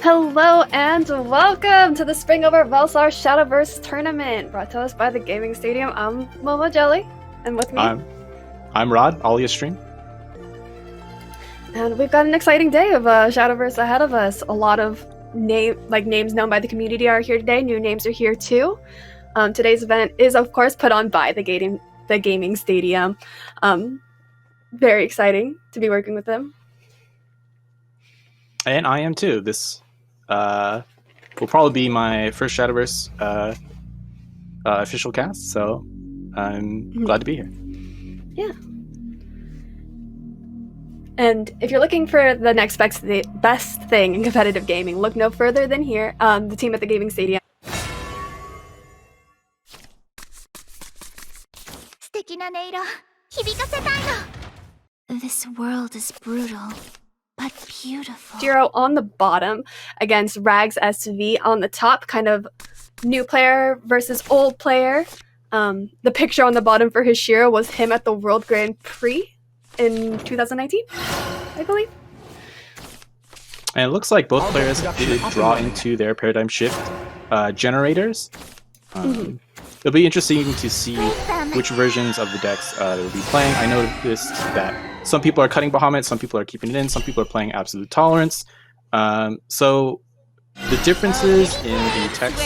Hello and welcome to the Spring Over Vellsar Shadowverse tournament, brought to us by the Gaming Stadium. I'm Momo Jelly, and with me, I'm Rod, Alia Stream. And we've got an exciting day of Shadowverse ahead of us. A lot of names known by the community are here today. New names are here too. Today's event is, of course, put on by the Gaming Stadium. Very exciting to be working with them. And I am too. This will probably be my first Shadowverse official cast, so I'm glad to be here. Yeah. And if you're looking for the next best thing in competitive gaming, look no further than here, the team at the Gaming Stadium. This world is brutal, but beautiful. Jiro on the bottom against Rags SV on the top, kind of new player versus old player. The picture on the bottom for his Shiro was him at the World Grand Prix in 2019, I believe. And it looks like both players did draw into their paradigm shift generators. It'll be interesting to see which versions of the decks they will be playing. I noticed that some people are cutting Bahamut, some people are keeping it in, some people are playing Absolute Tolerance. So the differences in the text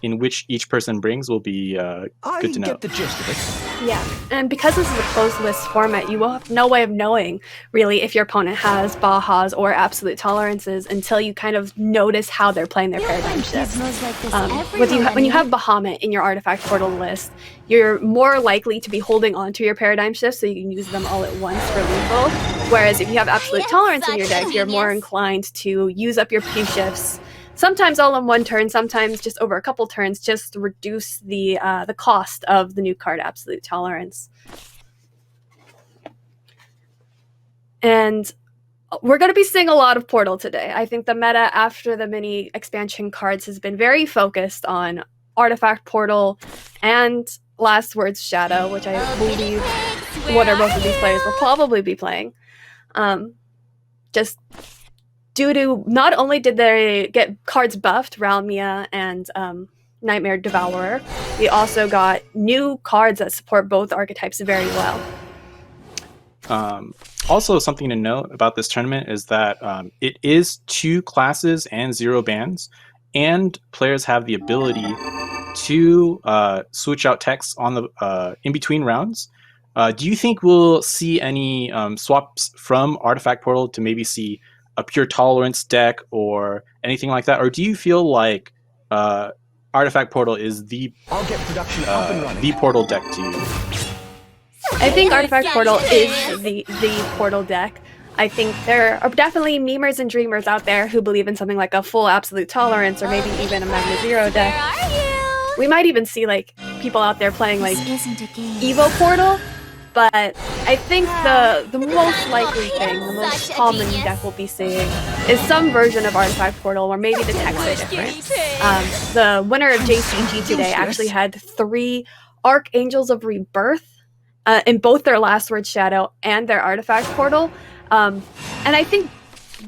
in which each person brings will be good to know. Get the gist of it. Yeah, and because this is a closed list format, you will have no way of knowing really if your opponent has Bahas or Absolute Tolerances until you kind of notice how they're playing their paradigm shift. When you have Bahamut in your artifact portal list, you're more likely to be holding on to your paradigm shifts so you can use them all at once for lethal. Whereas if you have Absolute Tolerance in your deck, you're more inclined to use up your P shifts. Sometimes all in one turn, sometimes just over a couple turns, just to reduce the cost of the new card Absolute Tolerance. And we're going to be seeing a lot of Portal today. I think the meta after the mini expansion cards has been very focused on Artifact Portal and Last Words Shadow, which I believe one or both of these players will probably be playing. Just due to not only did they get cards buffed, Ralmia and Nightmare Devourer, we also got new cards that support both archetypes very well. Also, something to note about this tournament is that it is 2 classes and 0 bans, and players have the ability to switch out text on the in between rounds. Do you think we'll see any swaps from Artifact Portal to maybe see a pure tolerance deck or anything like that, or do you feel like Artifact Portal is the portal deck to you? I think Artifact Portal is the portal deck. I think there are definitely memers and dreamers out there who believe in something like a full Absolute Tolerance or maybe even a Magna Zero deck. We might even see like people out there playing like Evo Portal. But I think the most likely thing, the most common deck we'll be seeing is some version of Artifact Portal where maybe the texts are different. The winner of JCG today actually had 3 Archangels of Rebirth in both their Last Word Shadow and their Artifact Portal. And I think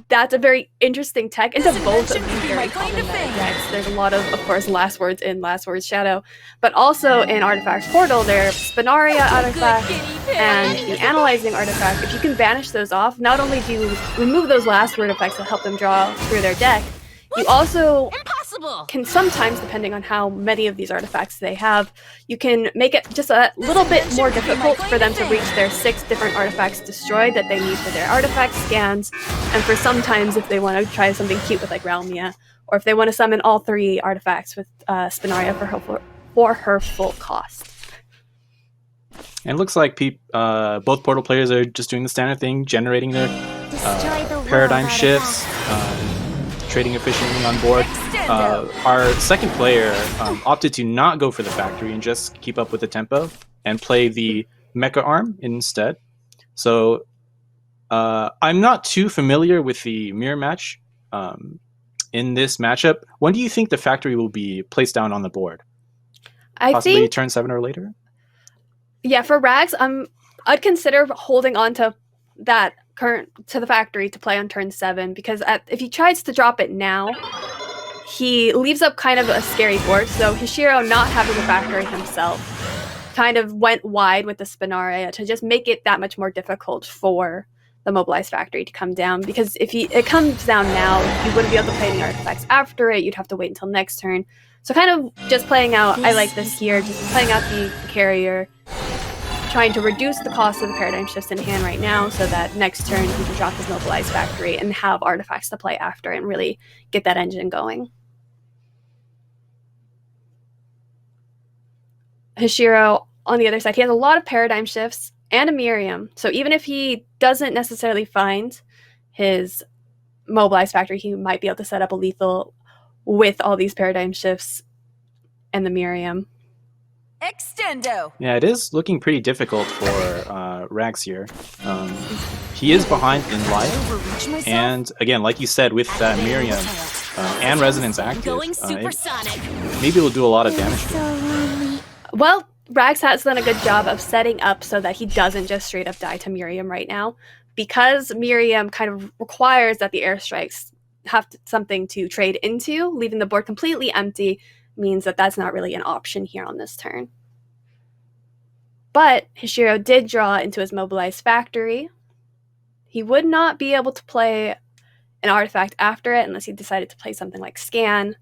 that's a very interesting tech into both of these very common decks. There's a lot of course, Last Words in Last Words Shadow, but also in Artifact Portal, their Spinaria artifact and the Analyzing artifact. If you can banish those off, not only do you remove those Last Word effects that help them draw through their deck, you also can sometimes, depending on how many of these artifacts they have, you can make it just a little bit more difficult for them to reach their 6 different artifacts destroyed that they need for their artifact scans, and for sometimes if they want to try something cute with like Ralmia, or if they want to summon all 3 artifacts with Spinaria for her full cost. And it looks like both Portal players are just doing the standard thing, generating their paradigm shifts, trading efficiently on board. Our second player opted to not go for the factory and just keep up with the tempo and play the mecha arm instead. So I'm not too familiar with the mirror match in this matchup. When do you think the factory will be placed down on the board? Possibly think turn 7 or later? Yeah, for Rags, I'd consider holding on to that to the factory to play on turn 7, because if he tries to drop it now, he leaves up kind of a scary board. So Hishiro, not having the factory himself, kind of went wide with the Spinaria to just make it that much more difficult for the mobilized factory to come down, because if it comes down now, you wouldn't be able to play any artifacts after it. You'd have to wait until next turn. So kind of just playing out, I like this here, just playing out the carrier, trying to reduce the cost of the paradigm shifts in hand right now so that next turn he can drop his mobilized factory and have artifacts to play after and really get that engine going. Hishiro, on the other side, he has a lot of paradigm shifts and a Miriam. So even if he doesn't necessarily find his mobilized factory, he might be able to set up a lethal with all these paradigm shifts and the Miriam. Extendo. Yeah, it is looking pretty difficult for Rags here. He is behind in life, and again, like you said, with that Miriam and Resonance active, maybe it'll do a lot of damage to him. Well, Rags has done a good job of setting up so that he doesn't just straight up die to Miriam right now, because Miriam kind of requires that the airstrikes have something to trade into. Leaving the board completely empty means that that's not really an option here on this turn. But Hishiro did draw into his mobilized factory. He would not be able to play an artifact after it unless he decided to play something like Scan,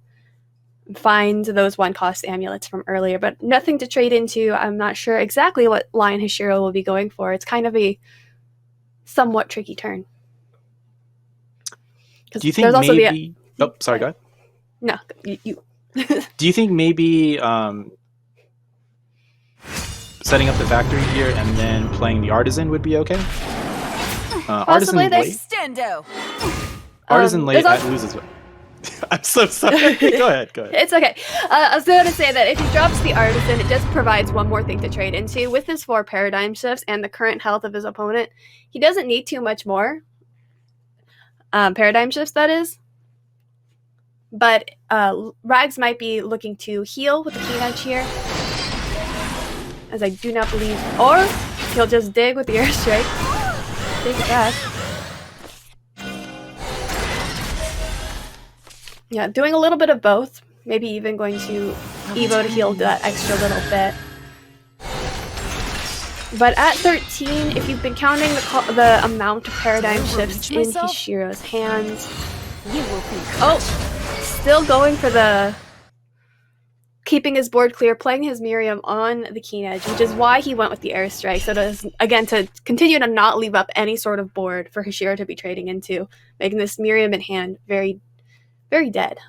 find those 1-cost amulets from earlier, but nothing to trade into. I'm not sure exactly what line Hishiro will be going for. It's kind of a somewhat tricky turn. Do you think maybe... Oh, sorry, go ahead. No, you. Do you think maybe setting up the factory here and then playing the Artisan would be okay? Artisan late. Artisan late loses. I'm so sorry. Go ahead. It's okay. I was going to say that if he drops the Artisan, it just provides one more thing to trade into. With his 4 paradigm shifts and the current health of his opponent, he doesn't need too much more. Paradigm shifts, that is. But Rags might be looking to heal with the Keen Edge here, as I do not believe, or he'll just dig with the airstrike. Dig it back. Yeah, doing a little bit of both. Maybe even going to Evo to heal that extra little bit. But at 13, if you've been counting the amount of paradigm shifts in Hishiro's hands, still going for the keeping his board clear, playing his Miriam on the Keen Edge, which is why he went with the airstrike. So to continue to not leave up any sort of board for Hishiro to be trading into, making this Miriam in hand very, very dead.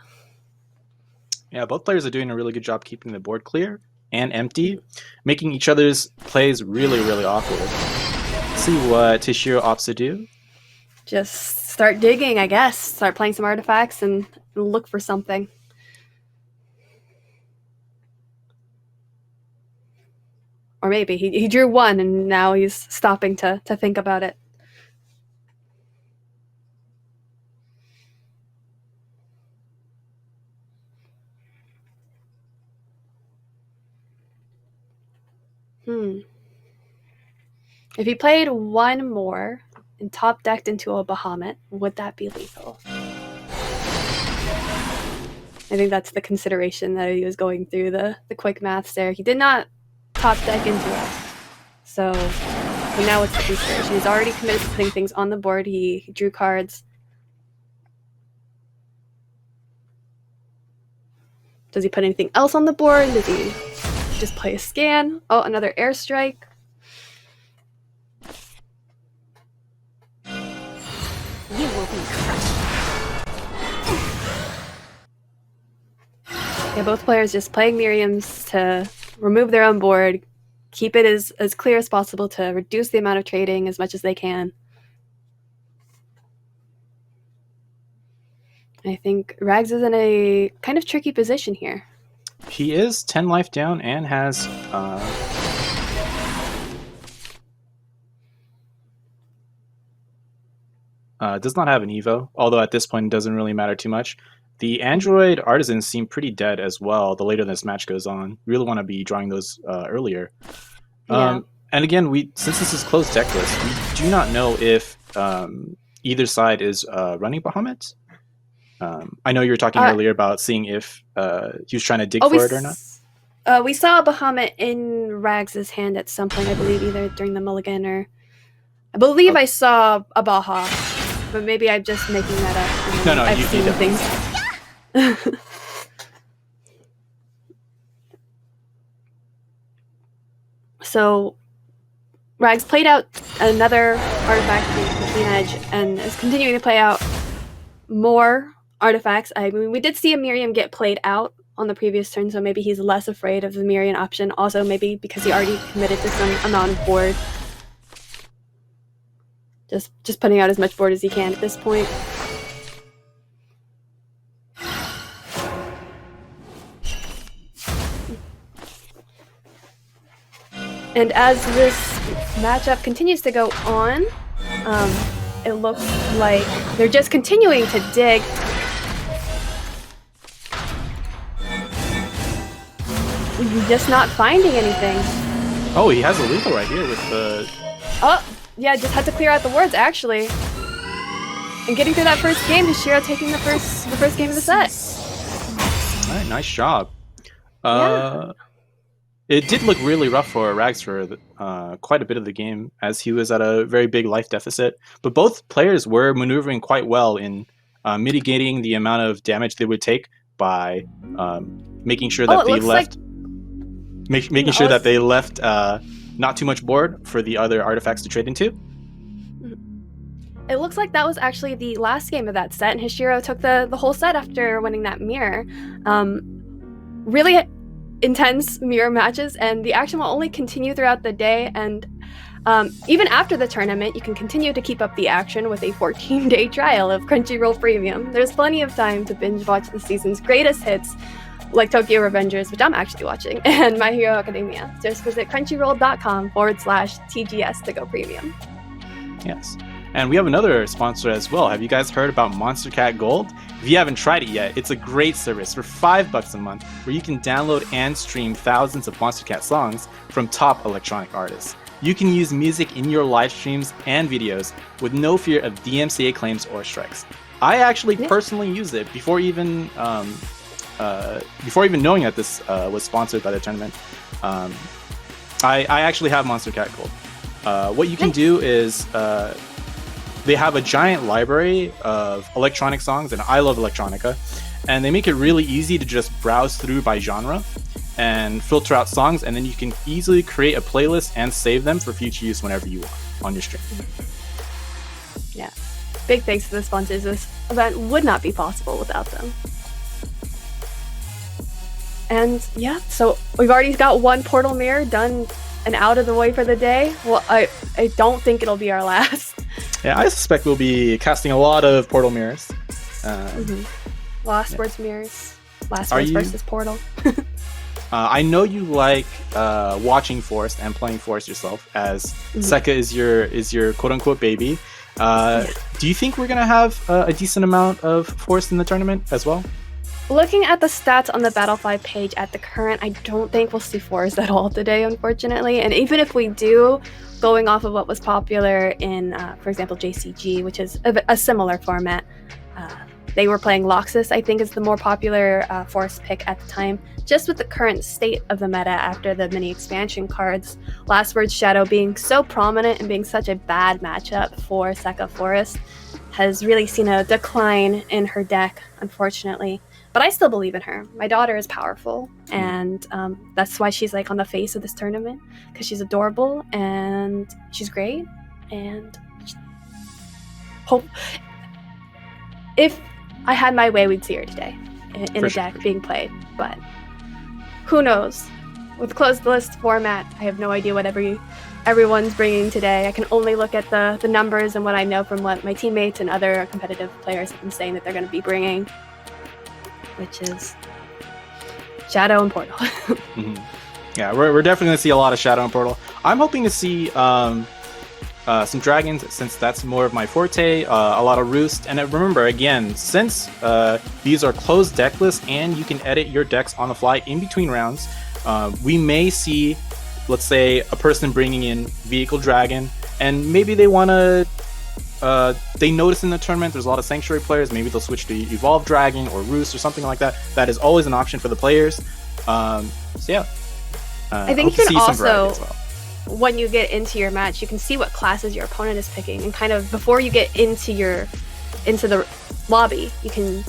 Yeah, both players are doing a really good job keeping the board clear and empty, making each other's plays really, really awkward. Let's see what Hishiro opts to do. Just start digging, I guess. Start playing some artifacts and look for something. Or maybe he drew 1 and now he's stopping to think about it. If he played 1 more and top decked into a Bahamut, would that be lethal? I think that's the consideration that he was going through, the quick maths there. He did not top deck into it. So now it's the consideration. He's already committed to putting things on the board. He drew cards. Does he put anything else on the board? Does he just play a Scan? Oh, another airstrike. You will be crushed. Yeah, both players just playing Miriams to remove their own board, keep it as clear as possible to reduce the amount of trading as much as they can. I think Rags is in a kind of tricky position here. He is 10 life down and has does not have an Evo, although at this point it doesn't really matter too much. The Android Artisans seem pretty dead as well the later this match goes on. Really want to be drawing those earlier. Yeah. And again, since this is closed deck list, we do not know if either side is running Bahamut. I know you were talking earlier about seeing if he was trying to dig for it or not. We saw a Bahamut in Rags' hand at some point, I believe, either during the mulligan or... I believe I saw a Baha, but maybe I'm just making that up. No, I've seen things. So, Rags played out another artifact with Clean Edge and is continuing to play out more artifacts. I mean, we did see a Miriam get played out on the previous turn, so maybe he's less afraid of the Miriam option. Also, maybe because he already committed to some amount of board. Just putting out as much board as he can at this point. And as this matchup continues to go on, it looks like they're just continuing to dig. Just not finding anything. Oh, he has a lethal right here with the... Oh, yeah, just had to clear out the wards, actually. And getting through that first game, Hashiro taking the first game of the set. All right, nice job. Yeah. It did look really rough for Rags for quite a bit of the game, as he was at a very big life deficit. But both players were maneuvering quite well in mitigating the amount of damage they would take by making sure that they left, making sure that they left not too much board for the other artifacts to trade into. It looks like that was actually the last game of that set, and Hashiro took the whole set after winning that mirror. Really intense mirror matches, and the action will only continue throughout the day, and even after the tournament you can continue to keep up the action with a 14-day trial of Crunchyroll Premium. There's plenty of time to binge watch the season's greatest hits like Tokyo Revengers, which I'm actually watching, and My Hero Academia. Just visit crunchyroll.com/TGS to go premium. Yes. And we have another sponsor as well. Have you guys heard about Monster Cat Gold? If you haven't tried it yet, it's a great service for $5 a month where you can download and stream thousands of Monster Cat songs from top electronic artists. You can use music in your live streams and videos with no fear of DMCA claims or strikes. I actually personally used it before even knowing that this was sponsored by the tournament. I actually have Monster Cat Gold. What you can do is they have a giant library of electronic songs, and I love electronica, and they make it really easy to just browse through by genre and filter out songs, and then you can easily create a playlist and save them for future use whenever you want on your stream. Yeah. Big thanks to the sponsors. This event would not be possible without them. And yeah, so we've already got one portal mirror done and out of the way for the day. Well, I don't think it'll be our last. Yeah, I suspect we'll be casting a lot of portal mirrors. Lost Words mirrors. Last Words versus Portal. I know you like watching Forest and playing Forest yourself, as Sekka is your quote-unquote baby. Do you think we're going to have a decent amount of Forest in the tournament as well? Looking at the stats on the Battle 5 page at the current, I don't think we'll see Forest at all today, unfortunately. And even if we do, going off of what was popular in, for example, JCG, which is a similar format, they were playing Loxus, I think is the more popular Forest pick at the time. Just with the current state of the meta after the mini expansion cards, Last Word's Shadow being so prominent and being such a bad matchup for Sekka Forest has really seen a decline in her deck, unfortunately. But I still believe in her. My daughter is powerful, and that's why she's like on the face of this tournament, because she's adorable and she's great. And hope if I had my way, we'd see her today in a deck being played. But who knows? With closed list format, I have no idea what everyone's bringing today. I can only look at the numbers and what I know from what my teammates and other competitive players have been saying that they're going to be bringing, which is Shadow and Portal. Yeah, we're definitely going to see a lot of Shadow and Portal. I'm hoping to see some Dragons, since that's more of my forte, a lot of Roost. And remember, again, since these are closed deck lists and you can edit your decks on the fly in between rounds, we may see, let's say, a person bringing in Vehicle Dragon, and maybe they want to they notice in the tournament there's a lot of Sanctuary players, maybe they'll switch to Evolve Dragon or Roost or something like that. That is always an option for the players. So yeah, I think you can see some also, variety as well. when you get into your match, you can see what classes your opponent is picking, and kind of before you get into the lobby, you can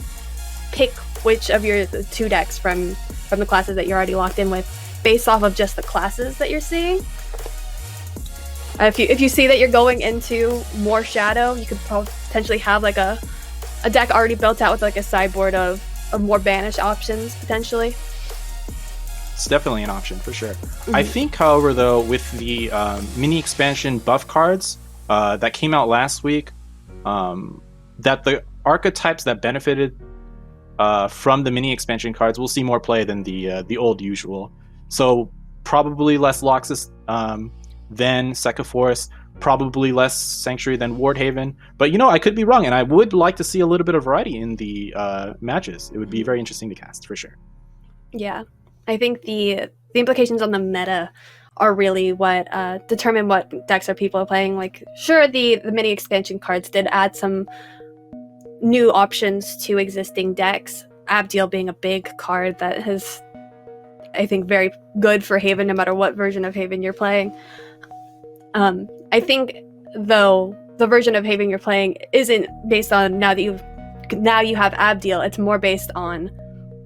pick which of your 2 decks from the classes that you're already locked in with, based off of just the classes that you're seeing. If you see that you're going into more Shadow, you could potentially have like a deck already built out with like a sideboard of more banish options potentially. It's definitely an option for sure. I think, however, though, with the mini expansion buff cards that came out last week, that the archetypes that benefited from the mini expansion cards will see more play than the old usual. So probably less Loxus than Secaforce, probably less Sanctuary than Wardhaven. But I could be wrong, and I would like to see a little bit of variety in the matches. It would be very interesting to cast for sure. Yeah, I think the implications on the meta are really what determine what decks are people playing. Like, sure, the mini expansion cards did add some new options to existing decks. Abdiel being a big card that is, I think, very good for Haven no matter what version of Haven you're playing. I think, though, the version of Haven you're playing isn't based on now you have Abdiel. It's more based on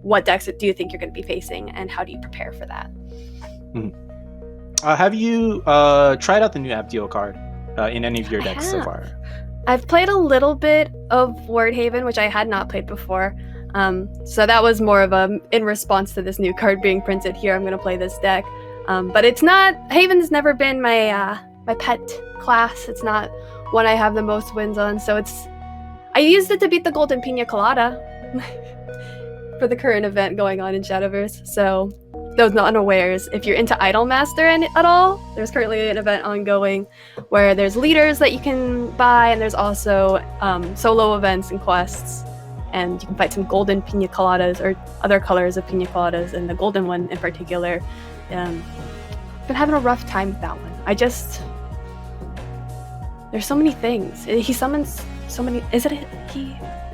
what decks do you think you're going to be facing and how do you prepare for that. Have you tried out the new Abdiel card in any of your decks so far? I've played a little bit of Wardhaven, which I had not played before. So that was more of in response to this new card being printed here, I'm going to play this deck. But it's not, Haven's never been my pet class. It's not one I have the most wins on. So I used it to beat the Golden Pina Colada for the current event going on in Shadowverse. So those unawares, if you're into Idolmaster at all, there's currently an event ongoing where there's leaders that you can buy, and there's also solo events and quests, and you can fight some golden pina coladas or other colors of pina coladas, and the golden one in particular. Been having a rough time with that one. There's so many things. He summons so many.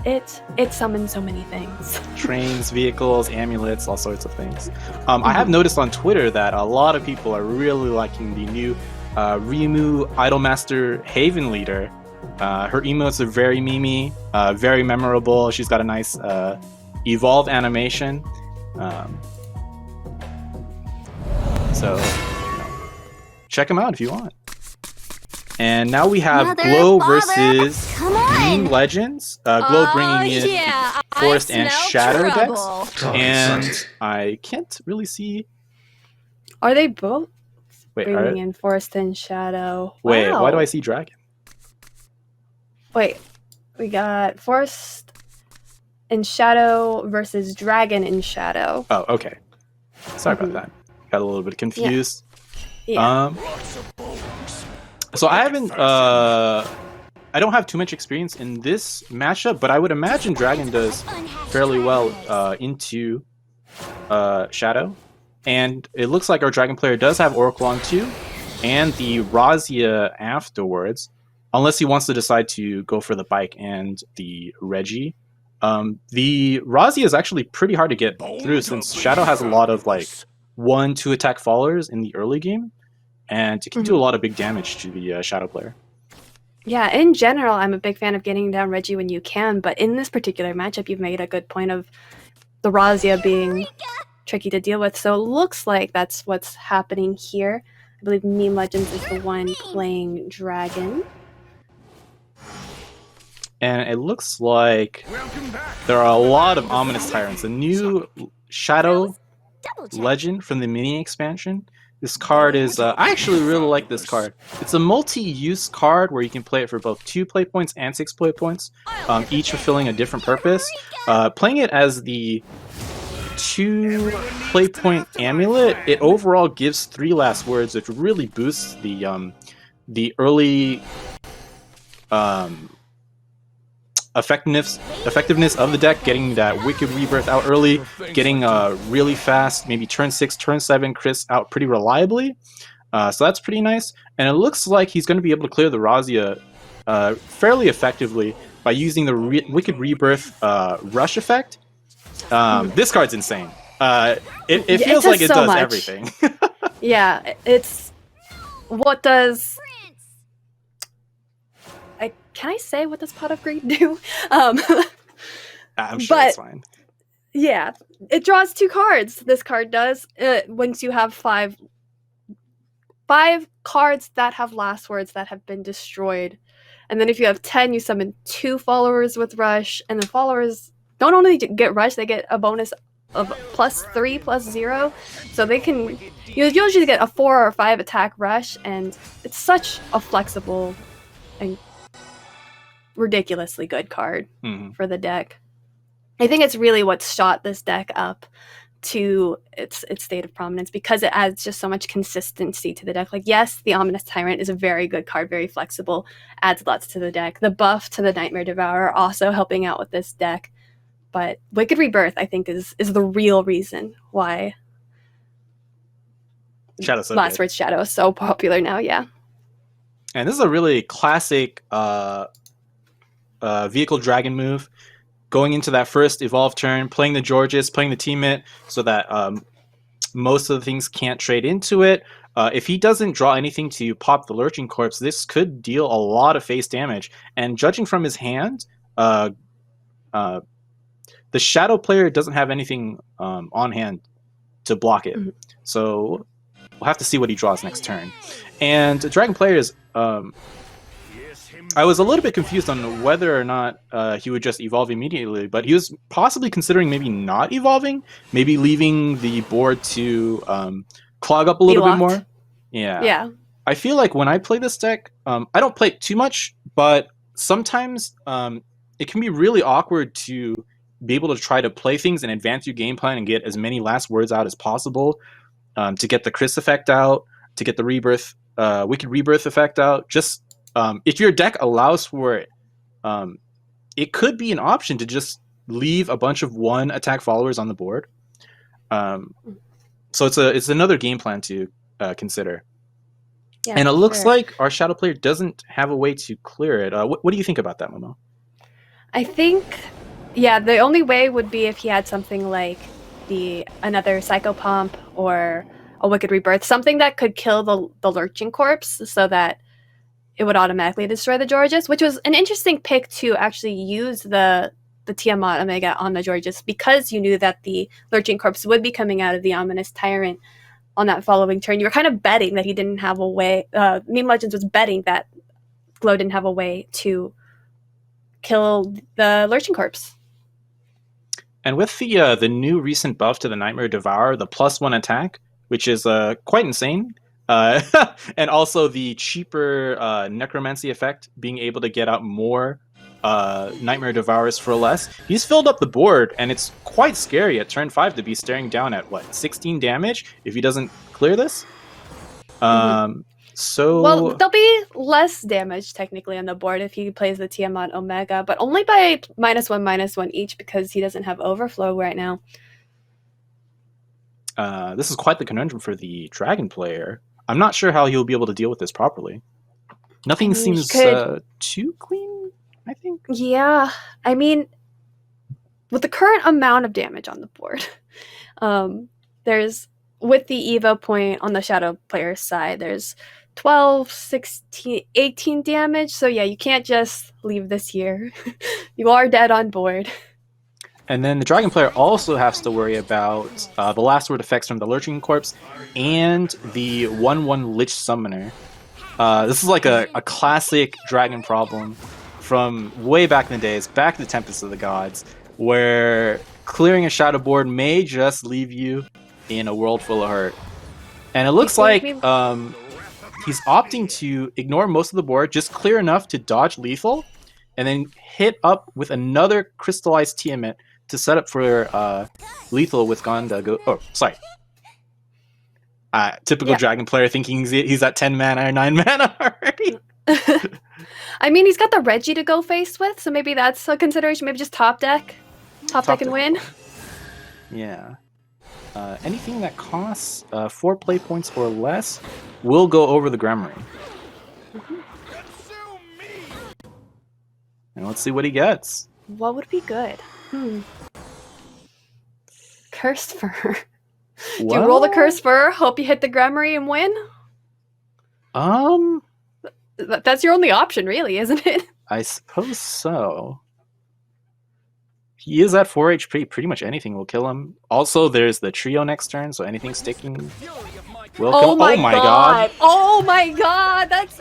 It summons so many things. Trains, vehicles, amulets, all sorts of things. I have noticed on Twitter that a lot of people are really liking the new Rimu Idolmaster Haven leader. Her emotes are very memey, very memorable. She's got a nice evolve animation. So check them out if you want. And now we have Glow versus Green Legends. Glow bringing in Forest and Shadow decks. And I can't really see. Are they both bringing Wait, in Forest and Shadow? Wait, Wow. why do I see Dragon? Wait, we got Forest and Shadow versus Dragon in Shadow. Oh, okay. Sorry about that. Got a little bit confused. Yeah. So I haven't, I don't have too much experience in this matchup, but I would imagine Dragon does fairly well into Shadow. And it looks like our Dragon player does have Oracle on 2 and the Razia afterwards, unless he wants to decide to go for the Bike and the Reggie. The Razia is actually pretty hard to get through since Shadow has a lot of 1-2 attack followers in the early game. And it can do a lot of big damage to the Shadow player. Yeah, in general, I'm a big fan of getting down Reggie when you can, but in this particular matchup, you've made a good point of the Razia being tricky to deal with. So it looks like that's what's happening here. I believe Meme Legends is the one playing Dragon. And it looks like there are a lot of Ominous Tyrants. A new Shadow Legend from the mini expansion. This card is, I actually really like this card. It's a multi-use card where you can play it for both 2 play points and 6 play points, each fulfilling a different purpose. Playing it as the 2 play point amulet, it overall gives 3 last words, which really boosts the early effectiveness of the deck, getting that Wicked Rebirth out early, getting really fast, maybe turn 6, turn 7 Chris out pretty reliably. So that's pretty nice. And it looks like he's going to be able to clear the Razia fairly effectively by using the Wicked Rebirth Rush effect. This card's insane. It feels like it so does much. everything. Yeah, it's what does. Can I say what does Pot of Greed do? I'm sure But it's fine. yeah, it draws 2 cards. This card does. Once you have five cards that have last words that have been destroyed, and then if you have 10, you summon 2 followers with Rush, and the followers don't only get Rush, they get a bonus of +3 +0, so they can. You usually get a 4 or 5 attack Rush, and it's such a flexible and ridiculously good card for the deck. I think it's really what shot this deck up to its state of prominence, because it adds just so much consistency to the deck. Like, yes, the Ominous Tyrant is a very good card, very flexible, adds lots to the deck. The buff to the Nightmare Devourer also helping out with this deck. But Wicked Rebirth, I think, is the real reason why Last Word Shadow is so popular now, yeah. And this is a really classic vehicle dragon move. Going into that first evolve turn, playing the Georges, playing the Teammate, so that most of the things can't trade into it. If he doesn't draw anything to pop the Lurching Corpse, this could deal a lot of face damage. And judging from his hand, the Shadow player doesn't have anything on hand to block it. So we'll have to see what he draws next turn. And the Dragon player is... I was a little bit confused on whether or not he would just evolve immediately, but he was possibly considering maybe not evolving, maybe leaving the board to clog up a little bit more. Yeah. I feel like when I play this deck, I don't play it too much, but sometimes it can be really awkward to be able to try to play things and advance your game plan and get as many last words out as possible, to get the Chris effect out, to get the Wicked Rebirth effect out. Just if your deck allows for it, it could be an option to just leave a bunch of 1 attack followers on the board. So it's another game plan to consider. Yeah, and it looks like our Shadow player doesn't have a way to clear it. What do you think about that, Momo? I think, yeah, the only way would be if he had something like another Psychopomp or a Wicked Rebirth, something that could kill the Lurching Corpse, so that it would automatically destroy the Georges, which was an interesting pick to actually use the Tiamat Omega on the Georges, because you knew that the Lurching Corpse would be coming out of the Ominous Tyrant on that following turn. You were kind of betting that he didn't have a way... Meme Legends was betting that Glow didn't have a way to kill the Lurching Corpse. And with the new recent buff to the Nightmare Devourer, the +1 attack, which is quite insane, and also the cheaper Necromancy effect, being able to get out more Nightmare Devourers for less, he's filled up the board, and it's quite scary at turn 5 to be staring down at, 16 damage if he doesn't clear this? So... Well, there'll be less damage, technically, on the board if he plays the Tiamat Omega, but only by -1/-1 each, because he doesn't have Overflow right now. This is quite the conundrum for the Dragon player. I'm not sure how he'll be able to deal with this properly. Nothing seems too clean, I think. Yeah, I mean, with the current amount of damage on the board, there's, with the Evo point on the Shadow player's side, there's 12, 16, 18 damage. So yeah, you can't just leave this here. You are dead on board. And then the Dragon player also has to worry about the last word effects from the Lurching Corpse and the 1/1 Lich Summoner. This is like a classic Dragon problem from way back in the days, back to the Tempest of the Gods, where clearing a Shadow board may just leave you in a world full of hurt. And it looks like he's opting to ignore most of the board, just clear enough to dodge lethal, and then hit up with another Crystallized Tiamat to set up for lethal with Gonda. Typical Dragon player thinking he's at 10 mana or 9 mana already. I mean, he's got the Reggie to go face with, so maybe that's a consideration. Maybe just top deck and win. Yeah. Anything that costs 4 play points or less will go over the Gramarye. And let's see what he gets. What would be good? Cursed Fur. Do you roll the Cursed Fur, hope you hit the Gremory and win? That's your only option, really, isn't it? I suppose so. He is at 4 HP. Pretty much anything will kill him. Also, there's the trio next turn, so anything sticking will kill. Oh my god! Oh my god! That's...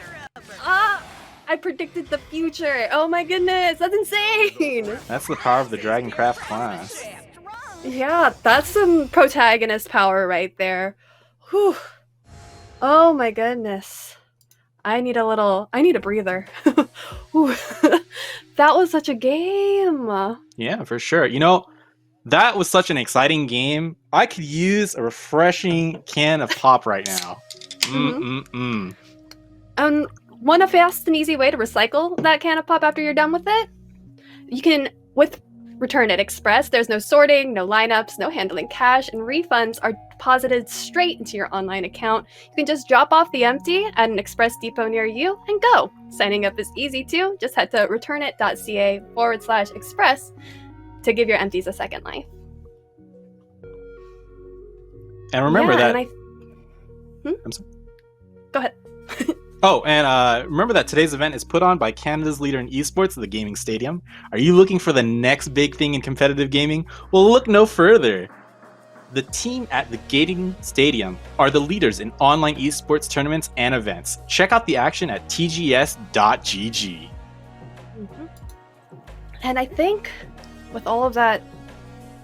I predicted the future. Oh my goodness, that's insane! That's the power of the Dragoncraft class. Yeah, that's some protagonist power right there. Whew. Oh my goodness. I need a breather. That was such a game. Yeah, for sure. You know, that was such an exciting game. I could use a refreshing can of pop right now. Want a fast and easy way to recycle that can of pop after you're done with it? You can, with Return at Express, there's no sorting, no lineups, no handling cash, and refunds are deposited straight into your online account. You can just drop off the empty at an Express depot near you and go. Signing up is easy too. Just head to returnit.ca/express to give your empties a second life. And remember that... I'm sorry. Go ahead. Oh, and remember that today's event is put on by Canada's leader in esports, the Gaming Stadium. Are you looking for the next big thing in competitive gaming? Well, look no further. The team at the Gaming Stadium are the leaders in online esports tournaments and events. Check out the action at tgs.gg. And I think with all of that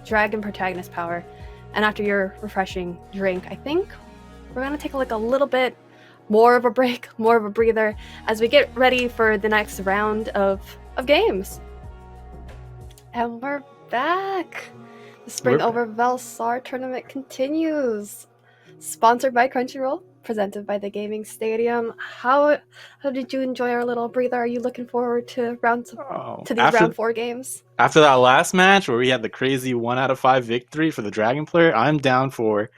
dragon protagonist power, and after your refreshing drink, I think we're going to take a little bit more of a break, more of a breather, as we get ready for the next round of games. And we're back. The Spring Over Vellsar tournament continues. Sponsored by Crunchyroll, presented by the Gaming Stadium. How did you enjoy our little breather? Are you looking forward to round 4 games? After that last match where we had the crazy 1 out of 5 victory for the Dragon player, I'm down for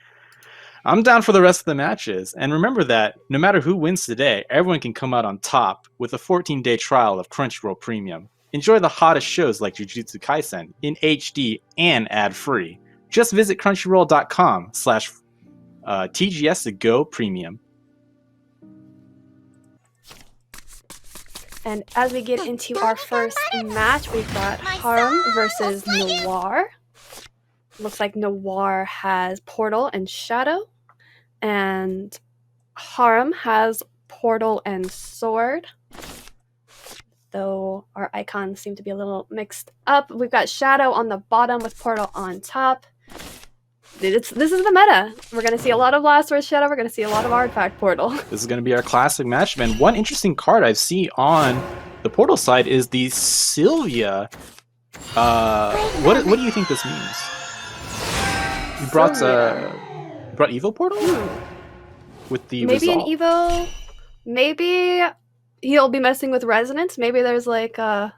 the rest of the matches. And remember that no matter who wins today, everyone can come out on top with a 14-day trial of Crunchyroll Premium. Enjoy the hottest shows like Jujutsu Kaisen in HD and ad-free. Just visit crunchyroll.com/TGS to go premium. And as we get into our first match, we've got Harm versus Noir. Looks like Noir has Portal and Shadow, and Harm has Portal and Sword. Though our icons seem to be a little mixed up. We've got Shadow on the bottom with Portal on top. This is the meta. We're going to see a lot of Last Word Shadow. We're going to see a lot of Artifact Portal. This is going to be our classic matchup. And one interesting card I see on the Portal side is the Sylvia. What do you think this means? You brought Evo Portal? With the maybe Resolve? An Evo. Maybe he'll be messing with Resonance. Maybe there's like a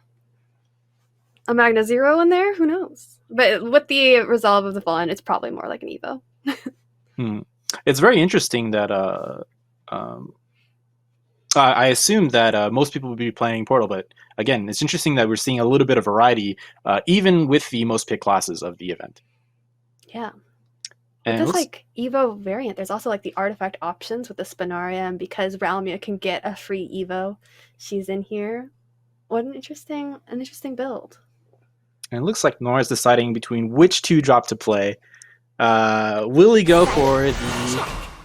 Magna Zero in there. Who knows? But with the Resolve of the Fallen, it's probably more like an Evo. It's very interesting that I assume that most people would be playing Portal, but again, it's interesting that we're seeing a little bit of variety, even with the most picked classes of the event. Yeah. And this like Evo variant, there's also like the artifact options with the Spinaria, and because Ralmia can get a free Evo, she's in here. What an interesting build. And it looks like Nora's deciding between which 2 drop to play. Will he go for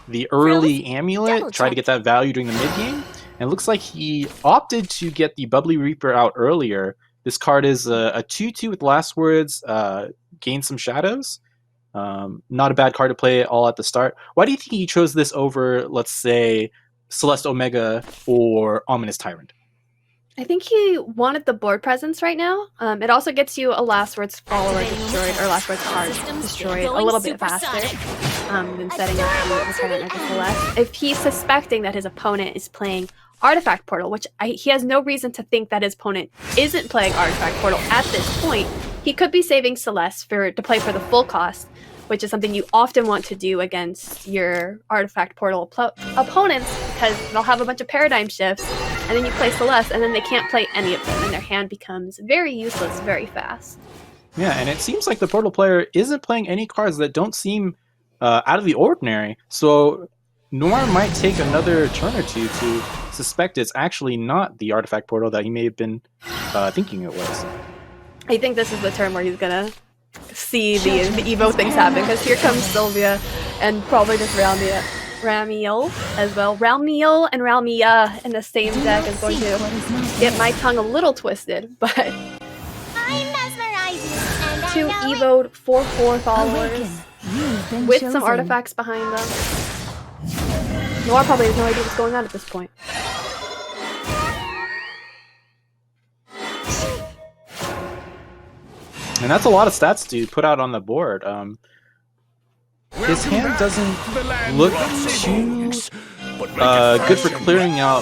the early amulet, try to get that value during the mid game? And it looks like he opted to get the Bubbly Reaper out earlier. This card is a 2/2 with Last Words, gain some shadows. Not a bad card to play all at the start. Why do you think he chose this over, let's say, Celeste Omega or Ominous Tyrant? I think he wanted the board presence right now. It also gets you a Last Words follower destroyed or Last Words card destroyed a little bit faster than setting up the Tyrant or the Celeste. If he's suspecting that his opponent is playing Artifact Portal, which he has no reason to think that his opponent isn't playing Artifact Portal at this point, he could be saving Celeste to play for the full cost, which is something you often want to do against your Artifact Portal opponents, because they'll have a bunch of paradigm shifts, and then you play Celeste, and then they can't play any of them, and their hand becomes very useless very fast. Yeah, and it seems like the Portal player isn't playing any cards that don't seem out of the ordinary. So Noir might take another turn or two to suspect it's actually not the Artifact Portal that he may have been thinking it was. I think this is the turn where he's gonna see the Evo things happen, because here comes Sylvia, and probably just Ramiel as well. Ramiel and Ramia in the same deck is going to get my tongue a little twisted, but two Evo'd 4/4 followers with some artifacts behind them. Noir probably has no idea what's going on at this point. And that's a lot of stats to put out on the board. His hand doesn't look too good for clearing out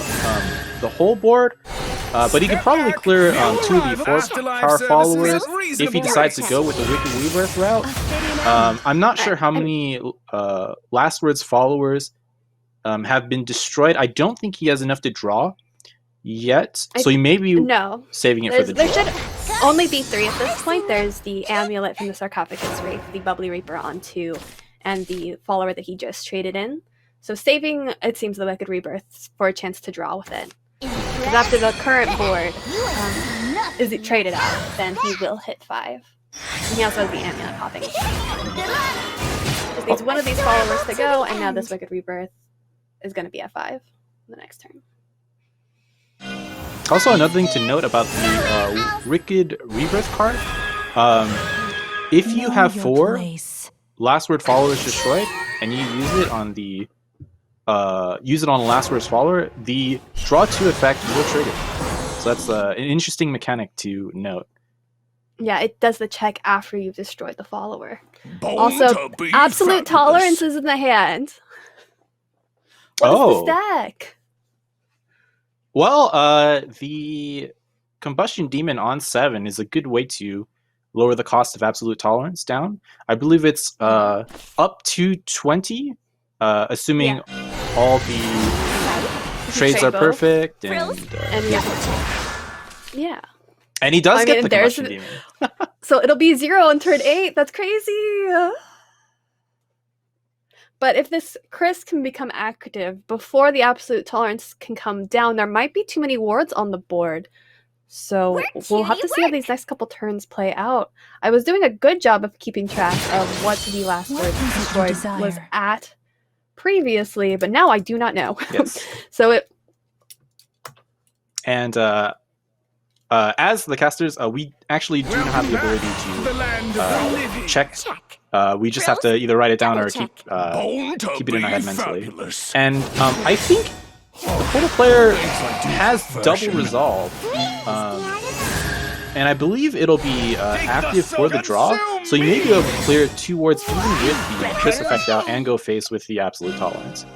the whole board, but he could probably clear 2 of the 4-power followers if he decides to go with the Wicked Rebirth route. I'm not sure how many Last Words followers have been destroyed. I don't think he has enough to draw yet, so he may be saving it for the draw. There should only be 3 at this point. There's the Amulet from the Sarcophagus Wraith, the Bubbly Reaper on 2, and the follower that he just traded in. So saving, it seems, the Wicked Rebirth for a chance to draw with it. Because after the current board is traded out, then he will hit 5. And he also has the Amulet popping. Just needs one of these followers to go, and now this Wicked Rebirth is going to be at 5 the next turn. Also, another thing to note about the Wicked Rebirth card, if you have 4 Last Word followers destroyed, and you use it on the Last Words follower, the draw 2 effect will trigger. So that's an interesting mechanic to note. Yeah, it does the check after you've destroyed the follower. Also, Absolute Tolerance is in the hand. What is this deck? Well, the Combustion Demon on 7 is a good way to lower the cost of Absolute Tolerance down. I believe it's up to 20, assuming all the trades are perfect. And yeah. And he does get the Combustion Demon. So it'll be 0 on turn 8. That's crazy. But if this Chris can become active before the Absolute Tolerance can come down, there might be too many wards on the board. So we'll have to see how these next couple turns play out. I was doing a good job of keeping track of what the Last Word destroyed was at previously, but now I do not know. Yes. So it... And as the casters, we actually do not have the ability to check. We just have to either write it down or keep it in our head mentally. And I think the Portal player has double resolve. And I believe it'll be active for the draw. So you may be able to clear 2 wards even with the Chris effect out and go face with the Absolute Tolerance.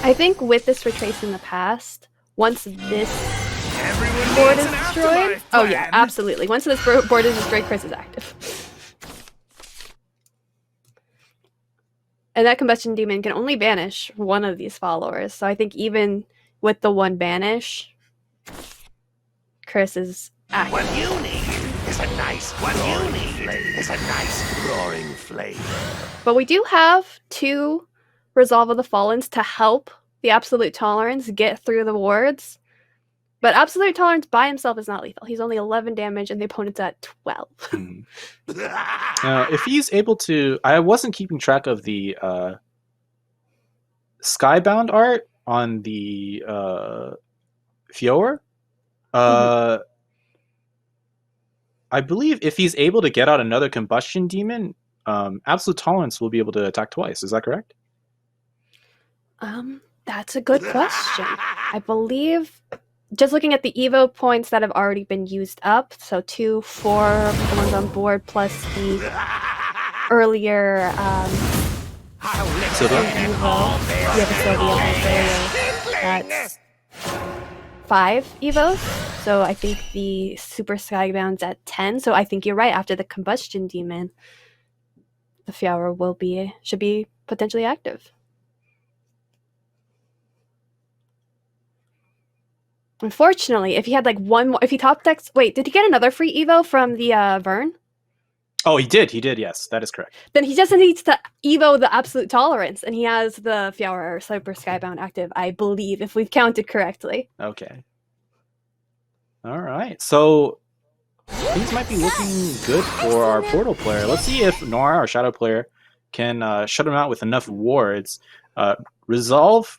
I think with this Retrace in the past, once this board is destroyed... Oh yeah, absolutely. Once this board is destroyed, Chris is active. And that Combustion Demon can only banish one of these followers. So I think even with the 1 banish, Chris is active. What you need is a nice roaring flame. But we do have 2 Resolve of the Fallens to help the Absolute Tolerance get through the wards. But Absolute Tolerance by himself is not lethal. He's only 11 damage and the opponent's at 12. If he's able to... I wasn't keeping track of the Skybound art on the Fior. I believe if he's able to get out another Combustion Demon, Absolute Tolerance will be able to attack twice. Is that correct? That's a good question. I believe... Just looking at the Evo points that have already been used up, so 2, 4, the ones on board, plus the earlier Sylvia? Evo. Yeah, the Sylvia. That's 5 Evos. So I think the Super Skybound's at 10. So I think you're right. After the Combustion Demon, the Fiora should be potentially active. Unfortunately, if he had like one more, if he top decks, wait, did he get another free evo from the Vern? Oh, he did. He did. Yes, that is correct. Then he just needs to evo the Absolute Tolerance, and he has the Fjord or Cyber Skybound active, I believe, if we've counted correctly. Okay. All right. So things might be looking good for our Portal player. Let's see if Noir, our Shadow player, can shut him out with enough wards. Resolve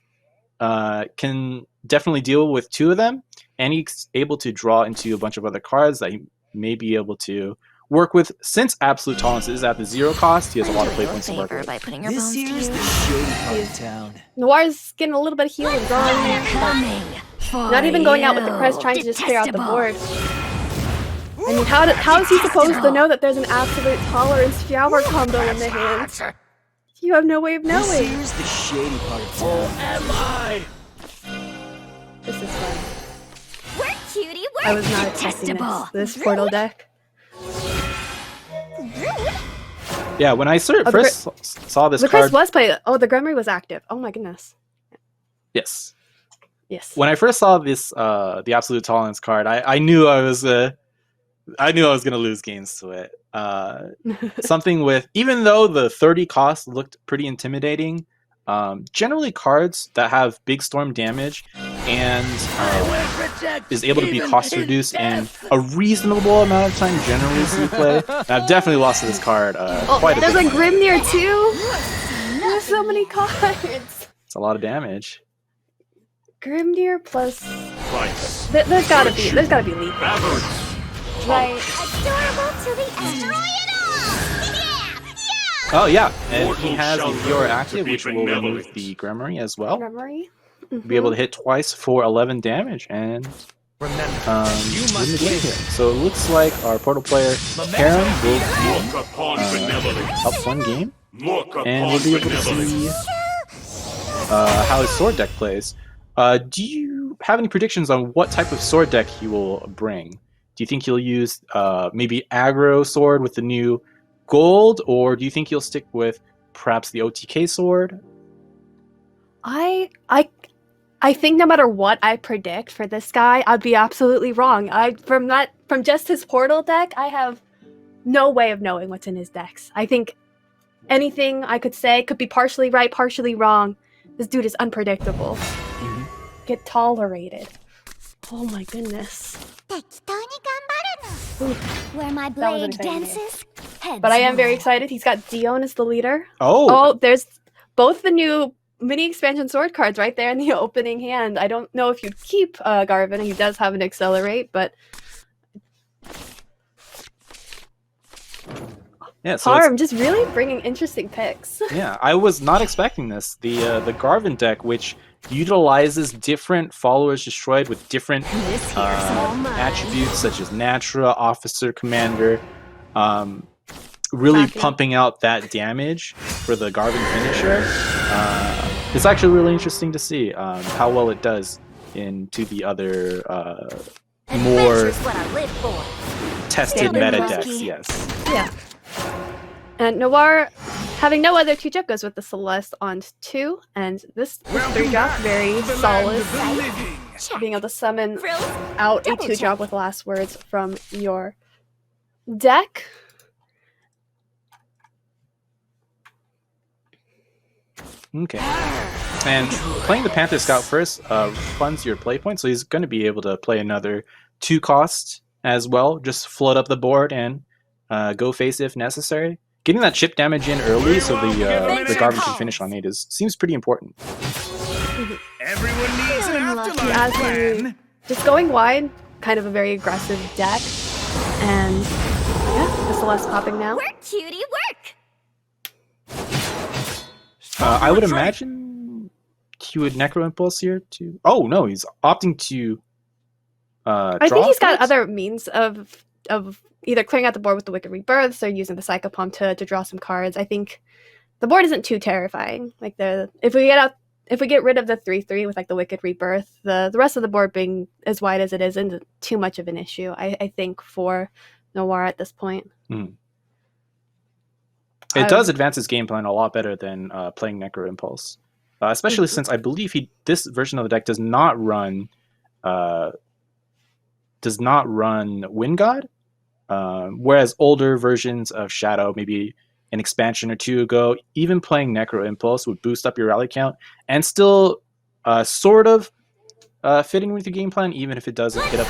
can definitely deal with 2 of them, and he's able to draw into a bunch of other cards that he may be able to work with. Since Absolute Tolerance is at the 0 cost, he has a lot of play points to work with. by putting your This bones to here's the use. shady part of town. Noir's getting a little bit of heal and drawing. Not even going out with the press, trying to just clear out the board. I mean, how is he supposed to know that there's an Absolute Tolerance Fjord combo in the hand? You have no way of This knowing. here's the shady part of town. This is fun. Work, cutie, work. I was not expecting this Portal deck. Yeah, when I first saw this The card, Chris was played. Oh, the Grimoire was active. Oh my goodness. yes, Yes. when I first saw this, the Absolute Tolerance card, I knew I was gonna lose games to it. Something with, even though the 30 cost looked pretty intimidating, generally cards that have big storm damage and is able to be cost reduced in a reasonable amount of time generally see play. And I've definitely lost to this card quite a bit. There's a Grimnir too. There's so many cards. It's a lot of damage. Grimnir plus. Price. There's gotta be lethal. Right. Adorable to the end. Destroy it all! Yeah! Oh yeah, and he Mortal has the shall Fiora learn to active, be which will remove benevolent. the Grimoire as well. Memory. Be able to hit twice for 11 damage and Remember, win the game here. So it looks like our Portal player Karen will Look upon benevolence. up one game, Look and we'll upon be able to benevolence. see how his sword deck plays. Do you have any predictions on what type of sword deck he will bring? Do you think he'll use maybe aggro sword with the new gold, or do you think he'll stick with perhaps the OTK sword? I think no matter what I predict for this guy, I'd be absolutely wrong. From just his Portal deck, I have no way of knowing what's in his decks. I think anything I could say could be partially right, partially wrong. This dude is unpredictable. Get tolerated. Oh my goodness. 適当に頑張るの Where my That wasn't blade fair. dances, heads But I am very roll. excited. He's got Dion as the leader. Oh, Oh, there's both the new mini expansion sword cards right there in the opening hand. I don't know if you'd keep Garvin. He does have an accelerate, but yeah. So it's- Harm just really bringing interesting picks. yeah, I was not expecting this. The Garvin deck, which utilizes different followers destroyed with different This here's all mine. attributes such as Natura, Officer, Commander, really Exactly. pumping out that damage for the Garvin finisher. It's actually really interesting to see how well it does into the other more Adventure's what I live for. tested Standard meta Husky. decks. Yes. Yeah. And Noir, having no other 2-drop, goes with the Celeste on 2, and this 3-drop, very solid. Being able to summon Frills? out a Double 2-drop with last words from your deck. Okay. And playing the Panther Scout first funds your play points, so he's going to be able to play another 2 cost as well. Just float up the board and go face if necessary. Getting that chip damage in early so the Garvin can finish on 8 seems pretty important. everyone needs an afterlife As plan. he just going wide, kind of a very aggressive deck. And yeah, the Celeste popping now. Work, cutie, work! I would imagine he would Necro Impulse here too. Oh no, he's opting to I draw think he's got cards? other means of either clearing out the board with the Wicked Rebirths or using the Psychopomp to draw some cards. I think the board isn't too terrifying. Like if we get rid of the 3/3 with like the Wicked Rebirth, the rest of the board being as wide as it is isn't too much of an issue. I think for Noir at this point. It does advance his game plan a lot better than playing Necro Impulse, especially since I believe this version of the deck does not run does not run Wind God, whereas older versions of Shadow, maybe an expansion or two ago, even playing Necro Impulse would boost up your rally count and still sort of fitting with your game plan, even if it doesn't hit up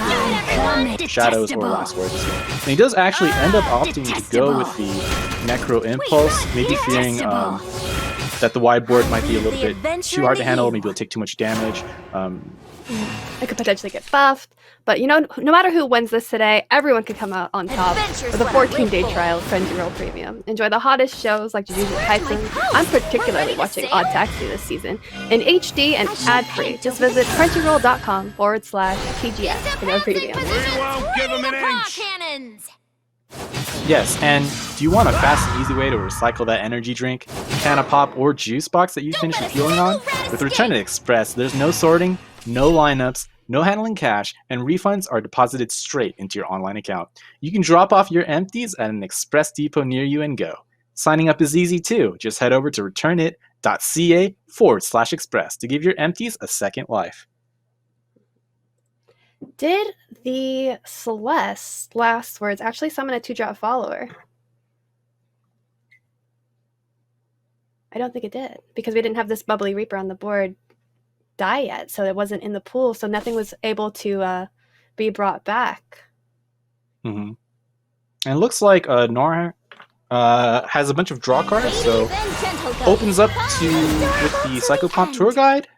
your Shadows or Last Words. And he does actually end up opting to go with the Necro Impulse, maybe fearing that the wide board might be a little bit too hard to handle, maybe it'll take too much damage. I could potentially get buffed, but you know, no matter who wins this today, everyone could come out on top with a 14-day trial of Crunchyroll Premium. Enjoy the hottest shows like Jujutsu Kaisen. I'm particularly watching Odd Taxi this season in HD and ad-free. Just visit crunchyroll.com/TGS for no premium. We won't give him an inch. Cannons. Yes, and do you want a fast and easy way to recycle that energy drink, Canna Pop, or juice box that you finished refueling on? With Return to Express, there's no sorting, no lineups, no handling cash, and refunds are deposited straight into your online account. You can drop off your empties at an express depot near you and go. Signing up is easy too. Just head over to returnit.ca/express to give your empties a second life. Did the Celeste Last Words actually summon a 2-drop follower? I don't think it did, because we didn't have this Bubbly Reaper on the board die yet, so it wasn't in the pool, so nothing was able to be brought back. Mm-hmm. And it looks like Nora has a bunch of draw cards, so opens up to with the Psychopomp Tour Guide,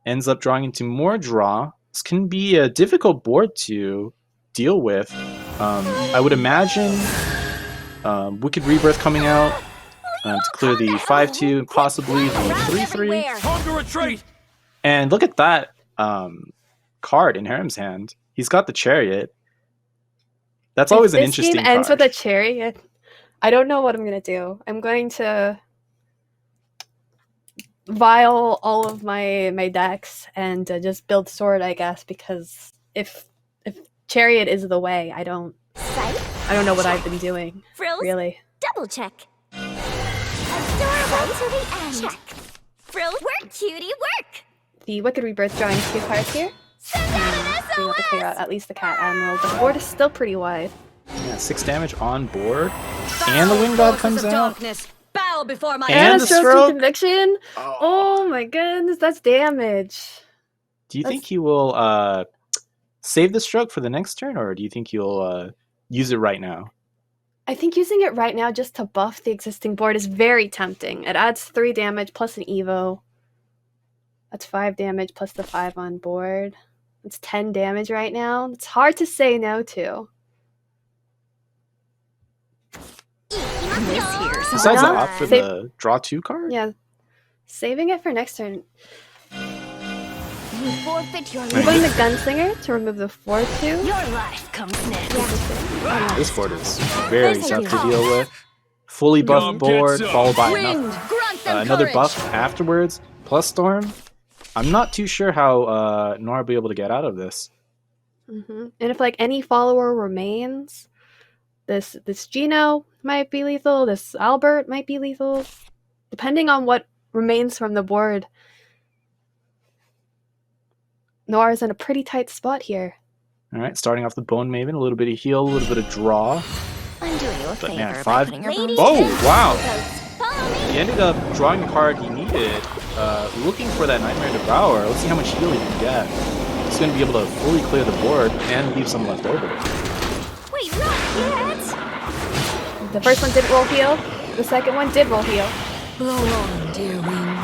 ends up drawing into more draw. This can be a difficult board to deal with. I would imagine Wicked Rebirth coming out to clear the 5-2, possibly the 3-3. Time to retreat. And look at that card in Harem's hand. He's got the Chariot. That's always an interesting This game ends card. with a Chariot. I don't know what I'm going to do. I'm going to vial all of my decks and just build Sword, I guess, because if Chariot is the way, I don't know what I've been doing, Frills, really. double check. Adorable to the end. Check. Frills, work, cutie, work. The Wicked Rebirth drawing 2 cards here. Being able to clear out at least the Cat Admiral. The board is still pretty wide. Yeah, 6 damage on board. And the Wind God comes out. Bow before my And And the a stroke stroke. conviction. Oh my goodness, that's damage. Do you think he will save the stroke for the next turn, or do you think he'll use it right now? I think using it right now just to buff the existing board is very tempting. It adds 3 damage plus an Evo. That's 5 damage plus the 5 on board. It's 10 damage right now. It's hard to say no to. Besides no. opt for Save- the draw 2 card? Yeah. Saving it for next turn. You forfeit your We're going the Gunslinger to remove the 4-2. Your life comes next. This board is very tough to deal with. Fully buffed Come board, get some. followed by Wind, grunt and another courage. buff afterwards, plus Storm. I'm not too sure how Nora will be able to get out of this. And if like any follower remains, this Gino might be lethal, this Albert might be lethal, depending on what remains from the board. Noir's in a pretty tight spot here. All right, starting off the Bone Maven, a little bit of heal, a little bit of draw. I'm doing you a But favor man, by 5. putting your bones Oh, down. wow. Follow me. He ended up drawing the card he needed, looking for that Nightmare Devourer. Let's see how much heal he can get. He's going to be able to fully clear the board and leave some left over. Wait, not yet. The first one didn't roll heal. The second one did roll heal. Blow on, dear wind.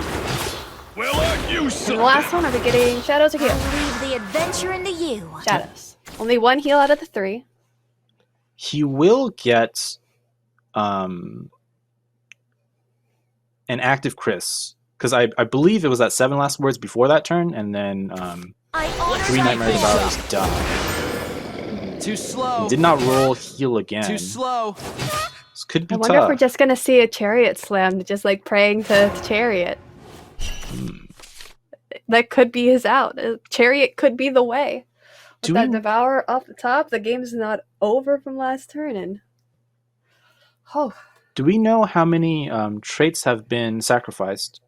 Well, aren't you And the something? last one, are we getting Shadows or heal? I'll leave the adventure into you. Shadows. Only 1 heal out of the 3. He will get an active Chris, because I believe it was that 7 last words before that turn, and then I honor 3 my Nightmare faith. Devourers died. Too slow. Did not roll heal again. Too slow. This could be I wonder if tough. we're just going to see a Chariot slammed, just like praying to Chariot. That could be his out. Chariot could be the way. With Do that we- Devourer off the top, the game's not over from last turn. And Do we know how many traits have been sacrificed?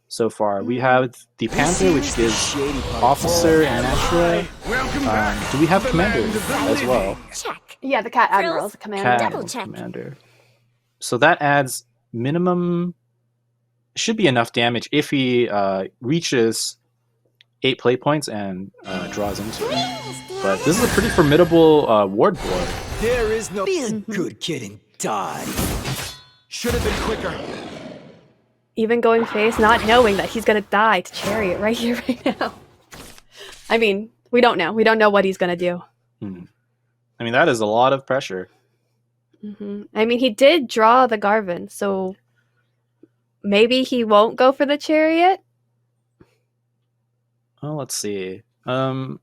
so far. We have the Panther, which gives Officer and Natura. Welcome back. Do we have to the Commander land of the as well? living. Check. Yeah, the Cat Admiral is the commander. Cat Double check. Commander. So that adds minimum, should be enough damage if he reaches 8 play points and draws into it. But this is a pretty formidable ward board. There is no be a good kid and die. Should have been quicker. Even going face, not knowing that he's gonna die to Chariot right here, right now. I mean, we don't know. We don't know what he's gonna do. I mean, that is a lot of pressure. I mean, he did draw the Garvin, so maybe he won't go for the Chariot. Oh, let's see. Not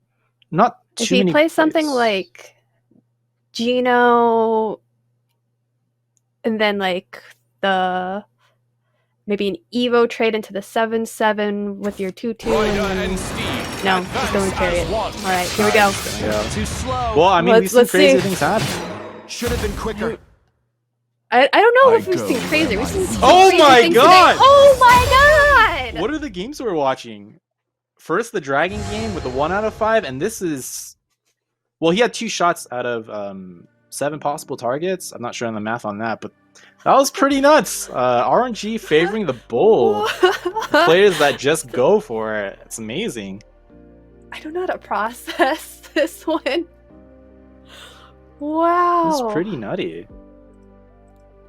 too If he many plays something plays. like Gino, and then like the maybe an Evo trade into the 7/7 with your 2/2. And Steve. No, just going Chariot. All right, here we go. Yeah. Too slow. Well, I mean, we've seen Let's crazy see. things happen. Should have been quicker. I don't know I if we've go seen crazy. We've seen some Oh crazy my things God! today. Oh my god! What are the games we're watching? First, the Dragon game with the 1 out of 5, and this is... Well, he had 2 shots out of 7 possible targets. I'm not sure on the math on that, but that was pretty nuts. RNG favoring the bull. Players that just go for it. It's amazing. I don't know how to process this one. Wow. It's pretty nutty.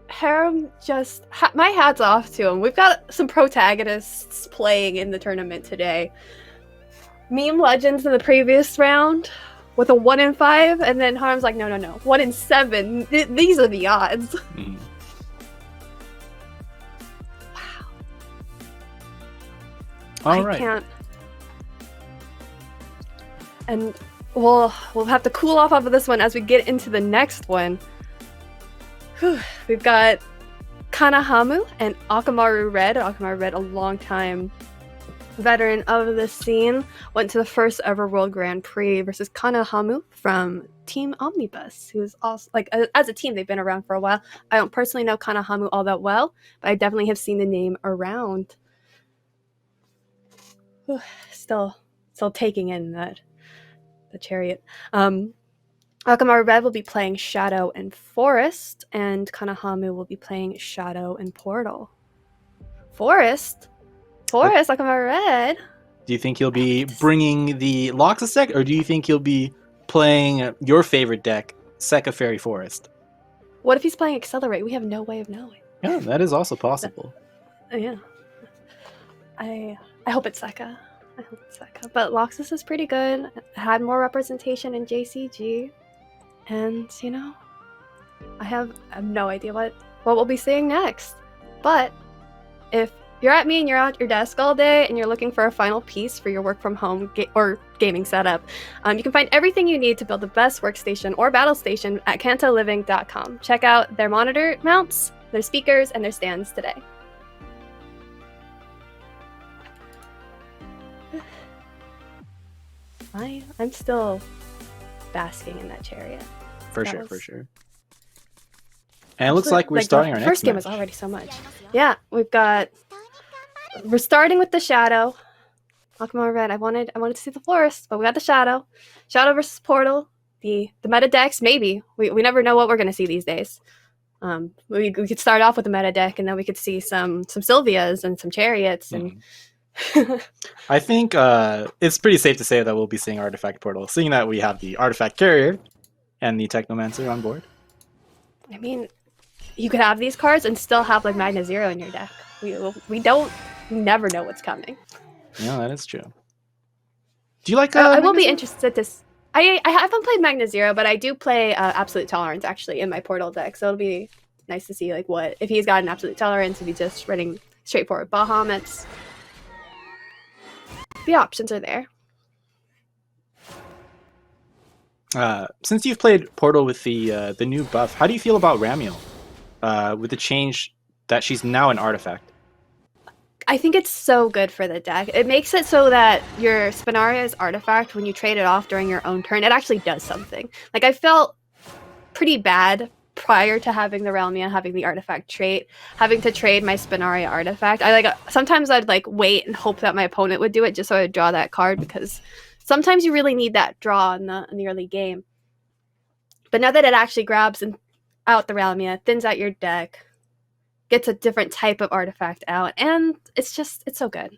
Harem just... my hat's off to him. We've got some protagonists playing in the tournament today. Meme Legends in the previous round with a 1 in 5, and then Harem's like, no. 1 in 7. These are the odds. All I right. can't... And we'll have to cool off of this one as we get into the next one. Whew. We've got Kanahamu and Akamaru Red. Akamaru Red, a long time veteran of the scene, went to the first ever World Grand Prix versus Kanahamu from Team Omnibus, who's also, like, as a team, they've been around for a while. I don't personally know Kanahamu all that well, but I definitely have seen the name around. Whew. Still taking in that the Chariot. Akamaru Red will be playing Shadow and Forest, and Kanahamu will be playing Shadow and Portal. Forest, Akamaru Red. Do you think he'll be bringing the Loxus deck, or do you think he'll be playing your favorite deck, Sekka Fairy Forest? What if he's playing Accelerate? We have no way of knowing. Yeah, that is also possible. Yeah. I hope it's Sekka. But Loxus is pretty good. It had more representation in JCG. And, you know, I have no idea what we'll be seeing next. But if you're at me and you're at your desk all day and you're looking for a final piece for your work from home or gaming setup, you can find everything you need to build the best workstation or battle station at kantoliving.com. Check out their monitor mounts, their speakers, and their stands today. I'm still basking in that Chariot. For That was- sure. And it looks like we're the starting our next first game match. is already so much. Yeah, we're starting with the Shadow. Akamaru Red. I wanted to see the Forest, but we got the Shadow. Shadow versus Portal. The meta decks, maybe. We never know what we're gonna see these days. We could start off with the meta deck, and then we could see some Sylvias and some Chariots and. I think it's pretty safe to say that we'll be seeing Artifact Portal, seeing that we have the Artifact Carrier and the Technomancer on board. I mean, you could have these cards and still have like Magna Zero in your deck. We never know what's coming. Yeah, that is true. Do you like? I will Magna be Zero? interested to. I haven't played Magna Zero, but I do play Absolute Tolerance actually in my Portal deck, so it'll be nice to see like what if he's got an Absolute Tolerance, if he's just running straightforward Bahamut's. The options are there. Since you've played Portal with the new buff, how do you feel about Ramiel? With the change that she's now an artifact. I think it's so good for the deck. It makes it so that your Spinaria's artifact, when you trade it off during your own turn, it actually does something. Like, I felt pretty bad prior to having the Realmia, having the artifact trait, having to trade my Spinaria artifact. Sometimes I'd like wait and hope that my opponent would do it just so I would draw that card, because sometimes you really need that draw in the early game. But now that it actually grabs out the Realmia, thins out your deck, gets a different type of artifact out, and it's so good.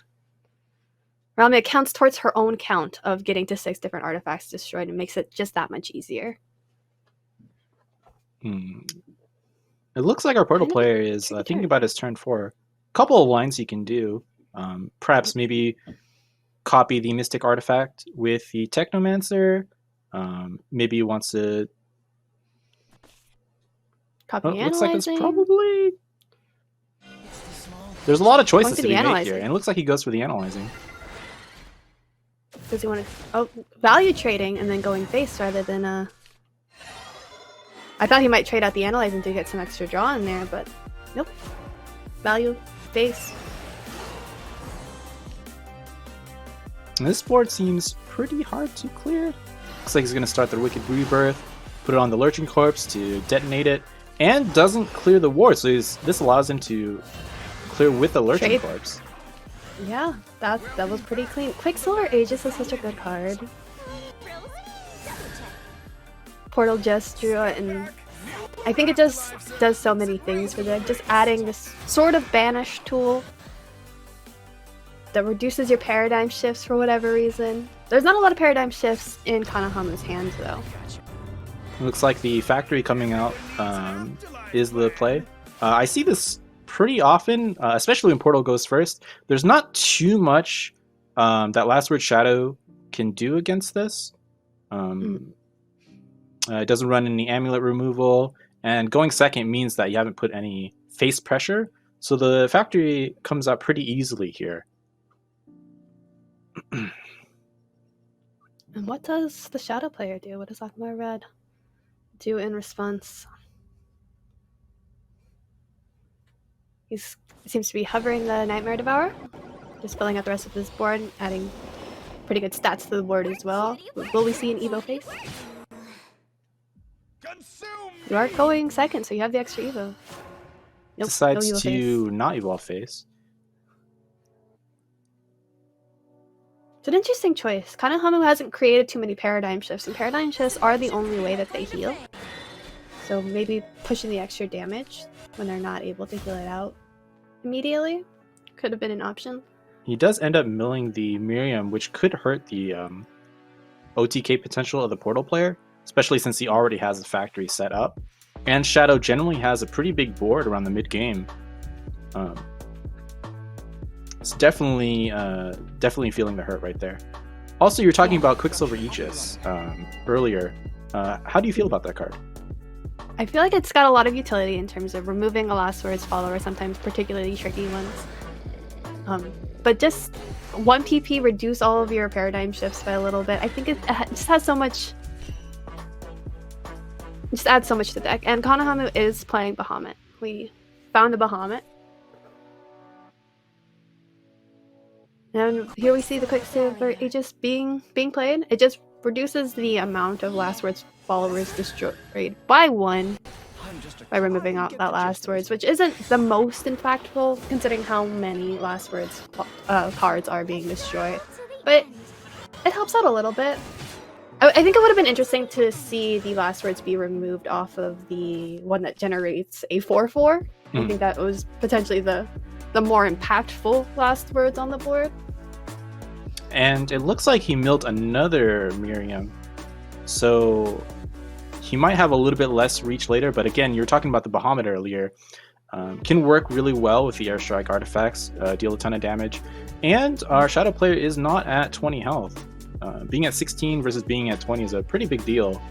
Realmia counts towards her own count of getting to 6 different artifacts destroyed, and makes it just that much easier. It looks like our portal player is thinking about his turn 4. A couple of lines he can do. Perhaps maybe copy the Mystic Artifact with the Technomancer. Maybe he wants to... Copy looks like it's Analyzing. probably... There's a lot of choices to be made Analyzing. here, and it looks like he goes for the Analyzing. Does he want to value trading and then going face rather than I thought he might trade out the Analyzing to get some extra draw in there, but nope. Value face. And this board seems pretty hard to clear. Looks like he's going to start the Wicked Rebirth, put it on the Lurching Corpse to detonate it, and doesn't clear the ward, so this allows him to clear with the Lurching Corpse. Yeah, that was pretty clean. Quicksilver Aegis is such a good card. Portal just drew it, and I think it just does so many things for them. Just adding this sort of banish tool that reduces your paradigm shifts for whatever reason. There's not a lot of paradigm shifts in Kanahamu's hands, though. It looks like the factory coming out is the play. I see this pretty often, especially when Portal goes first. There's not too much that Last Word Shadow can do against this. It doesn't run any amulet removal, and going second means that you haven't put any face pressure, so the factory comes out pretty easily here. And what does the Shadow player do? What does Akuma Red do in response? He seems to be hovering the Nightmare Devourer, just filling out the rest of his board, adding pretty good stats to the board as well. Will we see an Evo face? You are going second, so you have the extra Evo. Nope, Decides no Evo to face. not evolve face. It's an interesting choice. Kanahamu hasn't created too many paradigm shifts, and paradigm shifts are the only way that they heal. So maybe pushing the extra damage when they're not able to heal it out immediately could have been an option. He does end up milling the Miriam, which could hurt the OTK potential of the Portal player, especially since he already has the factory set up. And Shadow generally has a pretty big board around the mid-game. It's definitely feeling the hurt right there. Also, you were talking about Quicksilver Aegis earlier. How do you feel about that card? I feel like it's got a lot of utility in terms of removing a Last Words follower, sometimes particularly tricky ones. But just 1 PP, reduce all of your paradigm shifts by a little bit. I think it just has so much... just adds so much to the deck. And Kanahamu is playing Bahamut. We found a Bahamut. And here we see the Quicksilver Aegis being played. It just reduces the amount of Last Words followers destroyed by 1 by removing out that Last Words, which isn't the most impactful considering how many Last Words cards are being destroyed. But it helps out a little bit. I think it would have been interesting to see the Last Words be removed off of the one that generates a 4/4. I think that was potentially the more impactful Last Words on the board. And it looks like he milled another Miriam, so he might have a little bit less reach later, but again, you were talking about the Bahamut earlier. Can work really well with the Airstrike artifacts, deal a ton of damage, and our Shadow player is not at 20 health. Being at 16 versus being at 20 is a pretty big deal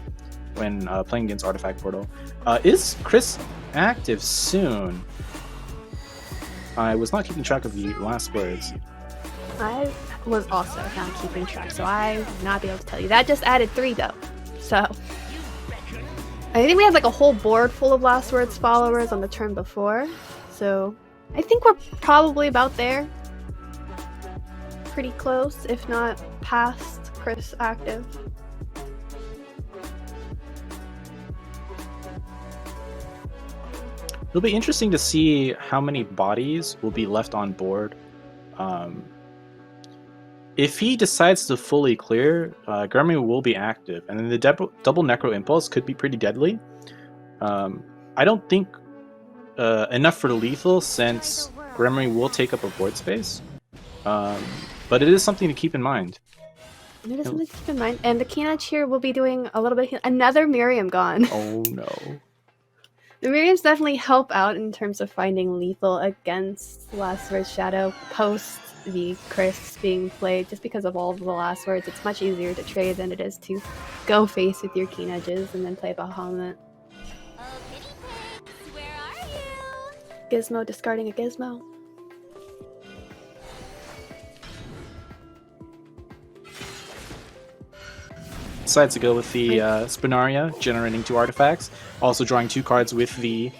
when playing against Artifact Portal. Is Chris active soon? I was not keeping track of the Last Words. I was also not keeping track, so I would not be able to tell you. That just added 3 though. So I think we had like a whole board full of Last Words followers on the turn before. So I think we're probably about there. Pretty close, if not past Chris active. It'll be interesting to see how many bodies will be left on board. If he decides to fully clear, Gremory will be active, and then the double Necro Impulse could be pretty deadly. I don't think enough for lethal, since Gremory will take up a board space. But it is something to keep in mind. It is something to keep in mind. And the Keenage here will be doing a little bit of another Miriam gone. Oh no. The Miriams definitely help out in terms of finding lethal against Last Word Shadow post the crisps being played, just because of all of the last words. It's much easier to trade than it is to go face with your Keenages and then play Bahamut. Oh, kitty pigs, where are you? Gizmo discarding a Gizmo. Decides to go with the Spinaria, generating 2 artifacts, also drawing 2 cards with the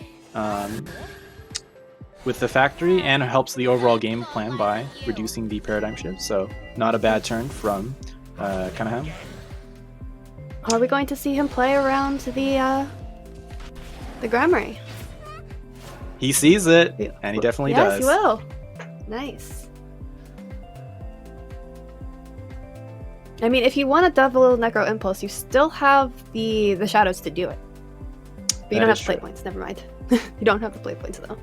factory, and helps the overall game plan by reducing the paradigm shift. So not a bad turn from Kanahan. Are we going to see him play around the Gremory? He sees it, and he definitely does. Yes, he will. Nice. I mean, if you want a double Necro Impulse, you still have the shadows to do it. But you don't have play points, never mind. You don't have the play points, though.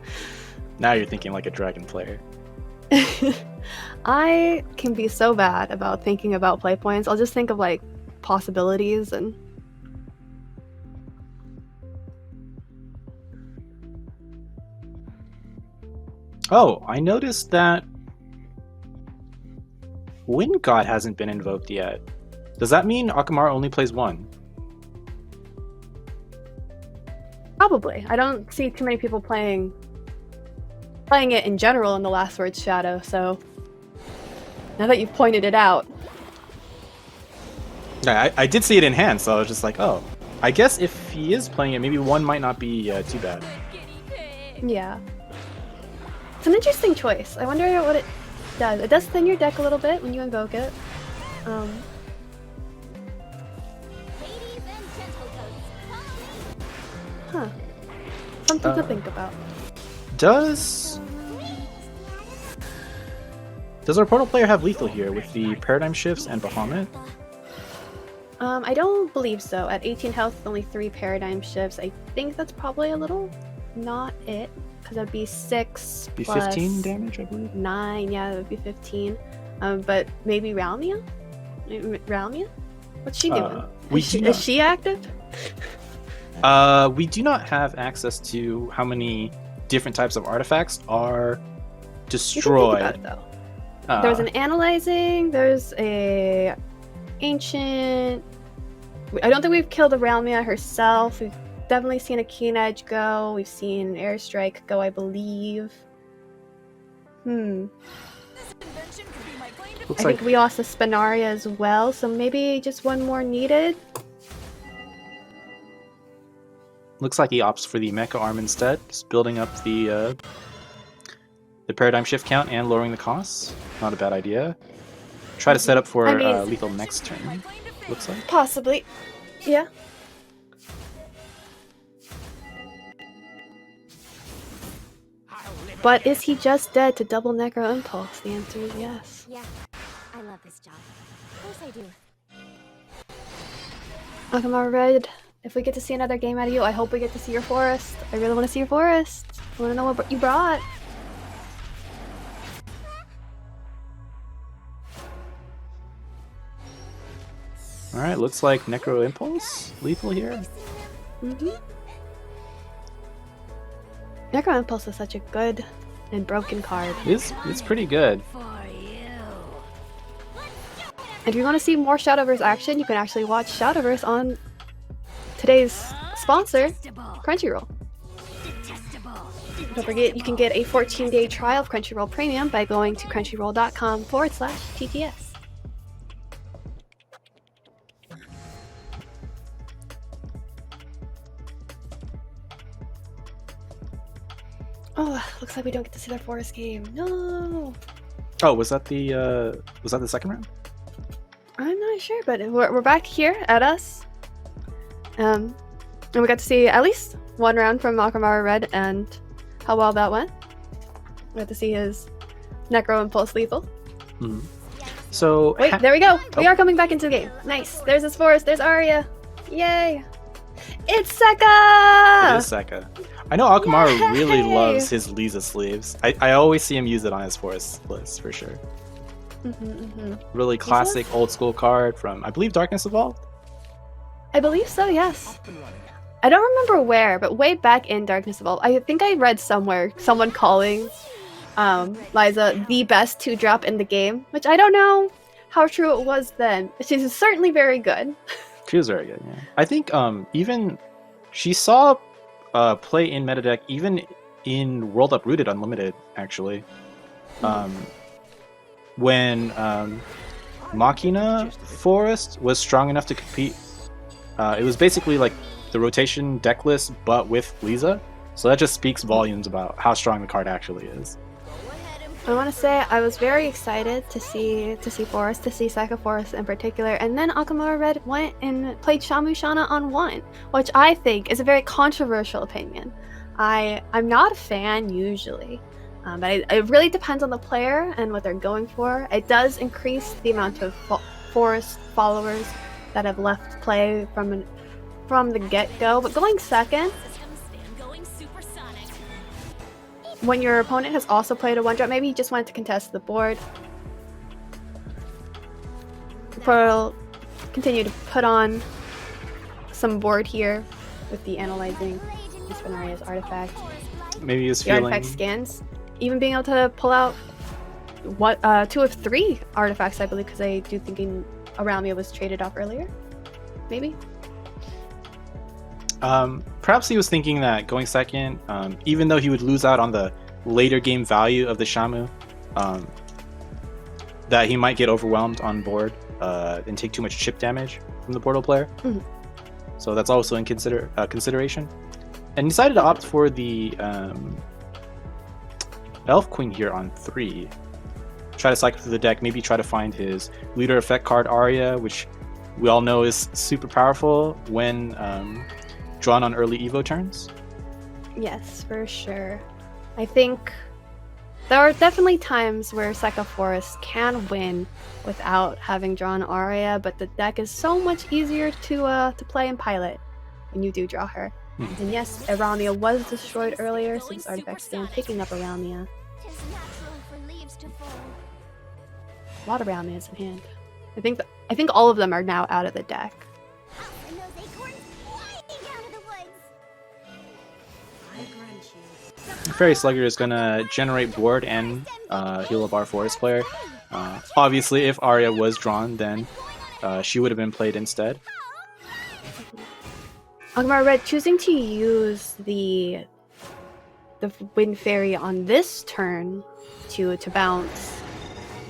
Now you're thinking like a dragon player. I can be so bad about thinking about play points. I'll just think of, like, possibilities and... Oh, I noticed that Wind God hasn't been invoked yet. Does that mean Akamara only plays 1? Probably. I don't see too many people playing it in general in the Last Word Shadow, so now that you've pointed it out. Yeah, I did see it in hand, so I was just like, oh. I guess if he is playing it, maybe 1 might not be too bad. Yeah. It's an interesting choice. I wonder what it does. It does thin your deck a little bit when you invoke it. Ladies and gentlemen, Huh. Something to think about. Does our portal player have lethal here with the paradigm shifts and Bahamut? I don't believe so. At 18 health, only 3 paradigm shifts. I think that's probably a little not it, because that'd be 6 Be plus 15 damage, I believe. 9. Yeah, that would be 15. But maybe Ralmia? Ralmia? What's she doing? Is she active? We do not have access to how many different types of artifacts are destroyed. You can think about it, though. There's an analyzing, there's a ancient... I don't think we've killed a Ralmia herself. We've definitely seen a Keen Edge go. We've seen Airstrike go, I believe. Looks I think we also Spinaria as well, so maybe just 1 more needed. Looks like he opts for the Mecha Arm instead, just building up the paradigm shift count and lowering the costs. Not a bad idea. Try to set up for lethal next turn, looks like. Possibly. Yeah. But is he just dead to double Necro Impulse? The answer is yes. yeah, I love this job. Of course I do. Akamara Red, if we get to see another game out of you, I hope we get to see your forest. I really want to see your forest. I want to know what you brought. Alright, looks like Necro Impulse lethal here. Necro Impulse is such a good and broken card. It's pretty good. And if you want to see more Shadowverse action, you can actually watch Shadowverse on today's sponsor, Crunchyroll. Don't forget, you can get a 14-day trial of Crunchyroll Premium by going to crunchyroll.com/TTS. Oh, looks like we don't get to see their forest game. No! Oh, was that the second round? I'm not sure, but we're back here at us. And we got to see at least one round from Akamaru Red and how well that went. We have to see his Necro Impulse lethal. So Wait, there we go. We Oh. are coming back into the game. Nice. There's his forest. There's Arya. Yay. It's Sekka! It is Sekka. I know Akamaru really Yay! loves his Lisa sleeves. I always see him use it on his forest list for sure. Really classic old school card from, I believe, Darkness Evolved? I believe so, yes. I don't remember where, but way back in Darkness Evolved, I think I read somewhere someone calling Liza the best 2-drop in the game, which I don't know how true it was then. She's certainly very good. She was very good, yeah. I think even she saw play in meta deck even in World Uprooted Unlimited, actually. When Machina Forest was strong enough to compete. It was basically like the rotation deck list, but with Lisa. So that just speaks volumes about how strong the card actually is. I want to say I was very excited to see Forest, to see Sekka Forest in particular, and then Akamaru Red went and played Shamushana on 1, which I think is a very controversial opinion. I'm not a fan usually, but it really depends on the player and what they're going for. It does increase the amount of Forest followers that have left play from the get-go, but going second, when your opponent has also played a 1-drop, maybe you just wanted to contest the board. Pearl continue to put on some board here with the analyzing Spinaria's artifact. Maybe he was The feeling... artifact scans. Even being able to pull out 2 of 3 artifacts, I believe, because I do thinking Aramia was traded off earlier. Maybe? Perhaps he was thinking that going second, even though he would lose out on the later game value of the Shamu, that he might get overwhelmed on board and take too much chip damage from the portal player. So that's also in consideration. And decided to opt for the Elf Queen here on 3. Try to cycle through the deck, maybe try to find his leader effect card Arya, which we all know is super powerful when drawn on early Evo turns. Yes, for sure. I think there are definitely times where Sekka Forest can win without having drawn Arya, but the deck is so much easier to play and pilot when you do draw her. And yes, Aramia was destroyed earlier, so this artifact stand picking up Aramia. A lot of Aramias in hand. I think all of them are now out of the deck. Fairy Slugger is going to generate board and heal up our forest player. Obviously, if Arya was drawn, then she would have been played instead. Akamaru Red choosing to use the Wind Fairy on this turn to bounce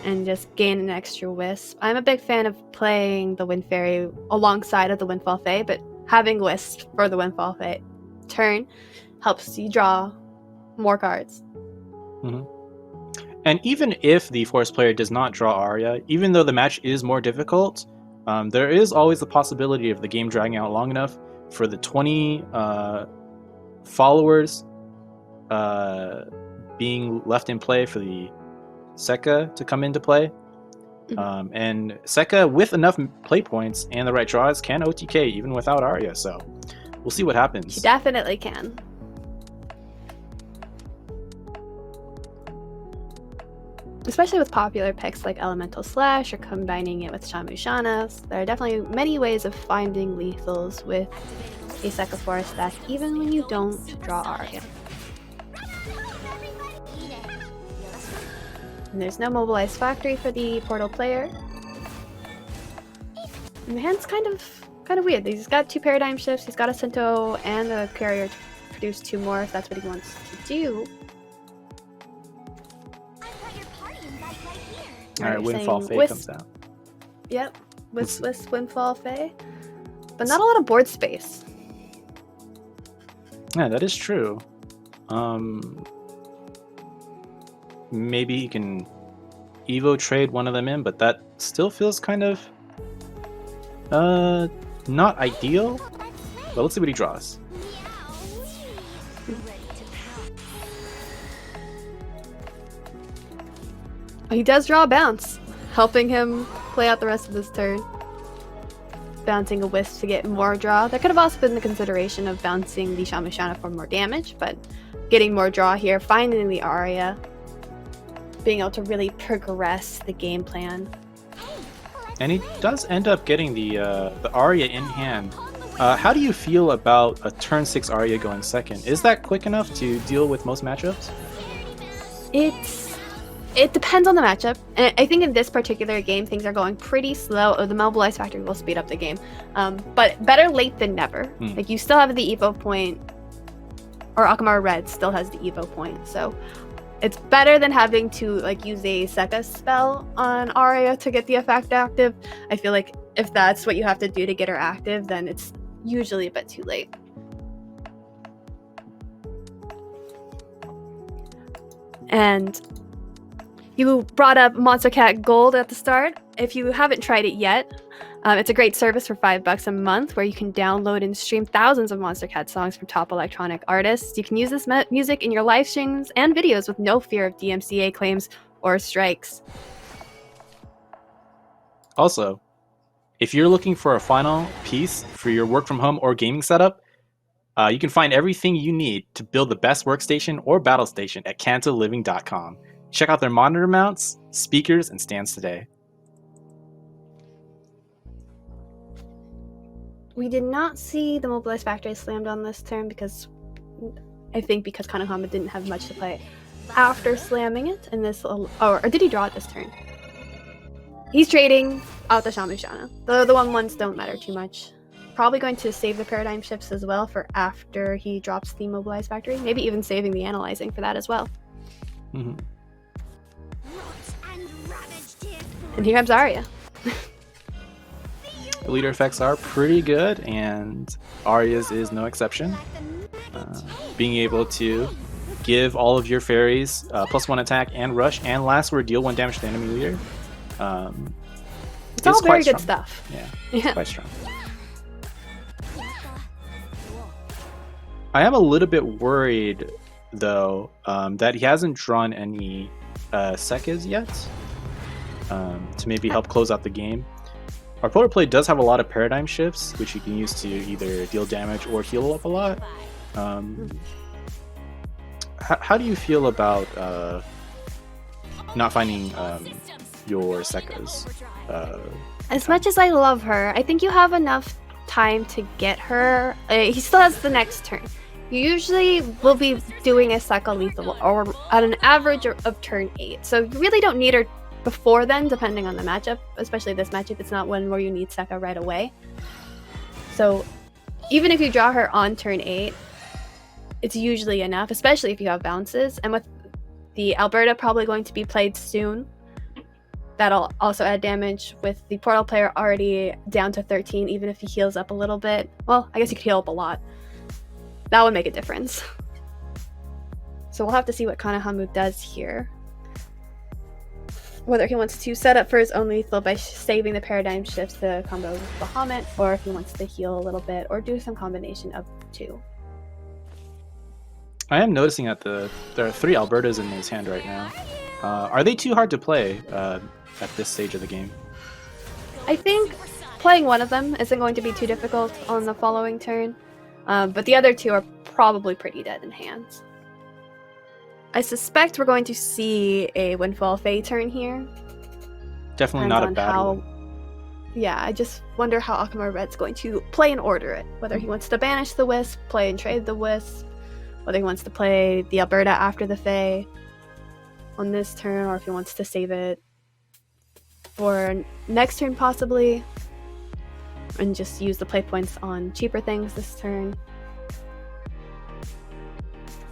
and just gain an extra Wisp. I'm a big fan of playing the Wind Fairy alongside of the Windfall Fae, but having Wisp for the Windfall Fae turn helps you draw more cards. And even if the forest player does not draw Arya, even though the match is more difficult, there is always the possibility of the game dragging out long enough for the 20 followers being left in play for the Sekka to come into play. And Sekka, with enough play points and the right draws, can OTK even without Arya, so we'll see what happens. She definitely can. Especially with popular picks like Elemental Slash or combining it with Shamushanas, there are definitely many ways of finding lethals with a Sekka Forest deck, even when you don't draw Arya. And there's no Mobilized Factory for the Portal player. And the hand's kind of weird. He's got 2 Paradigm Shifts, he's got a Sinto and a Carrier to produce 2 more if that's what he wants to do. Alright, Windfall Fae comes out. Yep, Wisp, Windfall Fae. But not a lot of board space. Yeah, that is true. Maybe he can Evo trade one of them in, but that still feels kind of not ideal. But let's see what he draws. He does draw a bounce, helping him play out the rest of his turn. Bouncing a Wisp to get more draw. There could have also been the consideration of bouncing the Shamushana for more damage, but getting more draw here, finding the Aria, being able to really progress the game plan. And he does end up getting the Aria in hand. How do you feel about a turn 6 Aria going second? Is that quick enough to deal with most matchups? It depends on the matchup, and I think in this particular game things are going pretty slow. The Mobilize Factory will speed up the game, but better late than never. Like, you still have the Evo point, or Akamaru Red still has the Evo point, so it's better than having to like use a Sekka spell on Aria to get the effect active. I feel like if that's what you have to do to get her active, then it's usually a bit too late. And you brought up Monster Cat Gold at the start. If you haven't tried it yet, it's a great service for $5 a month where you can download and stream thousands of Monster Cat songs from top electronic artists. You can use this music in your live streams and videos with no fear of DMCA claims or strikes. Also, if you're looking for a final piece for your work from home or gaming setup, you can find everything you need to build the best workstation or battle station at cantoliving.com. Check out their monitor mounts, speakers, and stands today. We did not see the Mobilize Factory slammed on this turn because Konohama didn't have much to play after slamming it in this, or did he draw it this turn? He's trading out the Shamushana. The 1/1s don't matter too much. Probably going to save the Paradigm Shifts as well for after he drops the Mobilize Factory. Maybe even saving the Analyzing for that as well. Mm-hmm. And here comes Aria. The leader effects are pretty good, and Aria's is no exception. Being able to give all of your fairies +1 attack and rush and last word deal 1 damage to the enemy leader. It's all very good stuff. Yeah, it's quite strong. I am a little bit worried, though, that he hasn't drawn any Sekkas yet to maybe help close out the game. Our player play does have a lot of paradigm shifts, which you can use to either deal damage or heal up a lot. How do you feel about not finding your Sekkas? As much as I love her, I think you have enough time to get her. He still has the next turn. You usually will be doing a Sekka lethal or at an average of turn 8. So you really don't need her before then, depending on the matchup. Especially this matchup, it's not one where you need Sekka right away. So even if you draw her on turn 8, it's usually enough, especially if you have bounces. And with the Alberta probably going to be played soon, that'll also add damage. With the Portal player already down to 13, even if he heals up a little bit. Well, I guess he could heal up a lot. That would make a difference. So we'll have to see what Konohama does here. Whether he wants to set up for his own lethal by saving the paradigm shifts to combo with Bahamut, or if he wants to heal a little bit, or do some combination of the two. I am noticing that there are 3 Albertas in his hand right now. Are they too hard to play at this stage of the game? I think playing one of them isn't going to be too difficult on the following turn, but the other 2 are probably pretty dead in hands. I suspect we're going to see a Windfall Fae turn here. Definitely Depends not a on bad one. Yeah, I just wonder how Akamaru Red's going to play and order it. Whether he wants to banish the Wisp, play and trade the Wisp, whether he wants to play the Alberta after the Fae on this turn, or if he wants to save it for next turn possibly, and just use the play points on cheaper things this turn.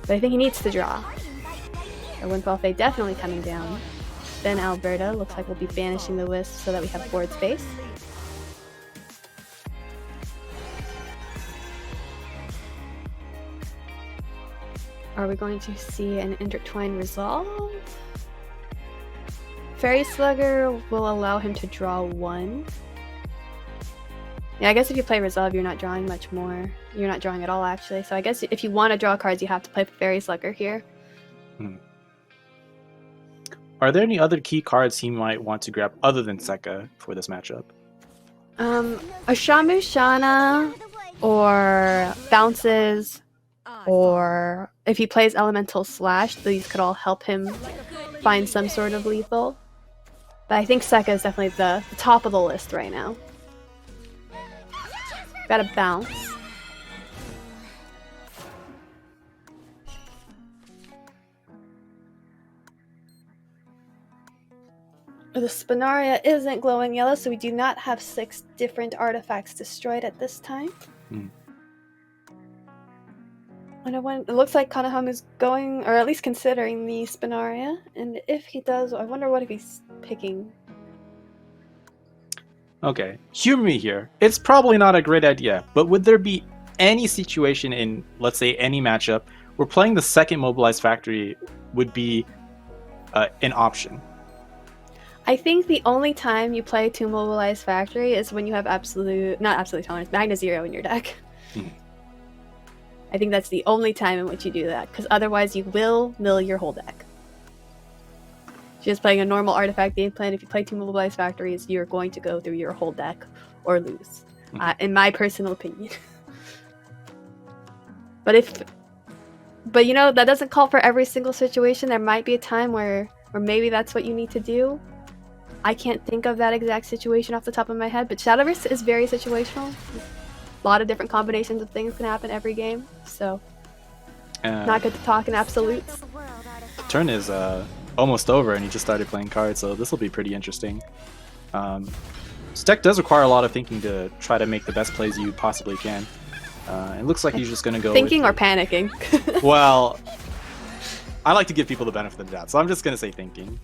But I think he needs to draw. So Windfall Fae definitely coming down. Then Alberta looks like we'll be banishing the Wisp so that we have board space. Are we going to see an intertwined resolve? Fairy Slugger will allow him to draw 1. Yeah, I guess if you play Resolve, you're not drawing much more. You're not drawing at all, actually. So I guess if you want to draw cards, you have to play Fairy Slugger here. are there any other key cards he might want to grab other than Sekka for this matchup? A Shamu Shana, or bounces, or if he plays Elemental Slash, these could all help him find some sort of lethal. But I think Sekka is definitely the top of the list right now. Got a bounce. The Spinaria isn't glowing yellow, so we do not have 6 different artifacts destroyed at this time. And it looks like Kanahamu's going, or at least considering the Spinaria. And if he does, I wonder what if he's picking. Okay, humor me here. It's probably not a great idea, but would there be any situation in, let's say, any matchup where playing the second Mobilized Factory would be an option? I think the only time you play 2 Mobilized Factory is when you have not absolute tolerance, -0 in your deck. I think that's the only time in which you do that, because otherwise you will mill your whole deck. Just playing a normal artifact game plan, if you play 2 Mobilized Factories, you're going to go through your whole deck or lose, in my personal opinion. But you know, that doesn't call for every single situation. There might be a time where maybe that's what you need to do. I can't think of that exact situation off the top of my head, but Shadowverse is very situational. A lot of different combinations of things can happen every game, so not good to talk in absolutes. The turn is almost over, and he just started playing cards, so this will be pretty interesting. This deck does require a lot of thinking to try to make the best plays you possibly can. It looks like he's just going to go thinking or panicking. Well, I like to give people the benefit of the doubt, so I'm just going to say thinking.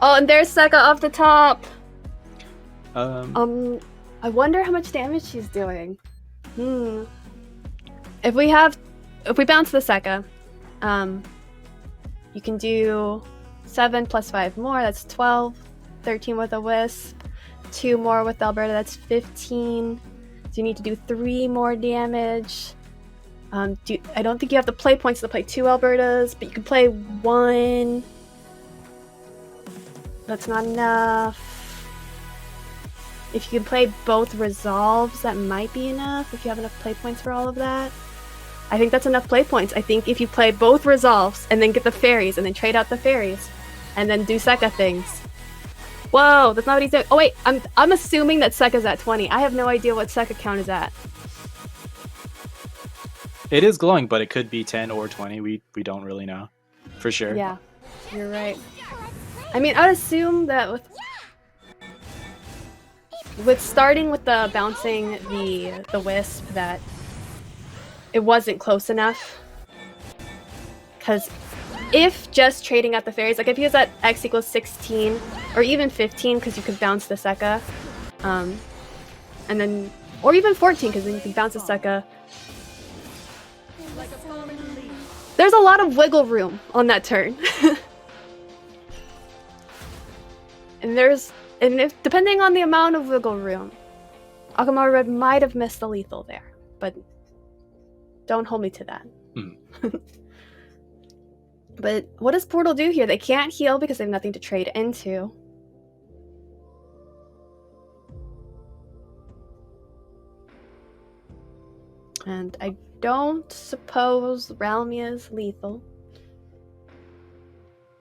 Oh, and there's Sekka off the top. I wonder how much damage she's doing. If we bounce the Sekka, you can do 7 plus 5 more, that's 12. 13 with a Wisp. 2 more with Alberta, that's 15. So you need to do 3 more damage. I don't think you have the play points to play 2 Albertas, but you can play 1. That's not enough. If you can play both Resolves, that might be enough, if you have enough play points for all of that. I think that's enough play points. I think if you play both Resolves, and then get the fairies, and then trade out the fairies, and then do Sekka things. Whoa, that's not what he's doing. Oh wait, I'm assuming that Sekka's at 20. I have no idea what Sekka count is at. It is glowing, but it could be 10 or 20. We don't really know for sure. Yeah, you're right. I mean, I'd assume that with starting with the bouncing the Wisp, that it wasn't close enough. Because if just trading out the fairies, like if he was at X equals 16 or even 15, because you could bounce the Sekka, and then, or even 14, because then you can bounce the Sekka. There's a lot of wiggle room on that turn. And if depending on the amount of wiggle room, Akamaru Red might have missed the lethal there, but don't hold me to that. But what does Portal do here? They can't heal because they have nothing to trade into. And I don't suppose Ralmia is lethal.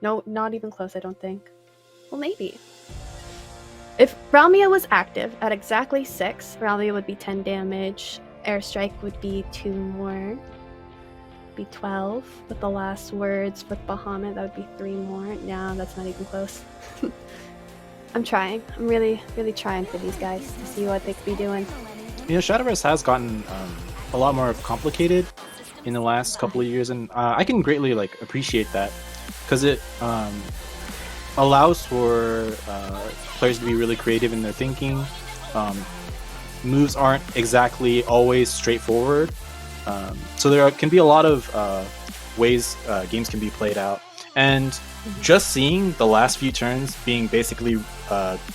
No, not even close, I don't think. Well, maybe. If Ralmia was active at exactly 6, Ralmia would be 10 damage. Airstrike would be 2 more. Be 12. With the last words with Bahamut, that would be 3 more. No, that's not even close. I'm trying. I'm really, really trying for these guys to see what they could be doing. You know, Shadowverse has gotten a lot more complicated in the last couple of years, and I can greatly appreciate that, because it allows for players to be really creative in their thinking. Moves aren't exactly always straightforward, so there can be a lot of ways games can be played out, and just seeing the last few turns being basically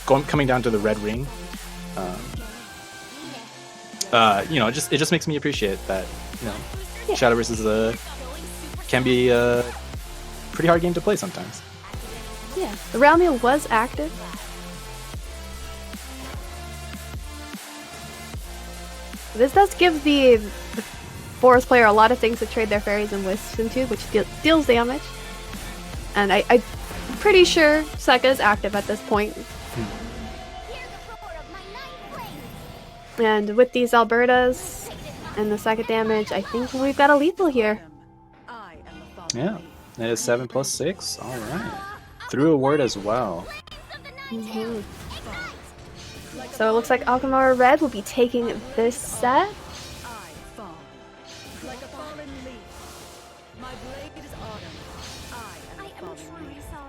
coming down to the red ring, it just makes me appreciate that, Shadowverse can be a pretty hard game to play sometimes. Yeah, the round meal was active. This does give the forest player a lot of things to trade their fairies and wisps into, which deals damage. And I'm pretty sure Sekka is active at this point. And with these Albertas and the second damage, I think we've got a lethal here. Yeah, that is 7 plus 6. All right. Through a word as well. Mm-hmm. So it looks like Alkmaar Red will be taking this set.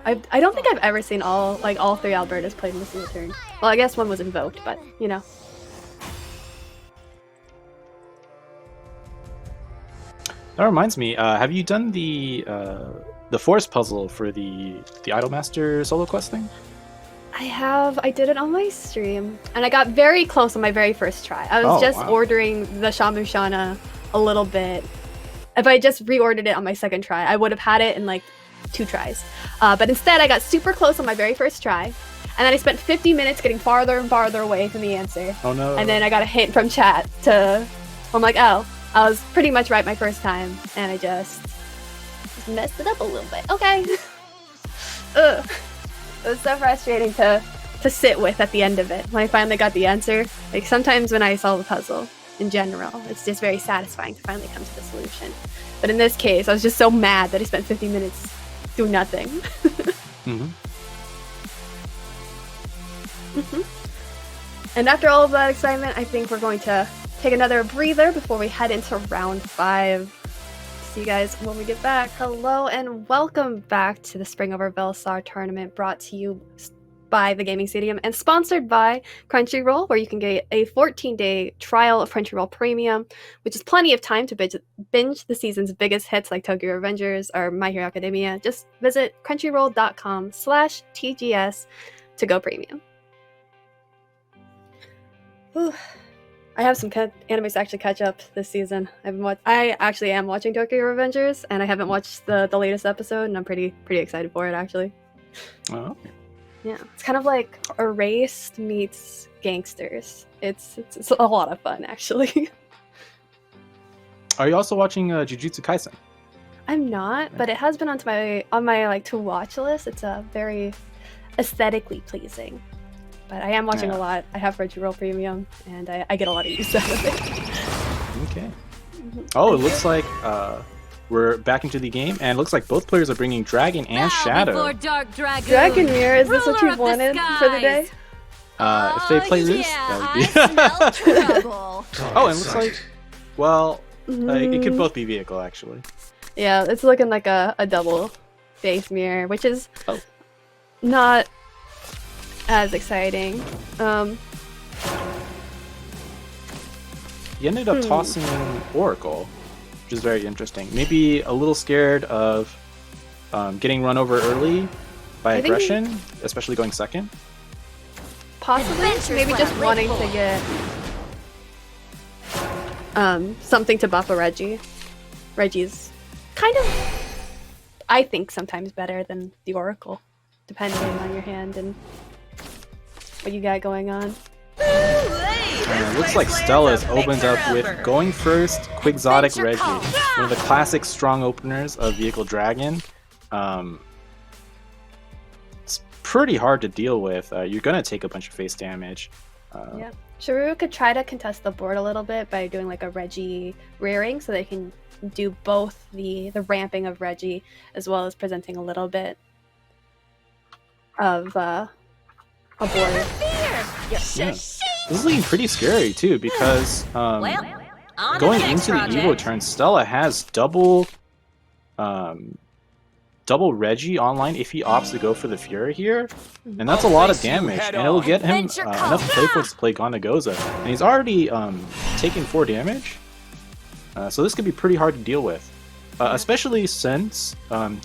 I don't think I've ever seen all three Albertas played in a single turn. Well, I guess one was invoked, but you know. That reminds me. Have you done the forest puzzle for the Idolmaster solo quest thing? I have. I did it on my stream, and I got very close on my very first try. I was ordering the Shamushana a little bit. If I just reordered it on my second try, I would have had it in like 2 tries. But instead, I got super close on my very first try, and then I spent 50 minutes getting farther and farther away from the answer. Oh no! And then I got a hint from chat I'm like, oh, I was pretty much right my first time, and I just messed it up a little bit. Okay. Ugh. It was so frustrating to sit with at the end of it. When I finally got the answer, like sometimes when I solve a puzzle in general, it's just very satisfying to finally come to the solution. But in this case, I was just so mad that I spent 50 minutes doing nothing. Mm-hmm. Mm-hmm. And after all of that excitement, I think we're going to take another breather before we head into round 5. See you guys when we get back. Hello and welcome back to the Spring Over Vellsar tournament, brought to you by the Gaming Stadium and sponsored by Crunchyroll, where you can get a 14-day trial of Crunchyroll Premium, which is plenty of time to binge the season's biggest hits like Tokyo Revengers or My Hero Academia. Just visit crunchyroll.com/TGS to go premium. Whew. I have some animes to actually catch up this season. I actually am watching Tokyo Revengers, and I haven't watched the latest episode, and I'm pretty excited for it, actually. Oh. Yeah, it's kind of like Erased meets Gangsters. It's a lot of fun, actually. Are you also watching Jujutsu Kaisen? I'm not, but it has been on my like to watch list. It's very aesthetically pleasing. But I am watching a lot. I have Crunchyroll Premium, and I get a lot of use out of it. Okay. Oh, it looks like we're back into the game, and it looks like both players are bringing Dragon and Shadow. Dragon Mirror, is this what you've wanted for the day? If they play Roost, that would be... Oh, and it looks like... Well, it could both be vehicle, actually. Yeah, it's looking like a double face mirror, which is not as exciting. He ended up tossing Oracle, which is very interesting. Maybe a little scared of getting run over early by aggression, especially going second. Possibly, maybe just wanting to get something to buff a Reggie. Reggie's kind of, I think, sometimes better than the Oracle, depending on your hand and what you got going on. It looks like Stella's opens up with going first, Quixotic Reggie, one of the classic strong openers of Vehicle Dragon. It's pretty hard to deal with. You're gonna take a bunch of face damage. Yeah, Shiryu could try to contest the board a little bit by doing like a Reggie rearing, so they can do both the ramping of Reggie as well as presenting a little bit of a board. Yeah. This is looking pretty scary too, because going into the Evo turn, Stella has double Reggie online if he opts to go for the Fury here, and that's a lot of damage, and it'll get him enough play points to play Gondagoza, and he's already taken 4 damage, so this could be pretty hard to deal with, especially since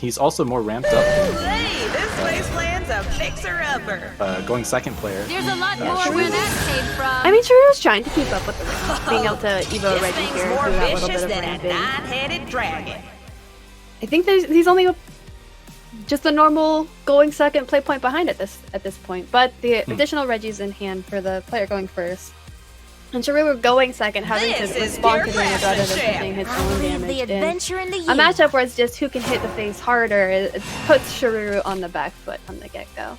he's also more ramped up. This wasteland's a fixer-upper. Going second player. There's a lot more where that came from. I mean, Shiryu's trying to keep up with the rank, being able to Evo This Reggie thing's here more through that little vicious bit of than a ramping. 9-headed dragon. I think he's only just the normal going second, play point behind at this point. But the additional Regis in hand for the player going first. And Shiruru going second, having This to is respond pure to damage rather than craftsmanship. pushing his I own leave the damage in. adventure into you. A matchup where it's just who can hit the face harder, it puts Shiruru on the back foot from the get-go.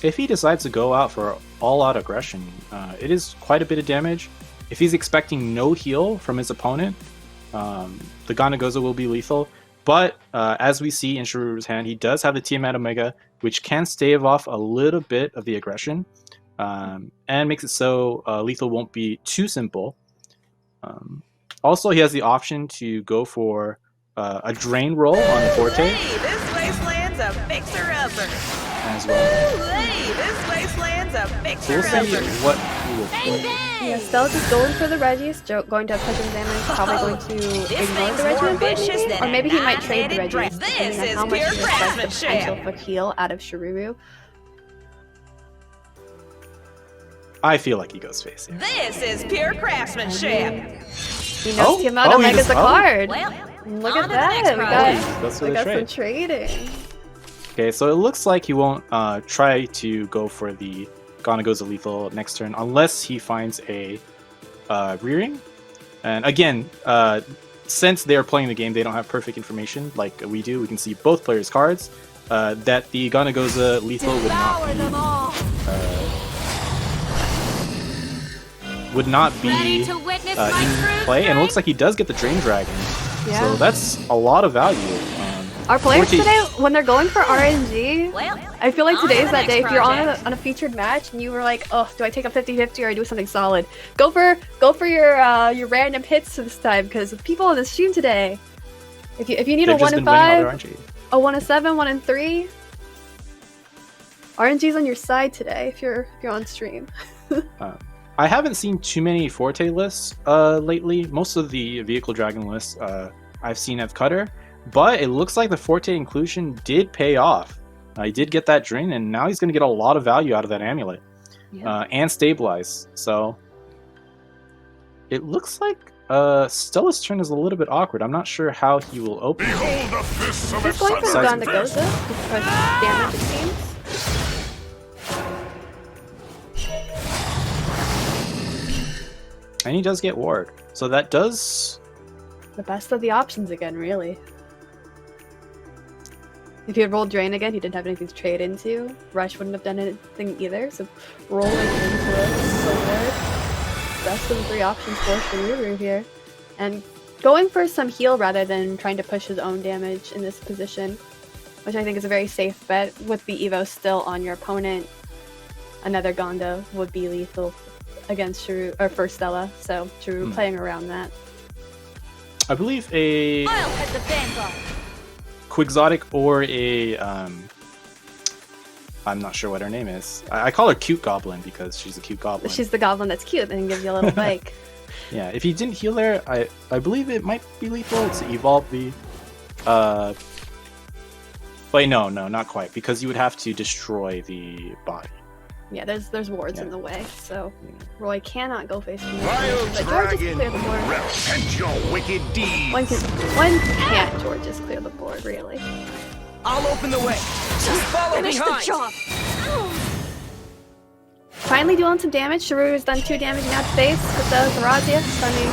If he decides to go out for all-out aggression, it is quite a bit of damage. If he's expecting no heal from his opponent, the Ganagoza will be lethal. But as we see in Shiruru's hand, he does have the Tiamat Omega, which can stave off a little bit of the aggression, and makes it so lethal won't be too simple. Also, he has the option to go for a drain roll on the Forte Hey, this wasteland's a fixer-upper. as well. Hey, this wasteland's a So we'll see fixer-upper. what he will play. Yeah, Stella's just going for the Regis, going to push him damage, probably going to This ignore thing's the Regiment more Blade vicious maybe? than Or maybe a he might trade the nine-headed Regis, dragon. depending This on how is much he pure expects the craftsmanship. potential for heal out of Shiruru. I feel like he goes face here. This is pure craftsmanship. He knows Tiamat he Omega's just- a card! Well, Look on at to the next that! We project. got, That's for we the got some trade. trading. Okay, so it looks like he won't try to go for the Ganagoza lethal next turn unless he finds a rearing. And again, since they're playing the game, they don't have perfect information like we do. We can see both players' cards. That the Ganagoza lethal would not be in play, and it looks like he does get the Drain Dragon. Yeah. So that's a lot of value. Our players Forte- today, when they're going for RNG, Well, I feel like on to today's the that day. next If you're project. on a featured match and you were like, oh, do I take a 50-50 or do something solid? Go for your random hits this time, because people on the stream today, if you need They've a just 1 in been winning all their 5, RNG. a 1 in 7, 1 in 3, RNG's on your side today if you're on stream. I haven't seen too many Forte lists lately. Most of the Vehicle Dragon lists I've seen at Cutter, but it looks like the Forte inclusion did pay off. He did get that Drain, and now he's going to get a lot of value out of that amulet and Stabilize. So it looks like Stella's turn is a little bit awkward. I'm not sure how he will open it. He's going for the Size of Ganagoza to push damage, it seems. And he does get Ward. So that does... The best of the options again, really. If he had rolled Drain again, he didn't have anything to trade into. Rush wouldn't have done anything either, so rolling into a sword. Best of the 3 options for Shiruru here. And going for some heal rather than trying to push his own damage in this position, which I think is a very safe bet. With the Evo still on your opponent, another Gondo would be lethal against Shiruru, or for Stella, so Shiruru playing around that. I believe a I'll head the vanguard. Quixotic or a I'm not sure what her name is. I call her Cute Goblin because she's a cute goblin. She's the goblin that's cute and gives you a little bike. Yeah, if he didn't heal there, I believe it might be lethal. It's evolve the wait, no, not quite, because you would have to destroy the body. Yeah, there's wards in Yeah. the way, so Roy cannot go face from Vile but George just dragon, clear the board. repent your wicked deeds. One can't George just clear the board, really. I'll open the way. Just follow Finish the behind. job. Finally doing some damage. Shiruru's done 2 damage now to face with the Zarazia. Finally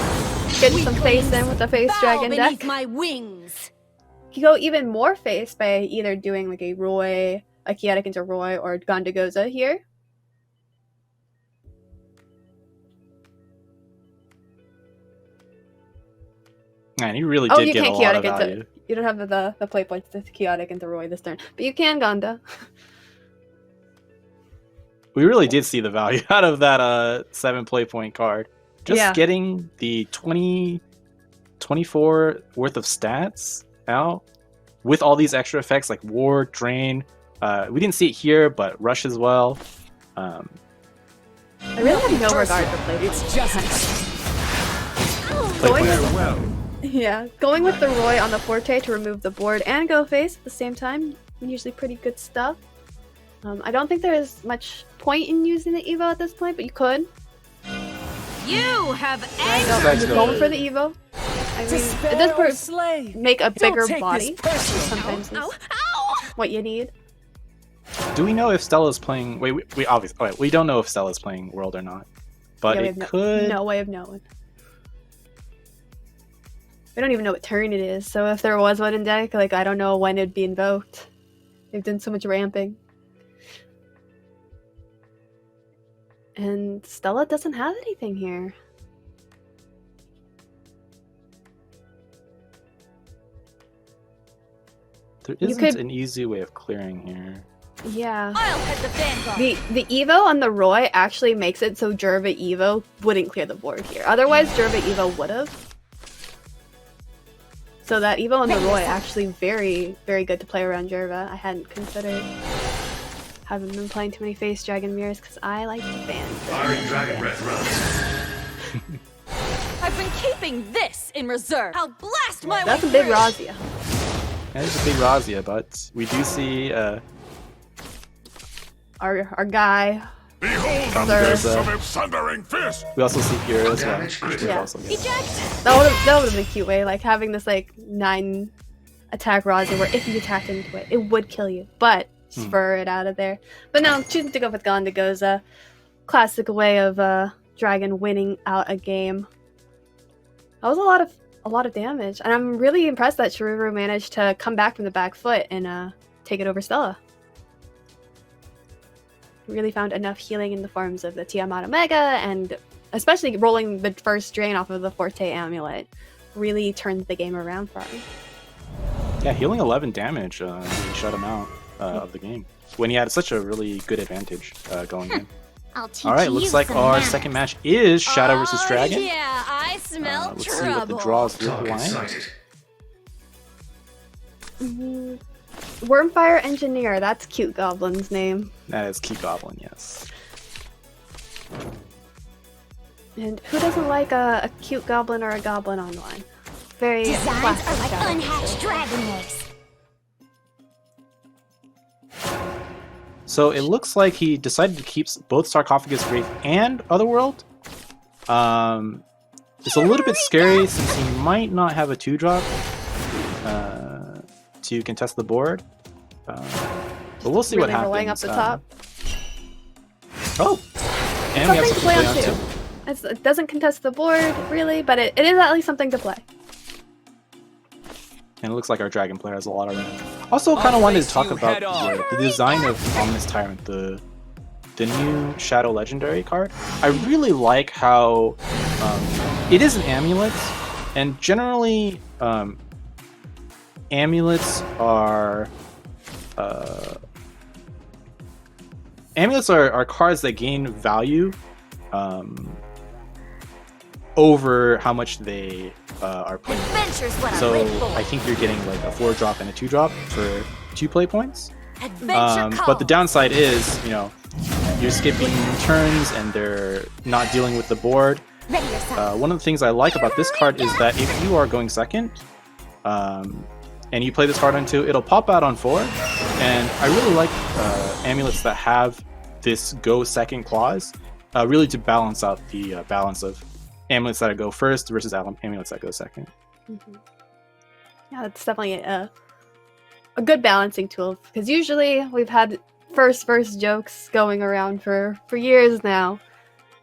getting some face in with the face dragon beneath deck. my wings. You go even more face by either doing like a Roy, a Chaotic into Roy, or Gondagoza here. Man, he really Oh, did you get a can't lot of Chaotic value. into. You don't have the play points to Chaotic into Roy this turn, but you can Gonda. We really did see the value out of that 7 play point card. Just Yeah. getting the 24 worth of stats out with all these extra effects like War, Drain. We didn't see it here, but Rush as well. I really have no regard for play points. It's just Play Going point. with- Well, Yeah, going with the Roy on the Forte to remove the board and go face at the same time, usually pretty good stuff. I don't think there's much point in using the Evo at this point, but you could. You have I angered Let's go, go. going for the Evo. I mean, Despair it does or slay. make a Don't bigger take body. this personally. Sometimes is what you need. Do we know if Stella's playing? Wait, we obviously. Oh, wait, we don't know if Stella's playing World or not, but Yeah, we it have could. no way of knowing. We don't even know what turn it is, so if there was one in deck, like, I don't know when it'd be invoked. They've done so much ramping. And Stella doesn't have anything here. There You isn't could- an easy way of clearing here. Yeah. I'll head the vanguard. The Evo on the Roy actually makes it so Jerva Evo wouldn't clear the board here. Otherwise, Jerva Evo would have. So that Evo on the Roy actually very, very good to play around Jerva. I hadn't considered. Haven't been playing too many Face Dragon Mirrors because I like to ban them. Iron Dragon Breath runs. I've been keeping this in reserve. I'll blast my That's way a big through. Razia. That is a big Razia, but we do see Our guy. Behold There's of a thundering fist. we also see Pure as well. Damage which is Yeah. also good. Eject. That would have been a cute way, like having this like 9 attack Razia where if you attacked into it, it would kill you, but spur it out of there. But no, choosing to go with Gondagoza, classic way of Dragon winning out a game. That was a lot of damage, and I'm really impressed that Shururu managed to come back from the back foot and take it over Stella. Really found enough healing in the forms of the Tiamat Omega, and especially rolling the first drain off of the Forte Amulet really turned the game around for him. Yeah, healing 11 damage really shut him out of the game when he had such a really good advantage going in. I'll teach All right, you looks like some our manners. second match is Shadow versus Dragon. Yeah, I smell Let's trouble. see what the draws look Target like. sighted. Wormfire Engineer, that's cute Goblin's name. That is Key Goblin, yes. And who doesn't like a cute goblin or a goblin online? Very Designs classic are like Shadow. unhatched dragon eggs. So it looks like he decided to keep both Sarcophagus Wraith and Otherworld. It's a little bit scary since he might not have a 2-drop to contest the board. But we'll see Really what rolling up happens. the top. Oh! And we have Something to play on too. It doesn't contest the board, really, but it is at least something to play. And it looks like our dragon player has a lot of range. Also, kind of wanted to talk about the design of Ominous Tyrant, the new Shadow Legendary card. I really like how it is an amulet, and generally amulets are cards that gain value over how much they are played. Adventure's what So I live for. I think you're getting like a 4-drop and a 2-drop for 2 play points. Adventure But the calls. downside is, you're skipping turns and they're not dealing with the board. Ready yourself. One of the things I like about this card is that if you are going second, and you play this card on 2, it'll pop out on 4. And I really like amulets that have this go second clause, really to balance out the balance of amulets that go first versus amulets that go second. Yeah, that's definitely a good balancing tool, because usually we've had first jokes going around for years now.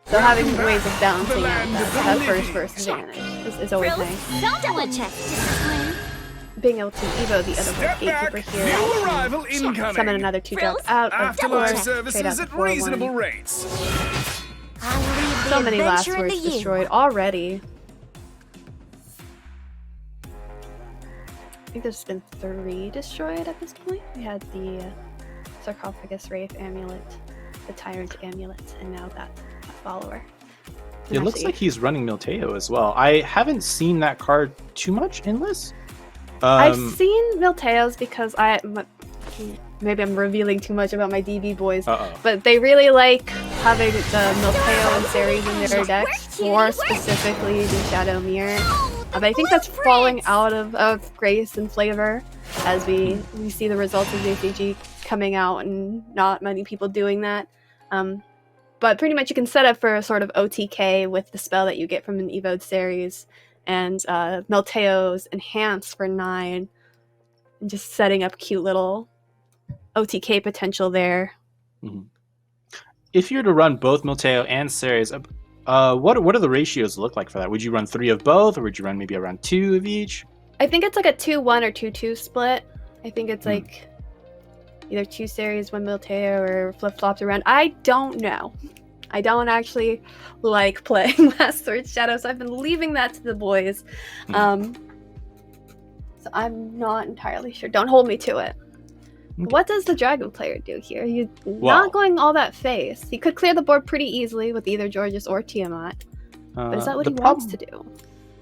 So having ways of balancing out that first advantage is always Frills, nice. don't double check. Discipline. Being able to Evo the other Step gatekeeper back. here, New arrival incoming. summon another 2-drop Frills, out of Afterlife 4, trade out services the at 4/1. reasonable rates. I'll leave the So many last adventure in words the destroyed you. already. I think there's been 3 destroyed at this point. We had the Sarcophagus Wraith Amulet, the Tyrant Amulet, and now that follower. And It looks actually- like he's running Milteo as well. I haven't seen that card too much in this. I've seen Milteos because maybe I'm revealing too much about my DB boys, but they really like having the Milteo and Ceres in their decks, more specifically the Shadow Mirror. But I think that's falling out of grace and flavor as we see the results of JCG coming out and not many people doing that. But pretty much you can set up for a sort of OTK with the spell that you get from an Evoed Ceres and Melteo's Enhance for 9. And just setting up cute little OTK potential there. Mhm. If you were to run both Milteo and Ceres, what do the ratios look like for that? Would you run 3 of both, or would you run maybe around 2 of each? I think it's like a 2-1 or 2-2 split. I think it's like either 2 Ceres, 1 Milteo, or flip-flopped around. I don't know. I don't actually like playing Last Sword Shadow, so I've been leaving that to the boys. So I'm not entirely sure. Don't hold me to it. Okay. What does the dragon player do here? He's Well- not going all that face. He could clear the board pretty easily with either Georges or Tiamat. But is that what he wants to do?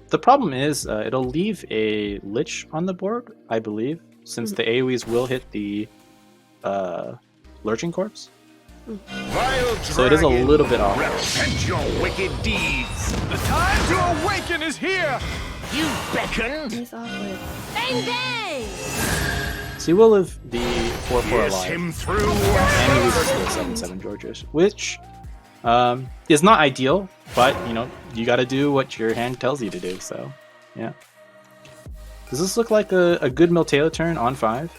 The problem is it'll leave a Lich on the board, I believe, since the AoEs will hit the Lurching Corpse. Vile So it is a little bit off. Repent your wicked deeds. The time to awaken is here. You beckon. He's awkward. Bang bang! So he will live the 4-4 Pierce alive. him through. And he loses the 7-7 Georges, which is not ideal, but you got to do what your hand tells you to do. So, yeah. Does this look like a good Milteo turn on 5?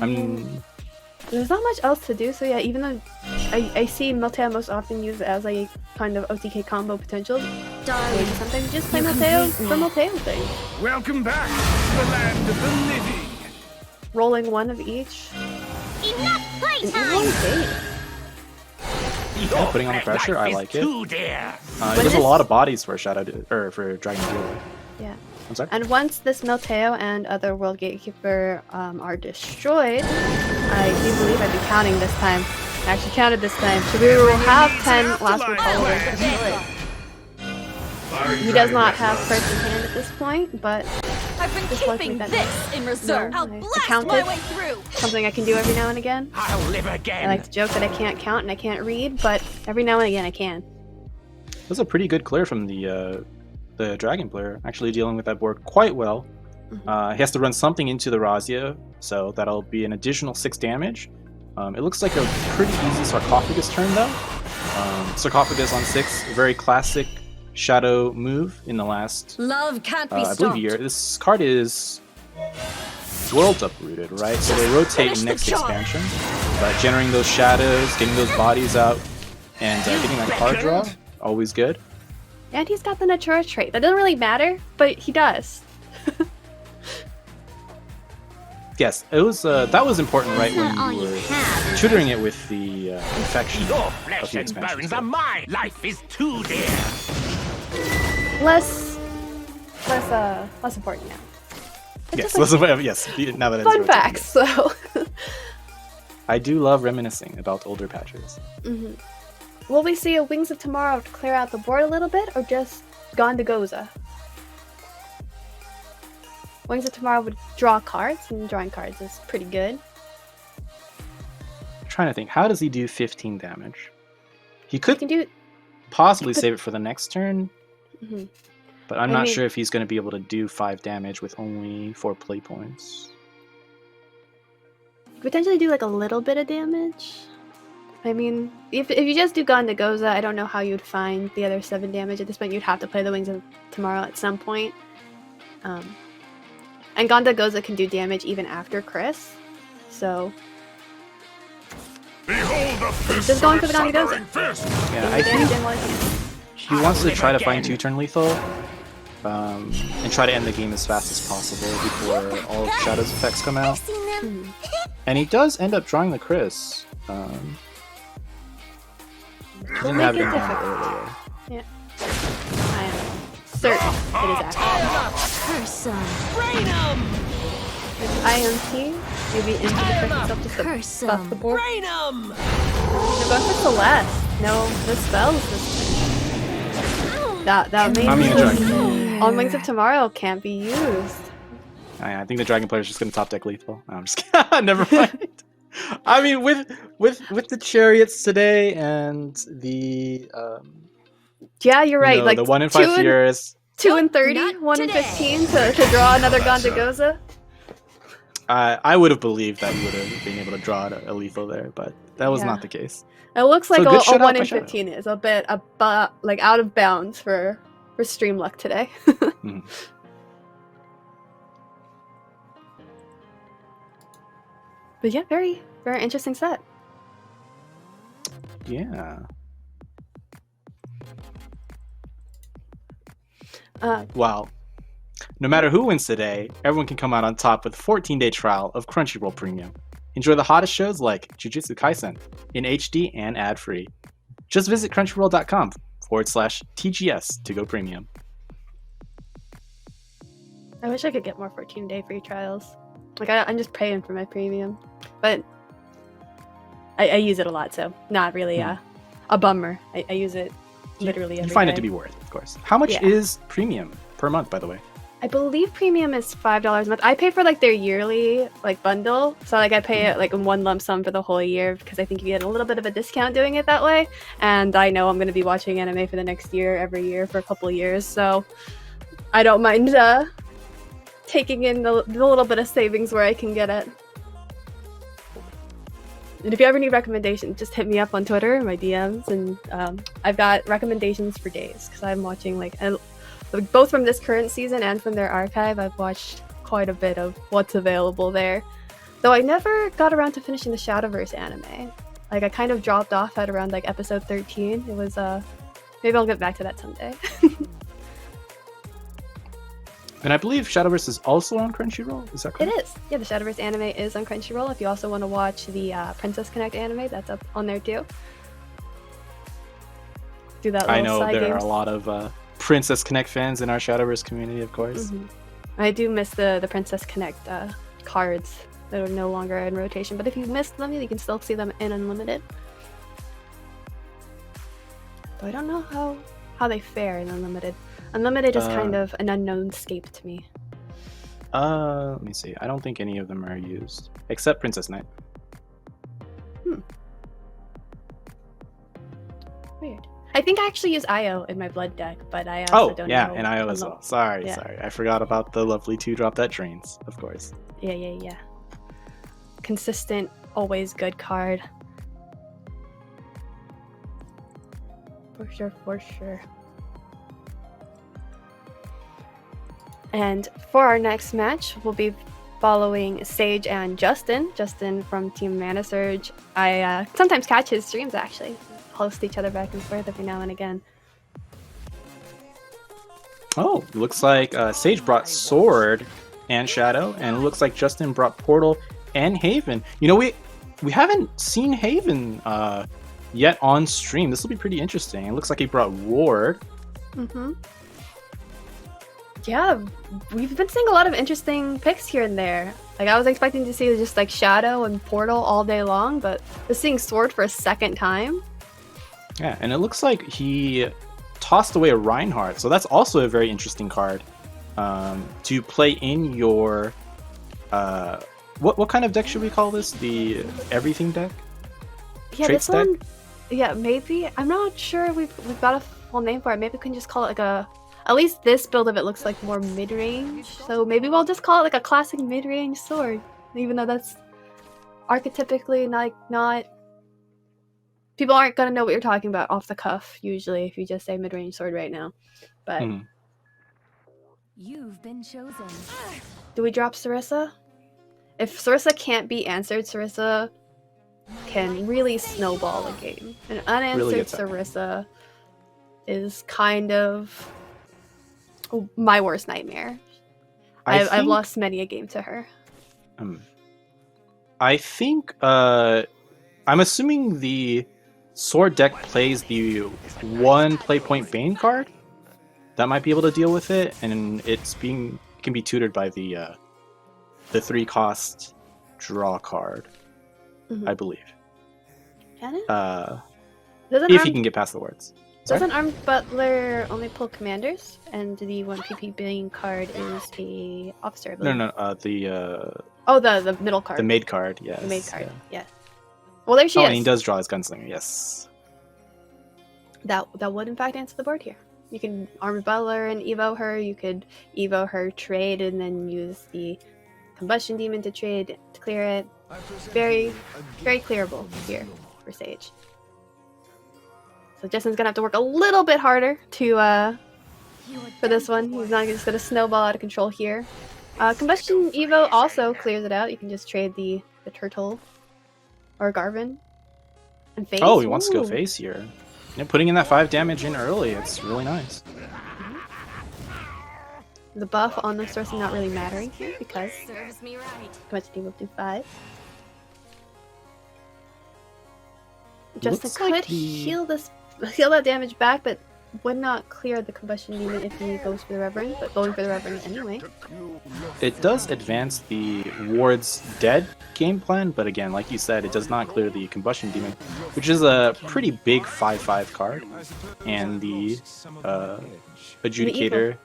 I mean, there's not much else to do, so yeah, even though I see Milteo most often used as a kind of OTK combo potential, maybe sometimes just play Milteo for Milteo thing. Welcome back to the land of the living. Rolling 1 of each. Enough And even playtime! game. Yeah, putting on the pressure, I like it. Too dear. There's a lot of bodies for for Dragon Dealer. Yeah. I'm sorry? And once this Milteo and other World Gatekeeper are destroyed, I do believe I've been counting this time. I actually counted this time. So we will have 10 Last Word followers destroyed. He does not have first in hand at this point, but I've been Just like keeping that. this in reserve. No, I'll I blast counted. my way through. something I can do every now and again. I'll live I again. like to joke that I can't count and I can't read, but every now and again I can. That's a pretty good clear from the Dragon player, actually dealing with that board quite well. He has to run something into the Razia, so that'll be an additional 6 damage. It looks like a pretty easy Sarcophagus turn, though. Sarcophagus on 6, very classic Shadow move in the last, Love can't be I stopped. believe, year. This card is Worlds Uprooted, right? So they rotate Finish in the next job. expansion. But generating those shadows, getting those bodies out, and getting that card draw, always good. And he's got the Natura trait. That doesn't really matter, but he does. Yes, it was. That was important, right, when Not all you you were have. tutoring it with the infection Your of flesh the and expansion. bones are my life is too dear. Less important now. But Yes, just, like, yes. Now that it's fun rotated. facts. So, I do love reminiscing about older patches. will we see a Wings of Tomorrow to clear out the board a little bit, or just Gondagoza? Wings of Tomorrow would draw cards, and drawing cards is pretty good. I'm trying to think, how does he do 15 damage? He You could can do. possibly save it for the next turn, Mhm. but I'm I not mean- sure if he's going to be able to do 5 damage with only 4 play points. Potentially do like a little bit of damage. I mean, if you just do Gondagoza, I don't know how you'd find the other 7 damage. At this point, you'd have to play the Wings of Tomorrow at some point. And Gondagoza can do damage even after Chris. So, Behold the fist Just going of for the its Gondagoza. thundering fist. Yeah, do I damage think in while you can. he wants to try to again. find 2-turn lethal, and try to end the game as fast as possible before all of Shadow's effects come out. Seen them? And he does end up drawing the Chris. Didn't have it in hand earlier. I am certain it is active. Curse With IMT, you'll be into the Chris itself just to Curse buff the board. Rain 'em! They're going for Celeste. No spells this time. That I mean, means a dragon. on Wings of Tomorrow can't be used. I think the Dragon player is just going to top deck lethal. No, I'm just kidding. Never mind. I mean, with the chariots today and the Yeah, you're right. the Like 1 in 5 Furious, 2 and 30, Not 1 in today. 15 to draw another Gondagoza. I would have believed that he would have been able to draw a lethal there, but that was Yeah. not the case. It looks like So good a shutout 1 by in Shadow. 15 is a bit like out of bounds for for stream luck today. Mhm. But yeah, very, very interesting set. Yeah. Uh, Wow. No matter who wins today, everyone can come out on top with a 14-day trial of Crunchyroll Premium. Enjoy the hottest shows like Jujutsu Kaisen in HD and ad-free. Just visit crunchyroll.com/TGS to go premium. I wish I could get more 14-day free trials. Like, I'm just praying for my premium. But I use it a lot, so not really a bummer. I use it literally every You find day. it to be worth it, of course. How much Yeah. is premium per month, by the way? I believe premium is $5 a month. I pay for like their yearly like bundle, so like I pay it like in one lump sum for the whole year because I think you get a little bit of a discount doing it that way. And I know I'm going to be watching anime for the next year, every year for a couple of years, so I don't mind taking in the little bit of savings where I can get it. And if you ever need recommendations, just hit me up on Twitter, my DMs, and I've got recommendations for days because I'm watching like both from this current season and from their archive. I've watched quite a bit of what's available there. Though I never got around to finishing the Shadowverse anime. Like I kind of dropped off at around like episode 13. It was maybe I'll get back to that someday. And I believe Shadowverse is also on Crunchyroll. Is that correct? It is. Yeah, the Shadowverse anime is on Crunchyroll. If you also want to watch the Princess Connect anime, that's up on there too. Do that little I know side there games. are a lot of Princess Connect fans in our Shadowverse community, of course. Mhm. I do miss the Princess Connect cards that are no longer in rotation, but if you missed them, you can still see them in Unlimited. Though I don't know how they fare in Unlimited. Unlimited is kind of an unknown scape to me. Let me see. I don't think any of them are used, except Princess Knight. Weird. I think I actually use IO in my blood deck, but I also don't know. And IO as well. Sorry. I forgot about the lovely 2-drop that drains, of course. Yeah. Consistent, always good card. For sure. And for our next match, we'll be following Sage and Justin. Justin from Team Mana Surge. I sometimes catch his streams, actually. Host each other back and forth every now and again. Oh, looks like Sage brought Sword and Shadow, and it looks like Justin brought Portal and Haven. You know, we haven't seen Haven yet on stream. This will be pretty interesting. It looks like he brought Ward. Yeah, we've been seeing a lot of interesting picks here and there. Like, I was expecting to see just like Shadow and Portal all day long, but just seeing Sword for a second time. Yeah, and it looks like he tossed away a Reinhardt, so that's also a very interesting card to play in your what kind of deck should we call this? The everything deck? Yeah, Traits this one. Yeah, maybe. I'm not sure we've got a full name for it. Maybe we can just call it like a. At least this build of it looks like more mid-range, so maybe we'll just call it like a classic mid-range sword, even though that's archetypically not. People aren't gonna know what you're talking about off the cuff usually if you just say mid-range sword right now. But You've been chosen. do we drop Sarissa? If Sarissa can't be answered, Sarissa can really snowball a game. An unanswered Really gets that. Sarissa is kind of my worst nightmare. I've lost many a game to her. I think I'm assuming the Sword deck plays the one play point Bane card. That might be able to deal with it, and can be tutored by the 3-cost draw card, I believe. Can it? If he can get past the words. Sorry? Doesn't Armed Butler only pull commanders? And the 1 PP Bane card is a officer, I believe. No, The middle card. the maid card, yes. The maid card, yeah. Well, there she is. And he does draw his gunslinger, yes. That would in fact answer the board here. You can Armed Butler and Evo her. You could Evo her, trade, and then use the Combustion Demon to trade to clear it. Very, very clearable here for Sage. So Justin's gonna have to work a little bit harder to for this one. He's not just gonna snowball out of control here. Combustion Evo also clears it out. You can just trade the turtle or Garvin and face. Oh, he wants to go Ooh. face here. Putting in that 5 damage in early, it's really nice. The buff on the source is not really mattering here because Serves me right. Combustion Evo do 5. Justin Looks like could heal that damage back, but would not clear the Combustion Demon if he goes for the Reverend, but going for the Reverend anyway. It does advance the Ward's dead game plan, but again, like you said, it does not clear the Combustion Demon, which is a pretty big 5/5 card, and the Adjudicator.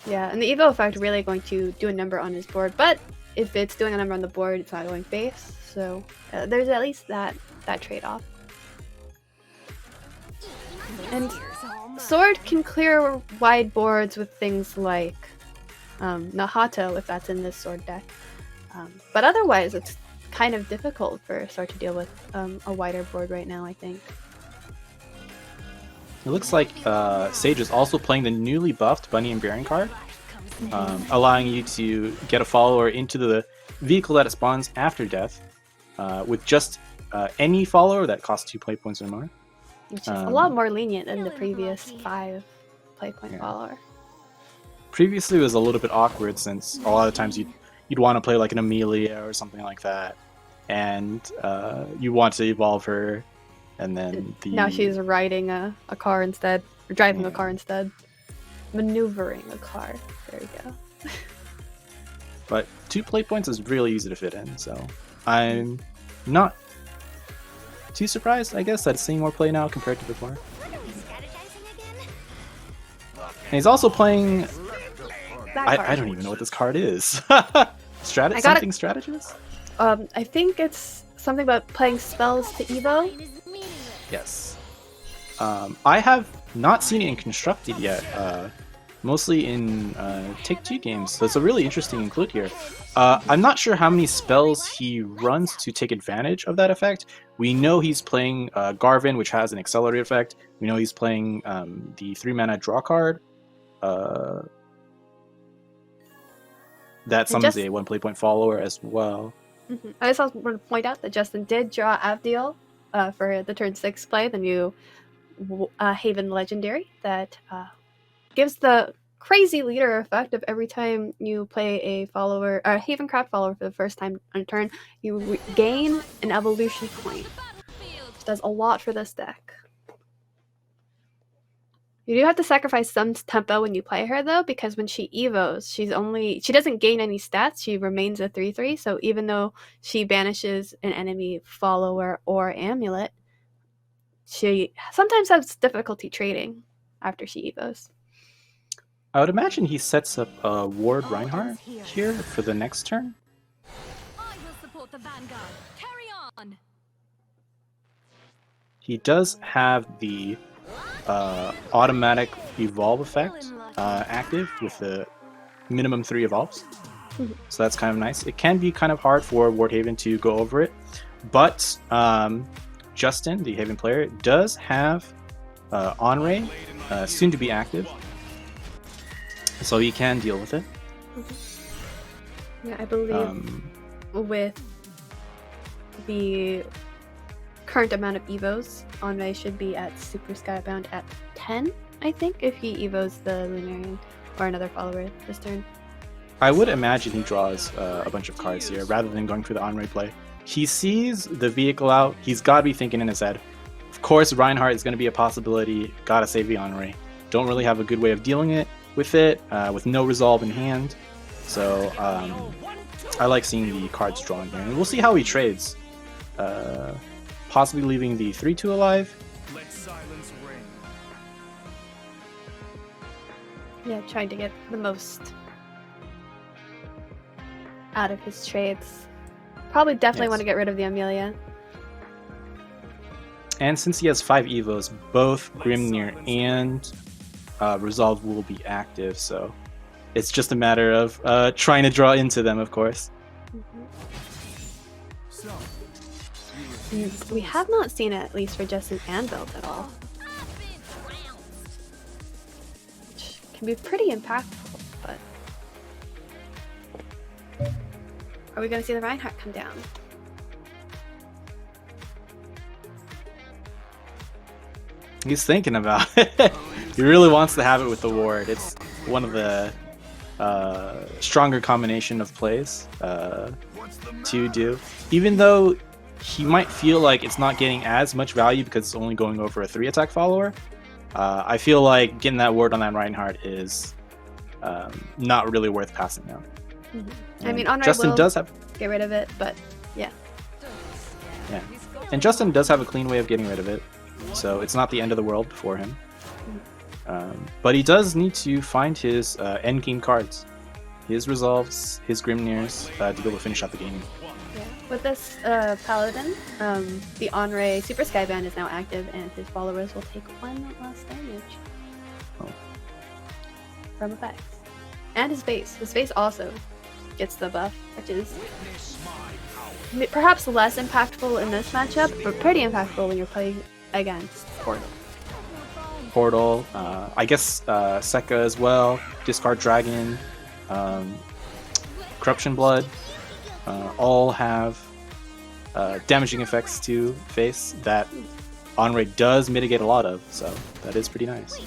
Yeah, and the Evo effect really going to do a number on his board, but if it's doing a number on the board, it's not going face, so there's at least that trade-off. And Sword can clear wide boards with things like Nahato, if that's in this Sword deck. But otherwise, it's kind of difficult for Sword to deal with a wider board right now, I think. It looks like Sage is also playing the newly buffed Bunny and Baron card, allowing you to get a follower into the vehicle that it spawns after death with just any follower that costs 2 play points or more. Which is a lot more lenient than the previous 5 play point follower. Previously it was a little bit awkward since a lot of times you'd want to play like an Amelia or something like that, and you want to evolve her, and then now she's riding a car instead, or driving a car instead. Maneuvering a car. There you go. But 2 play points is really easy to fit in, so I'm not too surprised, I guess, that it's seeing more play now compared to before. And he's also playing... I don't even know what this card is. Something strategist? I think it's something about playing spells to Evo. Yes. I have not seen it in Constructed yet. Mostly in Take-Two games, so it's a really interesting include here. I'm not sure how many spells he runs to take advantage of that effect. We know he's playing Garvin, which has an accelerate effect. We know he's playing the 3-mana draw card. That summons a 1 play point follower as well. Mm-hmm. I just also want to point out that Justin did draw Avdiel for the turn 6 play, the new Haven Legendary that gives the crazy leader effect of every time you play a follower, a Havencraft follower for the first time on a turn, you gain an evolution point. Which does a lot for this deck. You do have to sacrifice some tempo when you play her though, because when she evos, she doesn't gain any stats, she remains a 3/3, so even though she banishes an enemy follower or amulet, she sometimes has difficulty trading after she evos. I would imagine he sets up Ward Reinhardt here for the next turn. I will support the vanguard. Carry on. He does have the automatic evolve effect active with the minimum 3 evolves. So that's kind of nice. It can be kind of hard for Wardhaven to go over it, but Justin, the Haven player, does have Onray soon to be active, so he can deal with it. Yeah, I believe with the current amount of evos, Onray should be at Super Skybound at 10, I think, if he evos the Lunarian or another follower this turn. I would imagine he draws a bunch of cards here rather than going for the Onray play. He sees the vehicle out, he's got to be thinking in his head, of course Reinhardt is going to be a possibility, gotta save the Onray. Don't really have a good way of dealing with it, with no resolve in hand. So I like seeing the cards drawn here, and we'll see how he trades. Possibly leaving the 3/2 alive. Let silence reign. Yeah, trying to get the most out of his trades. Probably definitely want to get rid of the Amelia. And since he has 5 evos, both Grimnir and Resolve will be active, so it's just a matter of trying to draw into them, of course. We have not seen it, at least for Justin Anvelt at all. Which can be pretty impactful, but are we going to see the Reinhardt come down? He's thinking about it. He really wants to have it with the ward. It's one of the stronger combination of plays to do. Even though he might feel like it's not getting as much value because it's only going over a 3-attack follower, I feel like getting that ward on that Reinhardt is not really worth passing now. I mean, Onray Justin will does have get rid of it, but yeah. Yeah, and Justin does have a clean way of getting rid of it, so it's not the end of the world for him. But he does need to find his end game cards, his resolves, his Grimnirs, to be able to finish out the game. Yeah. With this Paladin, the Onray Super Skyband is now active, and his followers will take 1 less damage from effects. And his base. His base also gets the buff, which is perhaps less impactful in this matchup, but pretty impactful when you're playing against Portal. I guess Sekka as well, Discard Dragon, Corruption Blood, all have damaging effects to face that Onray does mitigate a lot of, so that is pretty nice.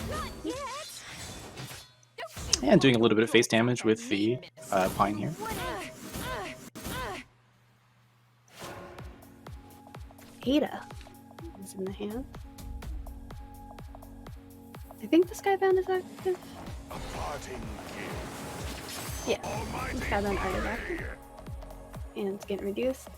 And doing a little bit of face damage with the Pine here. Ada is in the hand. I think the Skyband is active. Yeah, the Skyband is active. And it's getting reduced.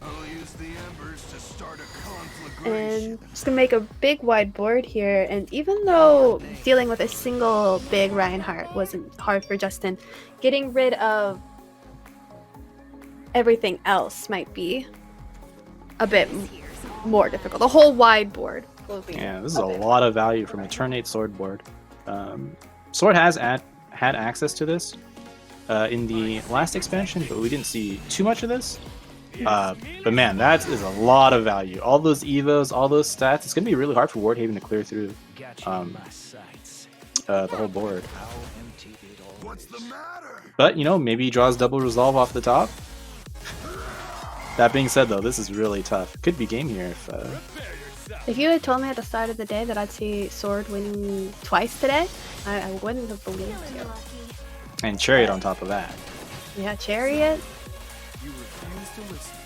I'll use the embers to start a conflagration. And just gonna make a big wide board here, and even though dealing with a single big Reinhardt wasn't hard for Justin, getting rid of everything else might be a bit more difficult. The whole wide board will be. Yeah, this is a lot of value from a turn 8 Sword board. Sword has had access to this in the last expansion, but we didn't see too much of this. But man, that is a lot of value. All those evos, all those stats. It's going to be really hard for Wardhaven to clear through the whole board. But, you know, maybe he draws double resolve off the top. That being said, though, this is really tough. Could be game here if you had told me at the start of the day that I'd see Sword winning twice today, I wouldn't have believed you. And Chariot on top of that. Yeah, Chariot. You refuse to listen.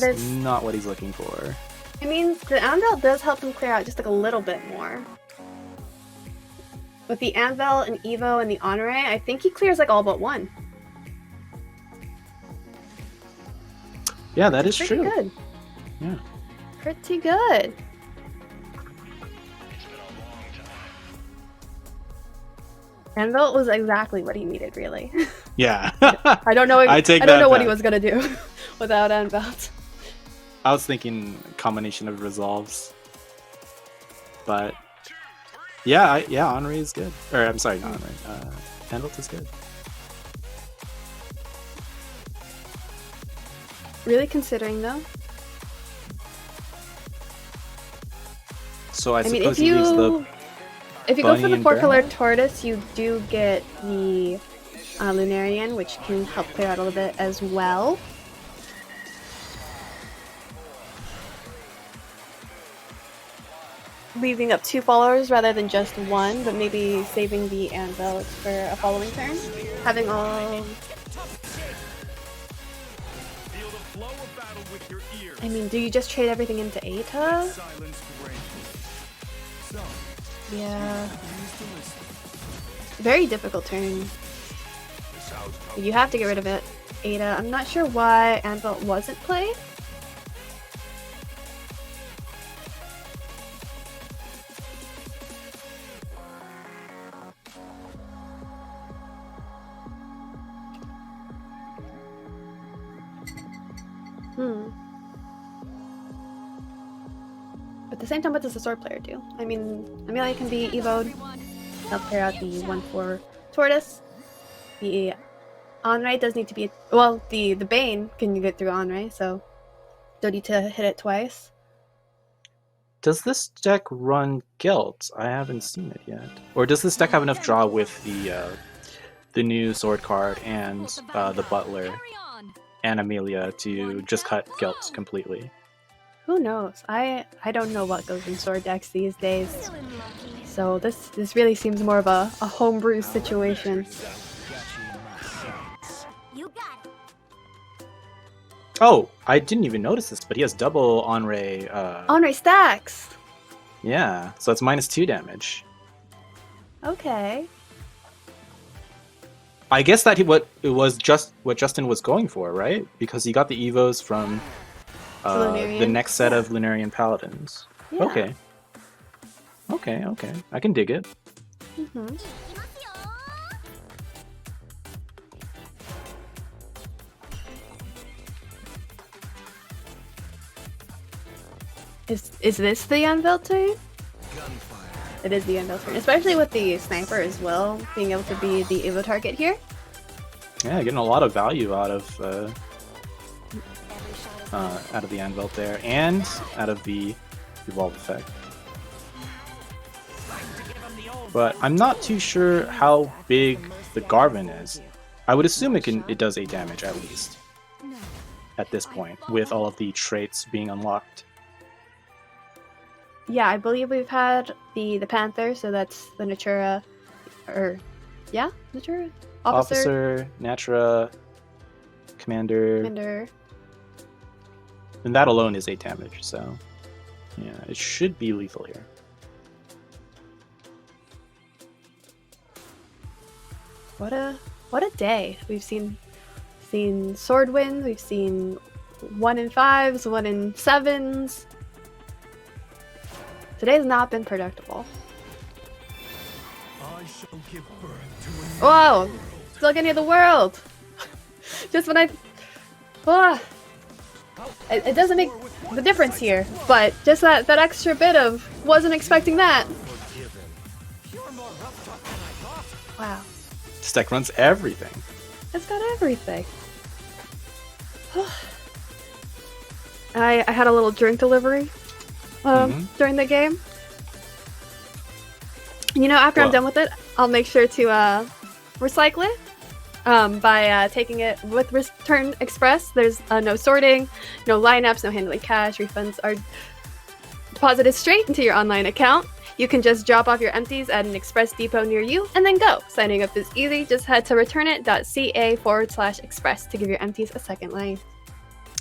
It's not what he's looking for. I mean, the Anvil does help him clear out just like a little bit more. With the Anvil and Evo and the Onray, I think he clears like all but one. Yeah, that is Pretty true. good. Yeah. Pretty good. Anvil was exactly what he needed, really. Yeah. I don't know. I don't know what he was gonna do without Anvil. I was thinking combination of resolves, but yeah, Henri is good. Or I'm sorry, not Henri. Handelt is good. Really considering though. So I mean, suppose he leaves the if you go for bunny the and 4-color tortoise, you do get the Lunarian, which can help clear out a little bit as well. Leaving up 2 followers rather than just 1, but maybe saving the Anvil for a following turn. Having all... I mean, do you just trade everything into Eta? Yeah. Very difficult turn. You have to get rid of it. Ada. I'm not sure why Anvil wasn't played. At the same time, what does the sword player do? I mean, Amelia can be evoed, help clear out the 1/4 tortoise. The Onray does need to be well. The Bane can get through Onray, so don't need to hit it twice. Does this deck run Gelt? I haven't seen it yet. Or does this deck have enough draw with the new sword card and the butler and Amelia to just cut Gelt completely? Who knows? I don't know what goes in sword decks these days. So this really seems more of a homebrew situation. You got it. Oh, I didn't even notice this, but he has double Onray. Onray stacks! Yeah, so it's -2 damage. Okay. I guess that what Justin was going for, right? Because he got the Evos from the Lunarian. next set of Lunarian Paladins. Yeah. Okay. I can dig it. Mm-hmm. Is this the Anvil turn? It is the Anvil turn, especially with the sniper as well, being able to be the Evo target here. Yeah, getting a lot of value out of the Anvil there, and out of the Evolve effect. But I'm not too sure how big the Garvin is. I would assume it does 8 damage at least at this point, with all of the traits being unlocked. Yeah, I believe we've had the Panther, so that's the Natura, Natura? Officer, Natura, Commander, Commander. and that alone is 8 damage, so yeah, it should be lethal here. What a day. We've seen sword wins, we've seen 1 in 5s, 1 in 7s. Today's not been predictable. I shall give birth to a Whoa! Still getting the world! Just when it doesn't make the difference here, but just that extra bit of wasn't expecting that. Wow. This deck runs everything. It's got everything. I had a little drink delivery during the game. You know, after I'm done with it, I'll make sure to recycle it by taking it with Return Express. There's no sorting, no lineups, no handling cash. Refunds are deposited straight into your online account. You can just drop off your empties at an express depot near you and then go. Signing up is easy. Just head to returnit.ca/express to give your empties a second life.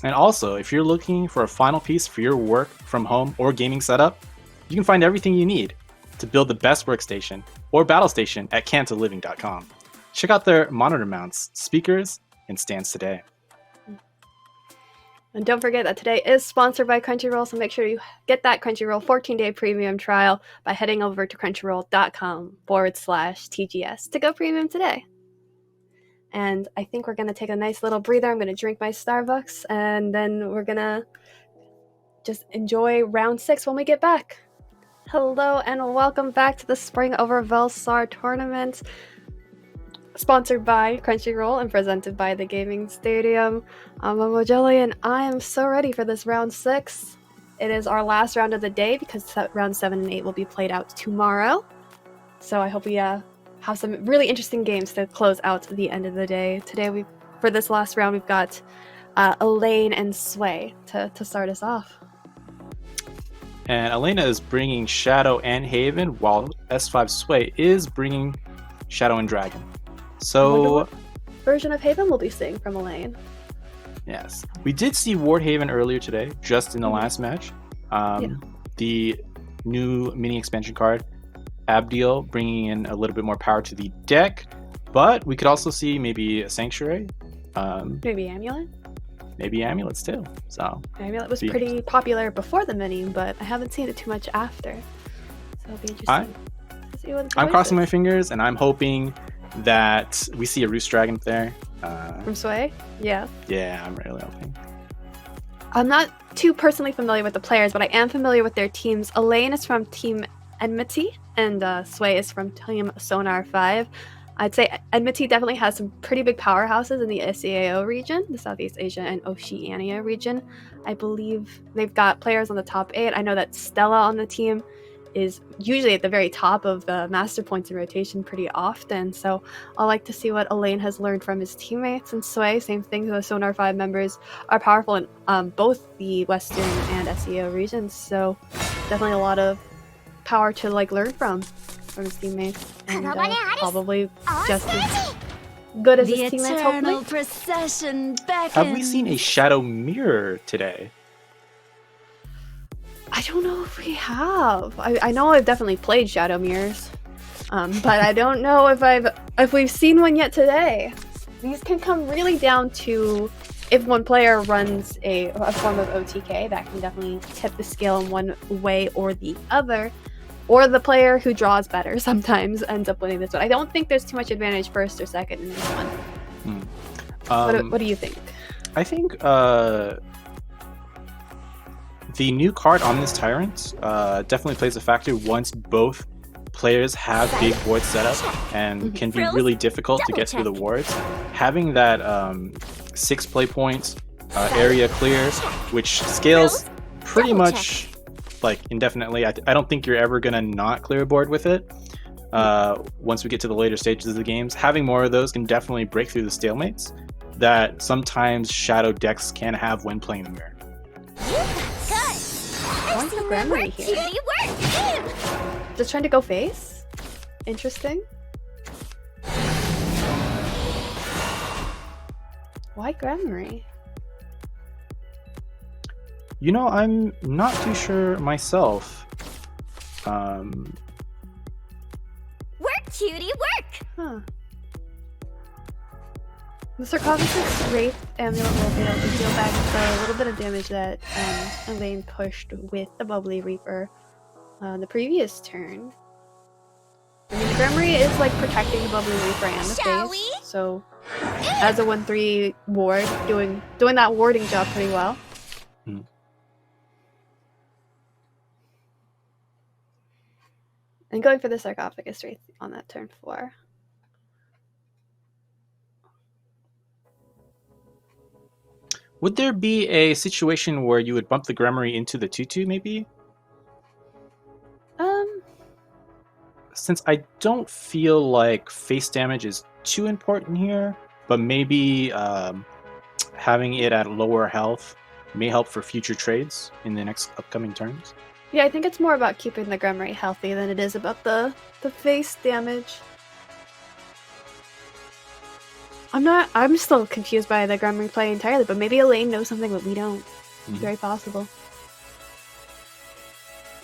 And also, if you're looking for a final piece for your work from home or gaming setup, you can find everything you need to build the best workstation or battle station at cantoliving.com. Check out their monitor mounts, speakers, and stands today. And don't forget that today is sponsored by Crunchyroll, so make sure you get that Crunchyroll 14-day premium trial by heading over to crunchyroll.com/TGS to go premium today. And I think we're going to take a nice little breather. I'm going to drink my Starbucks, and then we're going to just enjoy round 6 when we get back. Hello, and welcome back to the Spring Over Vellsar tournament. Sponsored by Crunchyroll and presented by the Gaming Stadium. I'm Jelly, and I am so ready for this round 6. It is our last round of the day because round 7 and 8 will be played out tomorrow. So I hope we have some really interesting games to close out the end of the day. Today, for this last round, we've got Elaine and Sway to start us off. And Elena is bringing Shadow and Haven, while S5 Sway is bringing Shadow and Dragon. So, what version of Haven we'll be seeing from Elaine. Yes. We did see Wardhaven earlier today, just in the last match. The new mini expansion card, Abdiel, bringing in a little bit more power to the deck. But we could also see maybe a Sanctuary. Maybe Amulet? Maybe Amulets too. So Amulet was pretty popular before the mini, but I haven't seen it too much after. So it'll be interesting to see what I'm crossing my fingers, and I'm hoping that we see a Roost Dragon there. From Sway? Yeah. Yeah, I'm really hoping. I'm not too personally familiar with the players, but I am familiar with their teams. Elaine is from Team Enmity, and Sway is from Team Sonar 5. I'd say Enmity definitely has some pretty big powerhouses in the SEAO region, the Southeast Asia and Oceania region. I believe they've got players on the top 8. I know that Stella on the team is usually at the very top of the master points in rotation pretty often, so I'll like to see what Elaine has learned from his teammates. And Sway, same thing, the Sonar 5 members are powerful in both the Western and SEO regions, so definitely a lot of power to like learn from his teammates, and probably just as good as his teammates, hopefully. Procession beckons. Have we seen a Shadow Mirror today? I don't know if we have. I know I've definitely played Shadow Mirrors, but I don't know if we've seen one yet today. These can come really down to if one player runs a form of OTK, that can definitely tip the scale in one way or the other. Or the player who draws better sometimes ends up winning this one. I don't think there's too much advantage first or second in this one. What do you think? I think the new card on this Tyrant definitely plays a factor once both players have big wards set up and can be really difficult to get through the wards. Having that 6 play points area clear, which scales pretty much like indefinitely. I don't think you're ever gonna not clear a board with it. Once we get to the later stages of the games, having more of those can definitely break through the stalemates that sometimes Shadow decks can have when playing the mirror. Why is the Grammar here? Just trying to go face? Interesting. Why Grammar? You know, I'm not too sure myself. Work, cutie, work! Huh. The Sarcophagus Wraith Amulet will be able to deal back the little bit of damage that Elaine pushed with the Bubbly Reaper the previous turn. I mean, the Grammar is like protecting the Bubbly Reaper and the face, so as a 1/3 ward, doing that warding job pretty well. And going for the Sarcophagus Wraith on that turn 4. Would there be a situation where you would bump the Grammar into the 2/2 maybe? Since I don't feel like face damage is too important here, but maybe having it at lower health may help for future trades in the next upcoming turns. Yeah, I think it's more about keeping the Grammar healthy than it is about the face damage. I'm still confused by the Grammar play entirely, but maybe Elaine knows something that we don't. Very possible.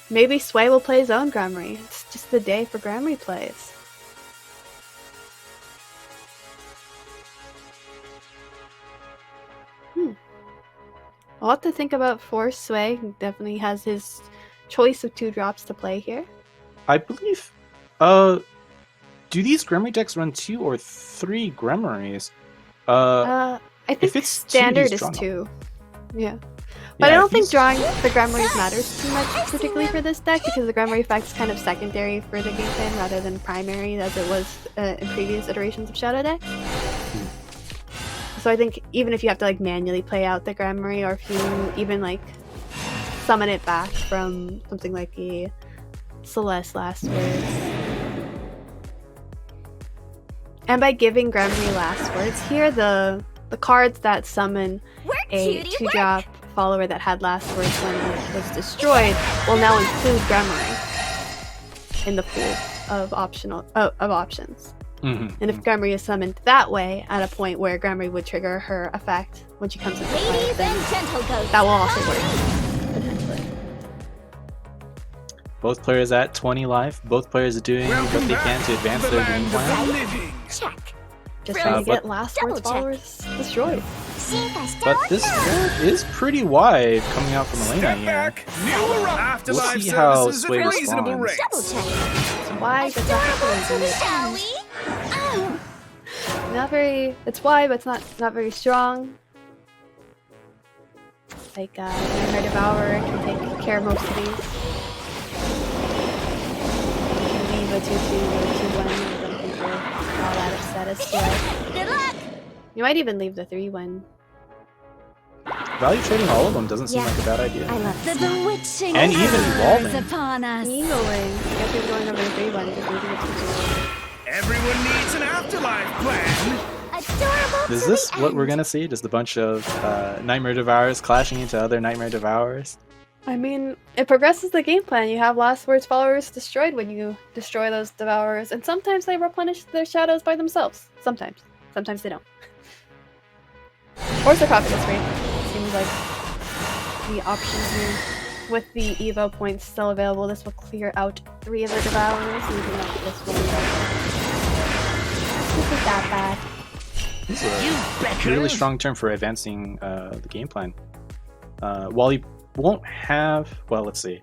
Maybe Sway will play his own Grammar. It's just the day for Grammar plays. I'll have to think about for Sway. He definitely has his choice of 2 drops to play here. I believe, do these Grammar decks run 2 or 3 Grammaries? I think if it's standard 2, is 2. Yeah. But Yeah, I don't think drawing the Grammars matters too much, particularly for this deck, because the Grammar effect is kind of secondary for the game plan rather than primary as it was in previous iterations of Shadow decks. So I think even if you have to like manually play out the Grammar, or if you even like summon it back from something like the Celeste Last Words. And by giving Grammar Last Words here, the cards that summon a 2-drop follower that had Last Words when it was destroyed will now include Grammar in the pool of options. And if Grammar is summoned that way, at a point where Grammar would trigger her effect when she comes into play, then that will also work, potentially. Both players at 20 life. Both players are doing what they can to advance their game plan. Check. Just trying to get Last Words followers destroyed. But this board is pretty wide coming out from Elena here. Afterlife We'll see how services Sway at reasonable responds. rates. Why? But Shall we? not very. It's wide, but it's not very strong. Like Vampire Devourer can take care of most of these. Leave a 2/2 or 2/1 or something. all out of status too. Good luck! You might even leave the 3-1. Value trading all of them doesn't seem like a bad idea. I love the bewitching And even hours evolving. upon us. Eagling. You guys are going over the 3-1. Just leaving it to Everyone needs an afterlife plan. Adorable Is to this the what end. we're gonna see? Just a bunch of Nightmare Devourers clashing into other Nightmare Devourers? I mean, it progresses the game plan. You have Last Word's followers destroyed when you destroy those Devourers, and sometimes they replenish their shadows by themselves. Sometimes. Sometimes they don't. Or Sarcophagus Raid. Seems like the option here. With the Evo points still available, this will clear out 3 of the Devourers, leaving up this one. This is that bad. This is a really strong turn for advancing the game plan. While you won't have, well, let's see.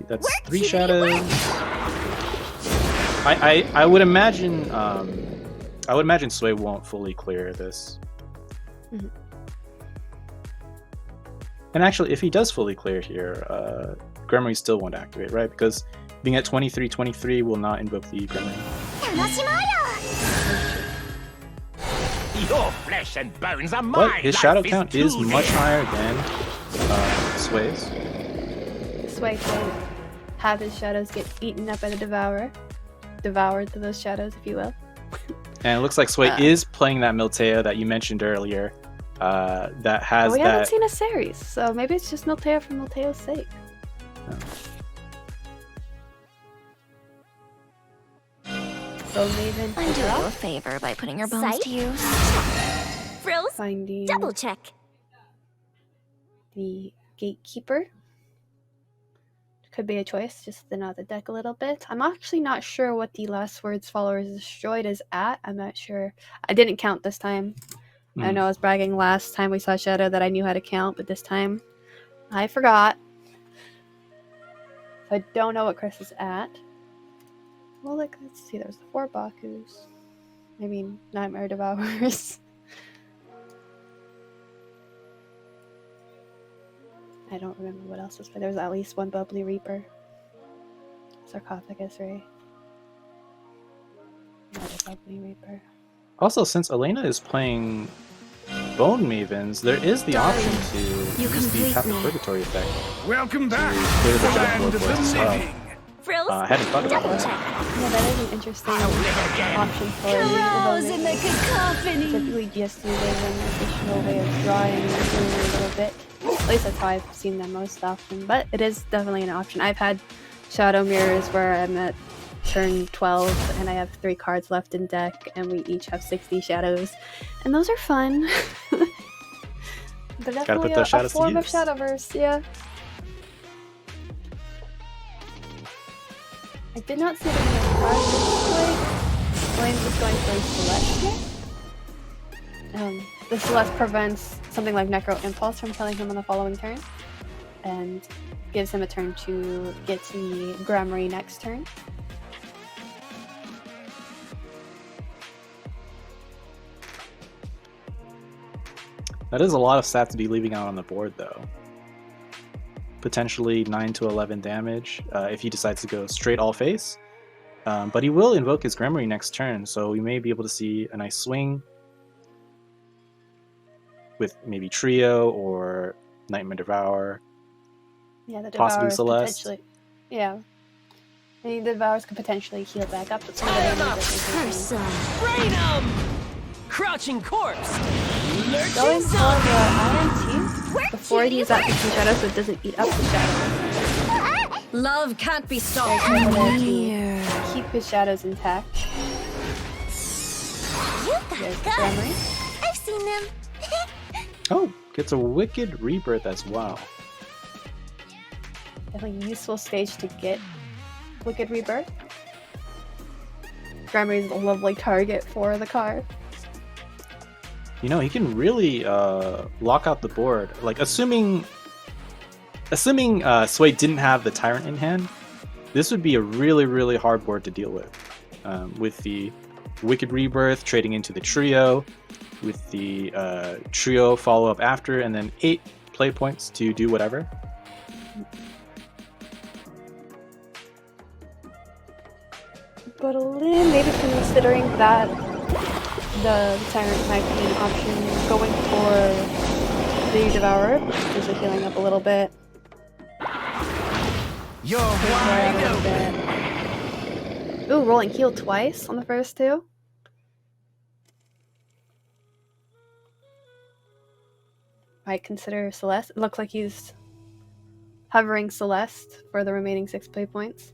That's 3 shadows. I would imagine Sway won't fully clear this. Mhm. And actually, if he does fully clear here, Gremry still won't activate, right? Because being at 23-23 will not invoke the Gremry. Your flesh and bones are mine. But his shadow count is much higher than Sway's. Sway can have his shadows get eaten up by the Devourer. Devoured to those shadows, if you will. And it looks like Sway is playing that Miltea that you mentioned earlier. That has we that. haven't seen a series, so maybe it's just Miltea for Miltea's sake. So Maven, I'm doing you a favor by putting your bones Sight? to use. Frills, finding double check. the Gatekeeper. Could be a choice, just thin out the deck a little bit. I'm actually not sure what the Last Words followers destroyed is at. I'm not sure. I didn't count this time. I know I was bragging last time we saw Shadow that I knew how to count, but this time I forgot. So I don't know what Chris is at. Well, like, let's see. There's the 4 Bakus. I mean, Nightmare Devourers. I don't remember what else was, but there was at least 1 Bubbly Reaper. Sarcophagus Ray. Another Bubbly Reaper. Also, since Elena is playing Bone Mavens, there is the option to use the Path of Purgatory effect. Welcome back clear to the the Death land Lord of boards as the well. living. Frills, I hadn't thought about double that. check. Yeah, that is an interesting option for Carouse the in the cacophony. typically just use as an additional way of drawing and doing a little bit. At least that's how I've seen them most often, but it is definitely an option. I've had Shadow Mirrors where I'm at turn 12 and I have 3 cards left in deck and we each have 60 shadows, and those are fun. They're definitely put those a shadows to form of use. Shadowverse, yeah. I did not see any cards this Flames is going for Celeste here. The Celeste prevents something like Necro Impulse from killing him on the following turn, and gives him a turn to get the Gremry next turn. That is a lot of stats to be leaving out on the board, though. Potentially 9 to 11 damage if he decides to go straight all face. But he will invoke his Gremry next turn, so we may be able to see a nice swing with maybe Trio or Nightmare Devour. Yeah, the Possibly Devourers Celeste. potentially. Yeah. I mean, the Devourers could potentially heal back up, but some of the damage that they Person. Brain 'em! Crouching corpse! going for the Iron Teeth before he's at 50 shadows so it doesn't eat up the shadows. Love can't be stopped. Very careful there to keep his shadows intact. You There's got the guts. Gremry. I've seen them. Oh, gets a Wicked Rebirth as well. Definitely useful stage to get Wicked Rebirth. Gremry is a lovely target for the card. You know, he can really lock out the board. Like, assuming Sway didn't have the Tyrant in hand, this would be a really, really hard board to deal with the Wicked Rebirth trading into the Trio, with the Trio follow-up after, and then 8 play points to do whatever. But Lynn, maybe considering that the Tyrant might be an option, going for the Devourer, just healing up a little bit. You're wide open. Ooh, rolling heal twice on the first two. Might consider Celeste. It looks like he's hovering Celeste for the remaining 6 play points.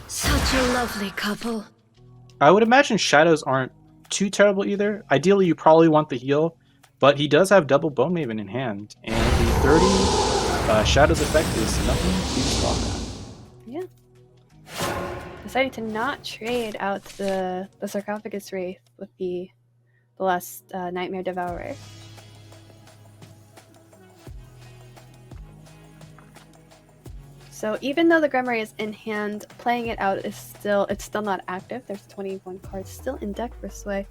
Such a lovely couple. I would imagine shadows aren't too terrible either. Ideally, you probably want the heal, but he does have double Bone Maven in hand, and the 30 shadows effect is nothing to scoff at. Yeah. Deciding to not trade out the Sarcophagus Wraith with the last Nightmare Devourer. So even though the Grimoire is in hand, playing it out is still not active. There's 21 cards still in deck for Sway.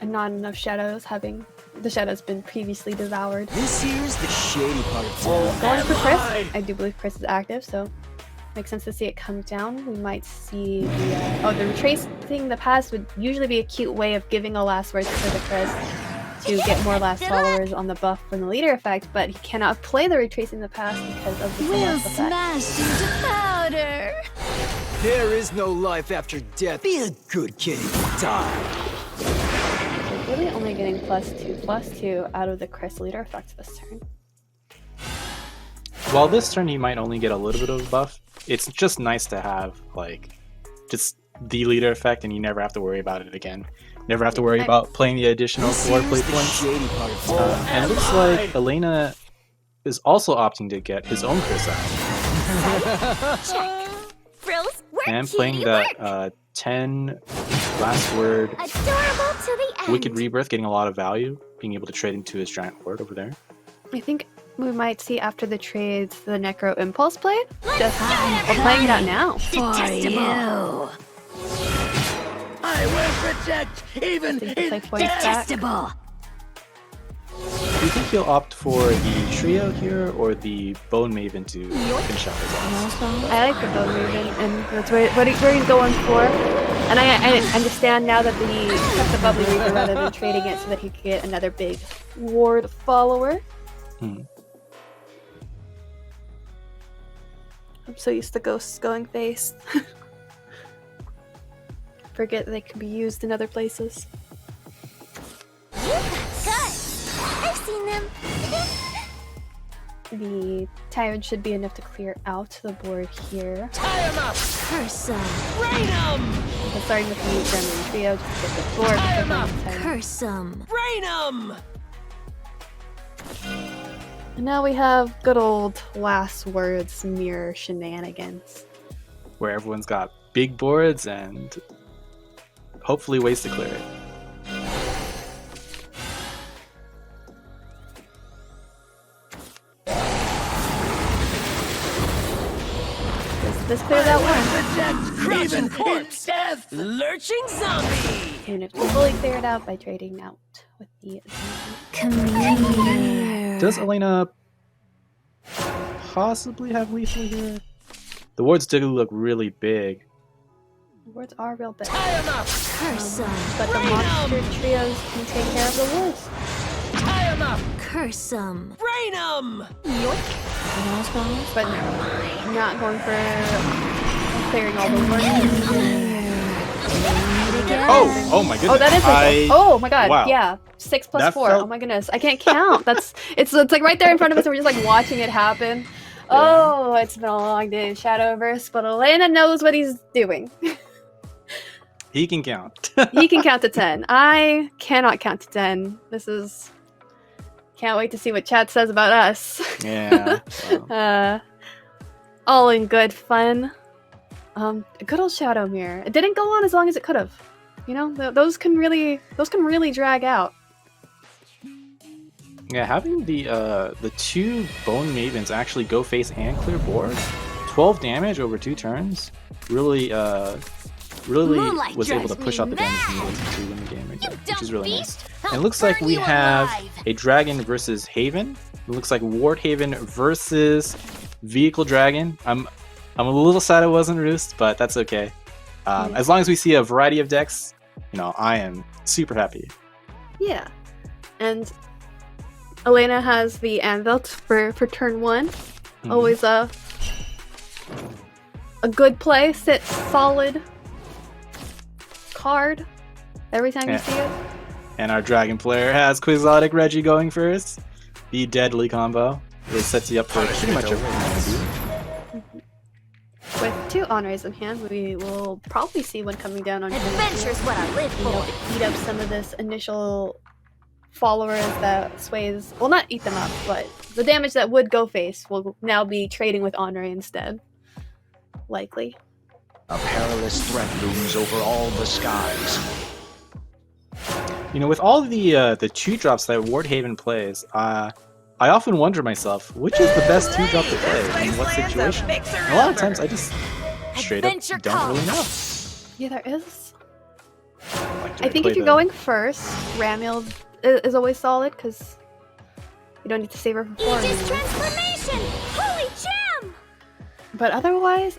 And not enough shadows, having the shadows been previously devoured. This here's the shady part of Well, town. going for Chris, I do believe Chris is active, so makes sense to see it come down. We might see the retracing the past would usually be a cute way of giving a last word to the Chris to get more last followers on the buff from the leader effect, but he cannot play the retracing the past because of the We'll Celeste effect. smash you to powder. There is no life after death. Be a good kid and die. So really only getting +2/+2 out of the Chris leader effect this turn. While this turn he might only get a little bit of a buff, it's just nice to have, like, just the leader effect and you never have to worry about it again. Never have to worry about playing the additional 4 play points. Shady part of town. And it looks like Elena is also opting to get his own Chris out. Check. Frills, work, And playing cutie, that work. 10 last word Adorable to the end. Wicked Rebirth, getting a lot of value, being able to trade into his giant horde over there. I think we might see after the trades the Necro Impulse play. Just we're playing it out now. Detestable. I will protect even Play in points back. Detestable. Do you think he'll opt for the trio here or the Bone Maven to finish out his ass? I like the Bone Maven, and that's where he's going for. And I understand now that he kept the Bubbly Reaper rather than trading it so that he could get another big ward follower. I'm so used to ghosts going face. Forget they can be used in other places. Good. I've seen them. The Tyrant should be enough to clear out the board here. tie him up, Curse 'em. rain him, I'm starting with the Gremlin Trio just to get the board. Tie 'em up. Curse 'em. rain him. And now we have good old last words mirror shenanigans. Where everyone's got big boards and hopefully ways to clear it. This clear that one. Crouching corpse, death, lurching zombie. And it can fully clear it out by trading out with the Come here. Does Elena possibly have lethal here? The wards do look really big. The words are real big. Tie him up, Curse 'em. But the monster trios can take care of the woods. tie him up, Curse 'em. rain him. But no, not going for clearing all the words. Oh my goodness. Oh, that is oh my god, wow. yeah. 6 plus That 4. felt- Oh my goodness. I can't count. It's like right there in front of us and we're just like watching it happen. Oh, it's been a long day in Shadowverse, but Elena knows what he's doing. He can count. He can count to 10. I cannot count to 10. Can't wait to see what chat says about us. Yeah. Well, All in good fun. A good old Shadow Mirror. It didn't go on as long as it could have. You know, those can really drag out. yeah, having the 2 Bone Mavens actually go face and clear boards, 12 damage over 2 turns, really really Moonlight was able to drives push me out the damage mad. needed to win the game again, which dumb is really beast. nice. I'll And it looks like burn we you have alive. a dragon versus Haven. It looks like Ward Haven versus Vehicle Dragon. I'm a little sad it wasn't Roost, but that's okay. As long as we see a variety of decks, you know, I am super happy. Yeah. And Elena has the Anvil for turn 1. Always a good play. Sit solid card every time you see it. And our dragon player has Quixotic Reggie going first. The deadly combo. It sets you up for pretty much everything. With 2 honors in hand, we will probably see one coming down on Adventure's what I live you know, for. eat up some of this initial followers that Sways, well, not eat them up, but the damage that would go face will now be trading with honor instead. Likely. A perilous threat looms over all the skies. You know, with all the 2-drops that Wardhaven plays, I often wonder myself, which is the best 2-drop to play in what situation? And a lot of times I just straight up Adventure don't really know. Yeah, there is. Like, do I think play if you're the- going first, Ramiel is always solid because you don't need to save her for 4 Aegis anymore. transformation! Holy gem! But otherwise,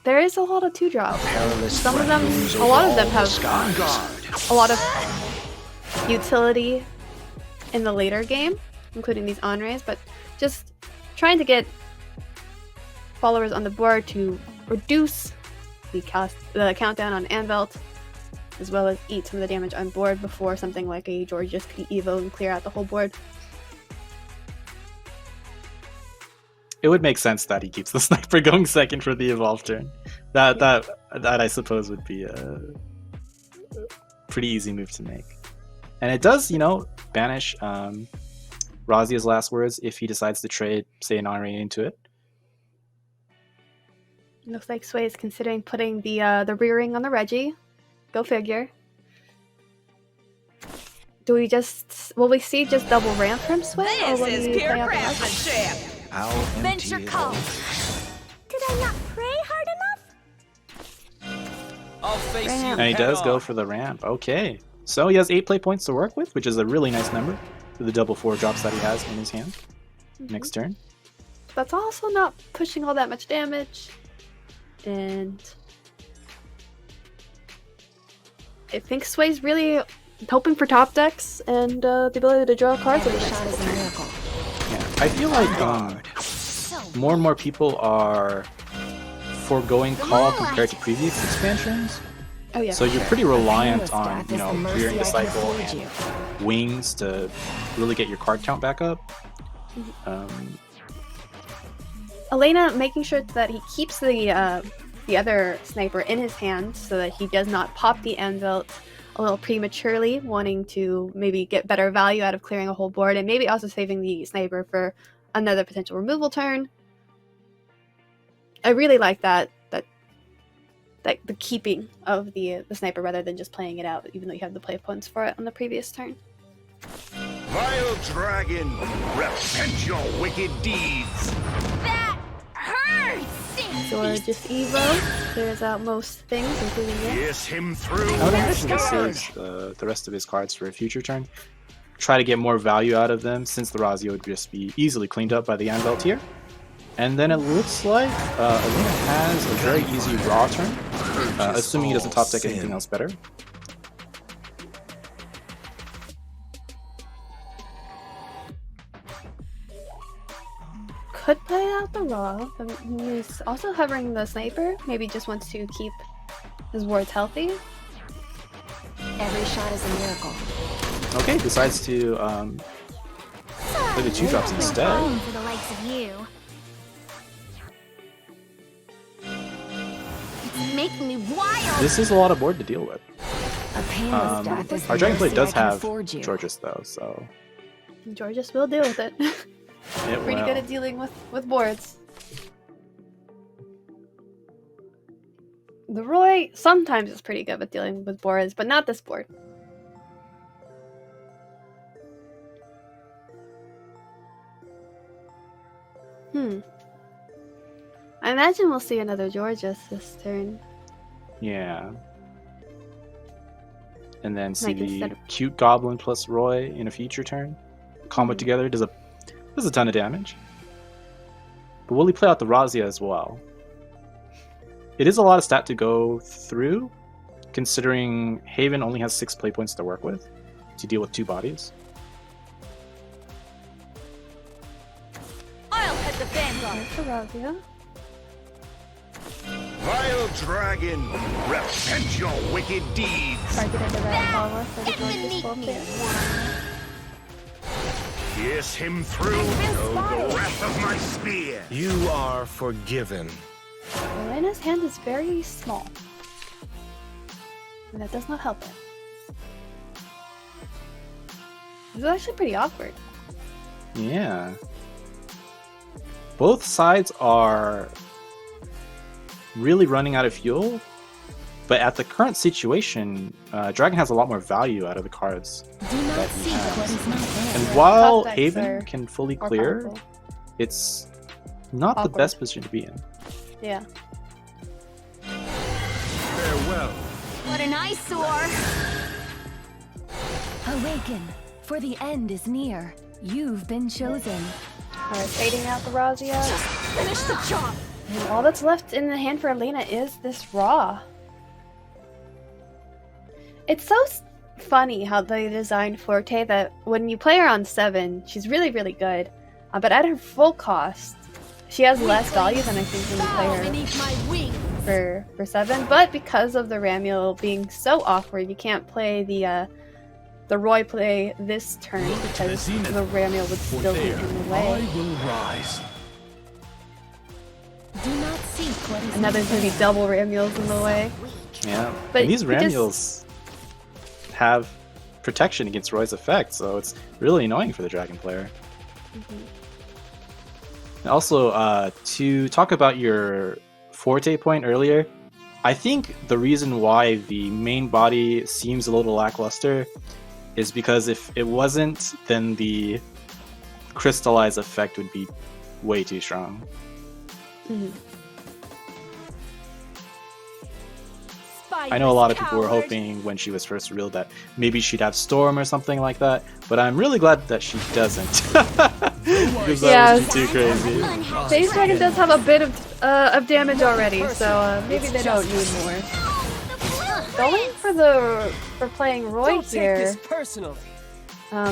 there is a lot of 2-drops. Perilous Some of threat them, looms a over lot of all them the have skies. a lot of utility in the later game, including these honors, but just trying to get followers on the board to reduce the countdown on Anvelt, as well as eat some of the damage on board before something like a Georgius could Evo and clear out the whole board. It would make sense that he keeps the sniper going second for the evolve turn. That I suppose would be a pretty easy move to make. And it does, you know, banish Razia's last words if he decides to trade, say, an honor into it. Looks like Sway is considering putting the rearing on the Reggie. Go figure. Will we see just double ramp from Sway? Or will This is we pure play out the Reggie? craftsmanship. How empty Adventure it calls. is. Did I not pray hard enough? I'll face you Ramp. And he does head go on. for the ramp. Okay. So he has 8 play points to work with, which is a really nice number for the double 4-drops that he has in his hand. Next turn. That's also not pushing all that much damage. And I think Sway's really hoping for top decks and the ability to draw cards over the next couple turns. Yeah. I feel like more and more people are foregoing call compared to previous expansions. Oh yeah. So you're pretty reliant on, you know, clearing the cycle and wings to really get your card count back up. Elena making sure that he keeps the other sniper in his hand so that he does not pop the anvil a little prematurely, wanting to maybe get better value out of clearing a whole board, and maybe also saving the sniper for another potential removal turn. I really like that the keeping of the sniper rather than just playing it out, even though you have the play points for it on the previous turn. Vile dragon, repent your wicked deeds. That hurts! So just Evo clears out most things, including this. Pierce him through. I would imagine this is the rest of his cards for a future turn. Try to get more value out of them, since the Razio would just be easily cleaned up by the Anvil tier. And then it looks like Elena has a very easy draw turn, assuming he doesn't top deck anything else better. Could play out the raw, but he's also hovering the sniper. Maybe just wants to keep his wards healthy. Every shot is a miracle. Okay, decides to play the 2-drops instead. For the likes of you. It's making me wild! This is a lot of board to deal with. A painless death is Our the Dragonblade mercy does I can have afford you. Georgius though, so Georgius will deal with it. it Pretty will. good at dealing with boards. The Roy sometimes is pretty good at dealing with boards, but not this board. I imagine we'll see another Georgius this turn. Yeah. and then see Like the instead of- cute Goblin plus Roy in a future turn. Combo together does a ton of damage. But will he play out the Razia as well? It is a lot of stat to go through, considering Haven only has 6 play points to work with to deal with 2 bodies. I'll head the vanguard. There's the Razia. Vile dragon, repent your wicked deeds. Targeted the red power for the gorgeous wolf there. Pierce him through, the wrath of my spear. You are forgiven. Elena's hand is very small. And that does not help it. This is actually pretty awkward. Yeah. Both sides are really running out of fuel, but at the current situation, Dragon has a lot more value out of the cards that he has. And while Top decks Haven are can fully more clear, powerful. it's not Awkward. the best position to be in. Yeah. Farewell. What an eyesore. Awaken, for the end is near. You've been chosen. Alright, fading out the Razia. Finish the job. And all that's left in the hand for Elena is this Raw. It's so funny how they designed Forte that when you play her on 7, she's really, really good. But at her full cost, she has less value than I think when you Bow play her beneath my wings. for 7. But because of the Ramiel being so awkward, you can't play the Roy play this turn because the Ramiel would still be in the way. will rise. Do not seek what is And now there's gonna be double Ramiels in the way. Yeah, But and these he just- Ramiels have protection against Roy's effect, so it's really annoying for the Dragon player. And also, to talk about your Forte point earlier, I think the reason why the main body seems a little lackluster is because if it wasn't, then the crystallize effect would be way too strong. I know a lot of people were hoping when she was first revealed that maybe she'd have Storm or something like that, but I'm really glad that she doesn't. Because that would be too crazy. Phase Dragon does have a bit of damage already, so maybe they don't need more. Going for playing Roy Don't take here. this personally. a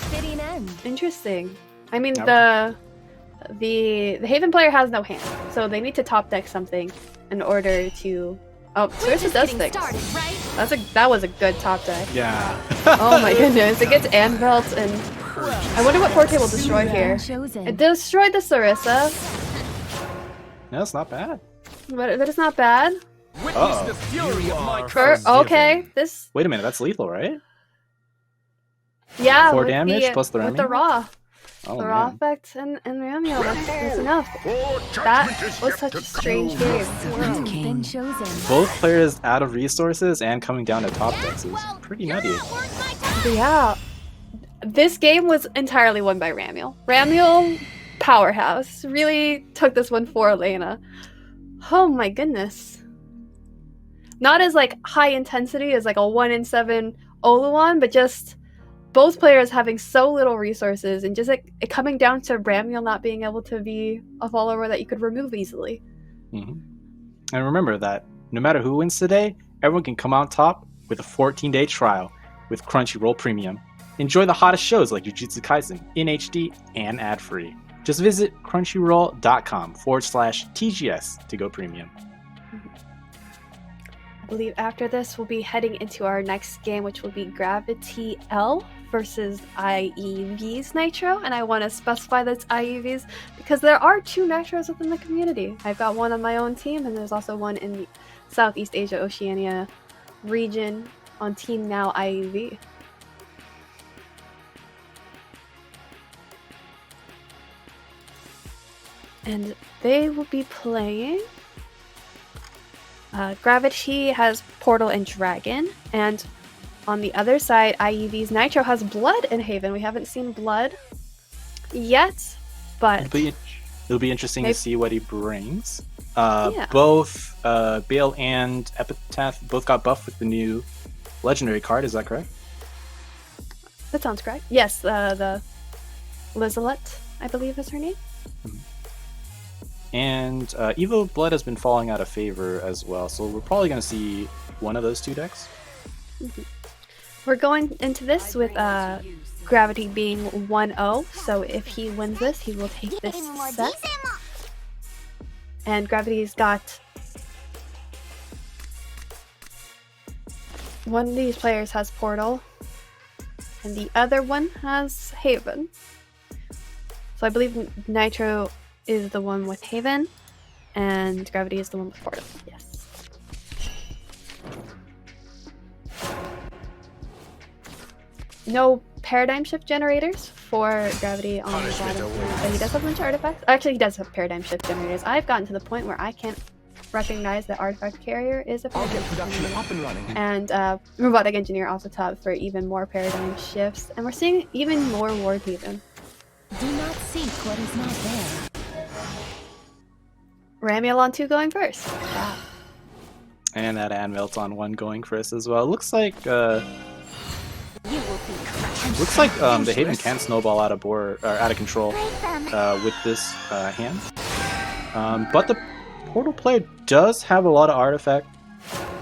fitting end? Interesting. I mean, Yep. the Haven player has no hand, so they need to top deck something in order to. Oh, Sursa does Getting things. started, right? That was a good top deck. Yeah. Oh my goodness, it gets Anvelt, and I wonder what Forte will destroy here. Chosen. It destroyed the Sarissa, No, it's not bad. but it's not bad. Witness Uh-oh. the fury of my Okay, this Wait a minute, that's lethal, right? yeah. 4 with damage the, plus the with the Ramiel? Raw, Oh, the Raw man. effect, and Ramiel. That's enough. That was such a strange game. You've been chosen. Both players out of resources and coming down to top decks is pretty nutty. But yeah, this game was entirely won by Ramiel. Ramiel, powerhouse, really took this one for Elena. Oh my goodness. Not as like high intensity as like a 1 in 7 Oluwan, but just both players having so little resources and just like it coming down to Ramiel not being able to be a follower that you could remove easily. And remember that no matter who wins today, everyone can come out top with a 14-day trial with Crunchyroll Premium. Enjoy the hottest shows like Jujutsu Kaisen in HD and ad-free. Just visit crunchyroll.com/TGS to go premium. I believe after this we'll be heading into our next game, which will be Gravity L versus IEV's Nitro, and I want to specify that it's IEV's because there are 2 Nitros within the community. I've got one on my own team, and there's also one in the Southeast Asia Oceania region on Team Now IEV. And they will be playing. Gravity has Portal and Dragon, and on the other side, IEV's Nitro has Blood and Haven. We haven't seen Blood yet, but It'll be interesting Maybe- to see what he brings. Yeah. Both Bale and Epitaph both got buffed with the new legendary card. Is that correct? That sounds correct. Yes, the Lizelet, I believe is her name. And Evo Blood has been falling out of favor as well, so we're probably going to see one of those two decks. We're going into this with Gravity being 1-0, so if he wins this, he will take this set. And Gravity's got... one of these players has Portal, and the other one has Haven. So I believe Nitro is the one with Haven, and Gravity is the one with Portal. Yes. No paradigm shift generators for Gravity on the bottom, but he does have a bunch of artifacts. Actually, he does have paradigm shift generators. I've gotten to the point where I can't recognize that artifact carrier is a paradigm shift up and running. and robotic engineer off the top for even more paradigm shifts, and we're seeing even more ward haven. Do not seek what is not there. Ramiel on 2 going first. Wow. And that Anvil's on 1 going first as well. Looks like the Haven can snowball out of board or out of control with this hand. But the Portal player does have a lot of artifact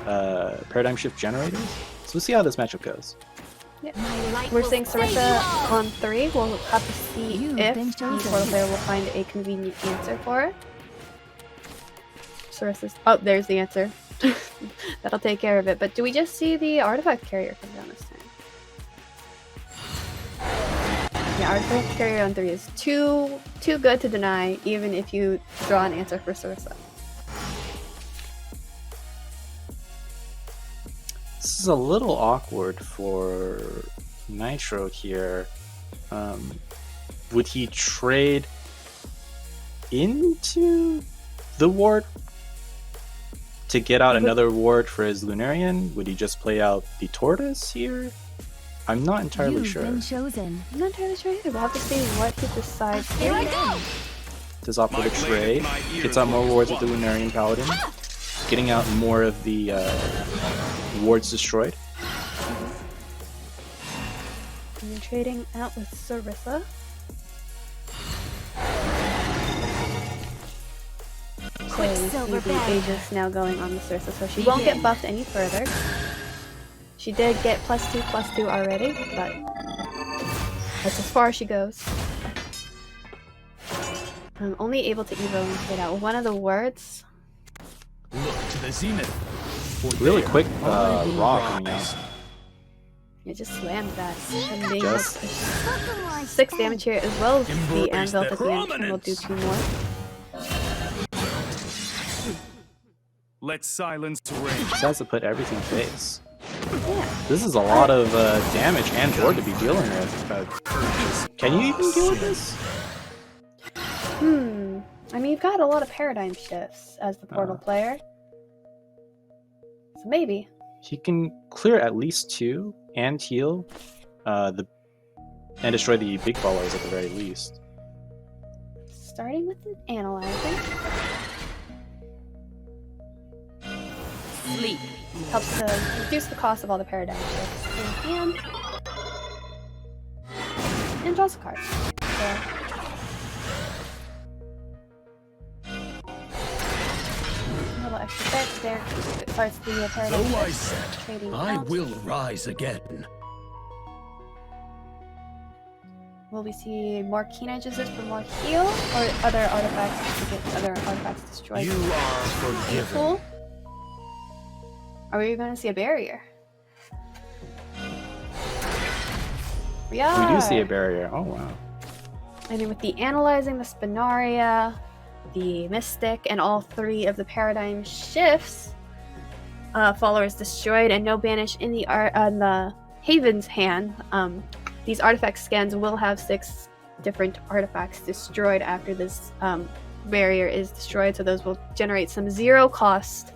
paradigm shift generators, so we'll see how this matchup goes. Yeah. We're seeing Sarissa on 3. We'll have to see if the Portal player will find a convenient answer for it. Sarissa's... oh, there's the answer. That'll take care of it. But do we just see the artifact carrier come down this time? Yeah, artifact carrier on 3 is too good to deny, even if you draw an answer for Sarissa. This is a little awkward for Nitro here. Would he trade into the ward to get out another ward for his Lunarian? Would he just play out the Tortoise here? I'm not entirely sure. Been chosen. I'm not entirely sure either. We'll have to see what he decides here. Does opt for the trade, gets out more wards with the Lunarian Paladin, getting out more of the wards destroyed. And then trading out with Sarissa. So we see the Aegis now going on the Sarissa, so she won't get buffed any further. She did get +2/+2 already, but that's as far as she goes. I'm only able to Evo and trade out one of the words. Look to the zenith. Really quick raw coming out. It just slammed that. And being Just- able to push 6 damage here as well as the Anvil at the end, and we'll do 2 more. Let silence reign. Just has to put everything face. Yeah. This is a lot of damage and board to be dealing with. Can you even deal with this? I mean, you've got a lot of paradigm shifts as the Portal player. So maybe. He can clear at least 2 and heal and destroy the big followers at the very least. Starting with an analyzer. Sleep. Helps to reduce the cost of all the paradigm shifts in hand. And draws a card. So, a little extra bet there. It starts the paradigm So I shift. said, Trading I out. will rise again. Will we see more keen edges for more heal, or other artifacts to get other artifacts destroyed? You are forgiven. Cool. Are we going to see a barrier? We are. We do see a barrier. Oh wow. And then with the analyzing, the Spinaria, the Mystic, and all 3 of the paradigm shifts, followers destroyed and no banish in the Haven's hand. These artifact scans will have 6 different artifacts destroyed after this barrier is destroyed, so those will generate some 0-cost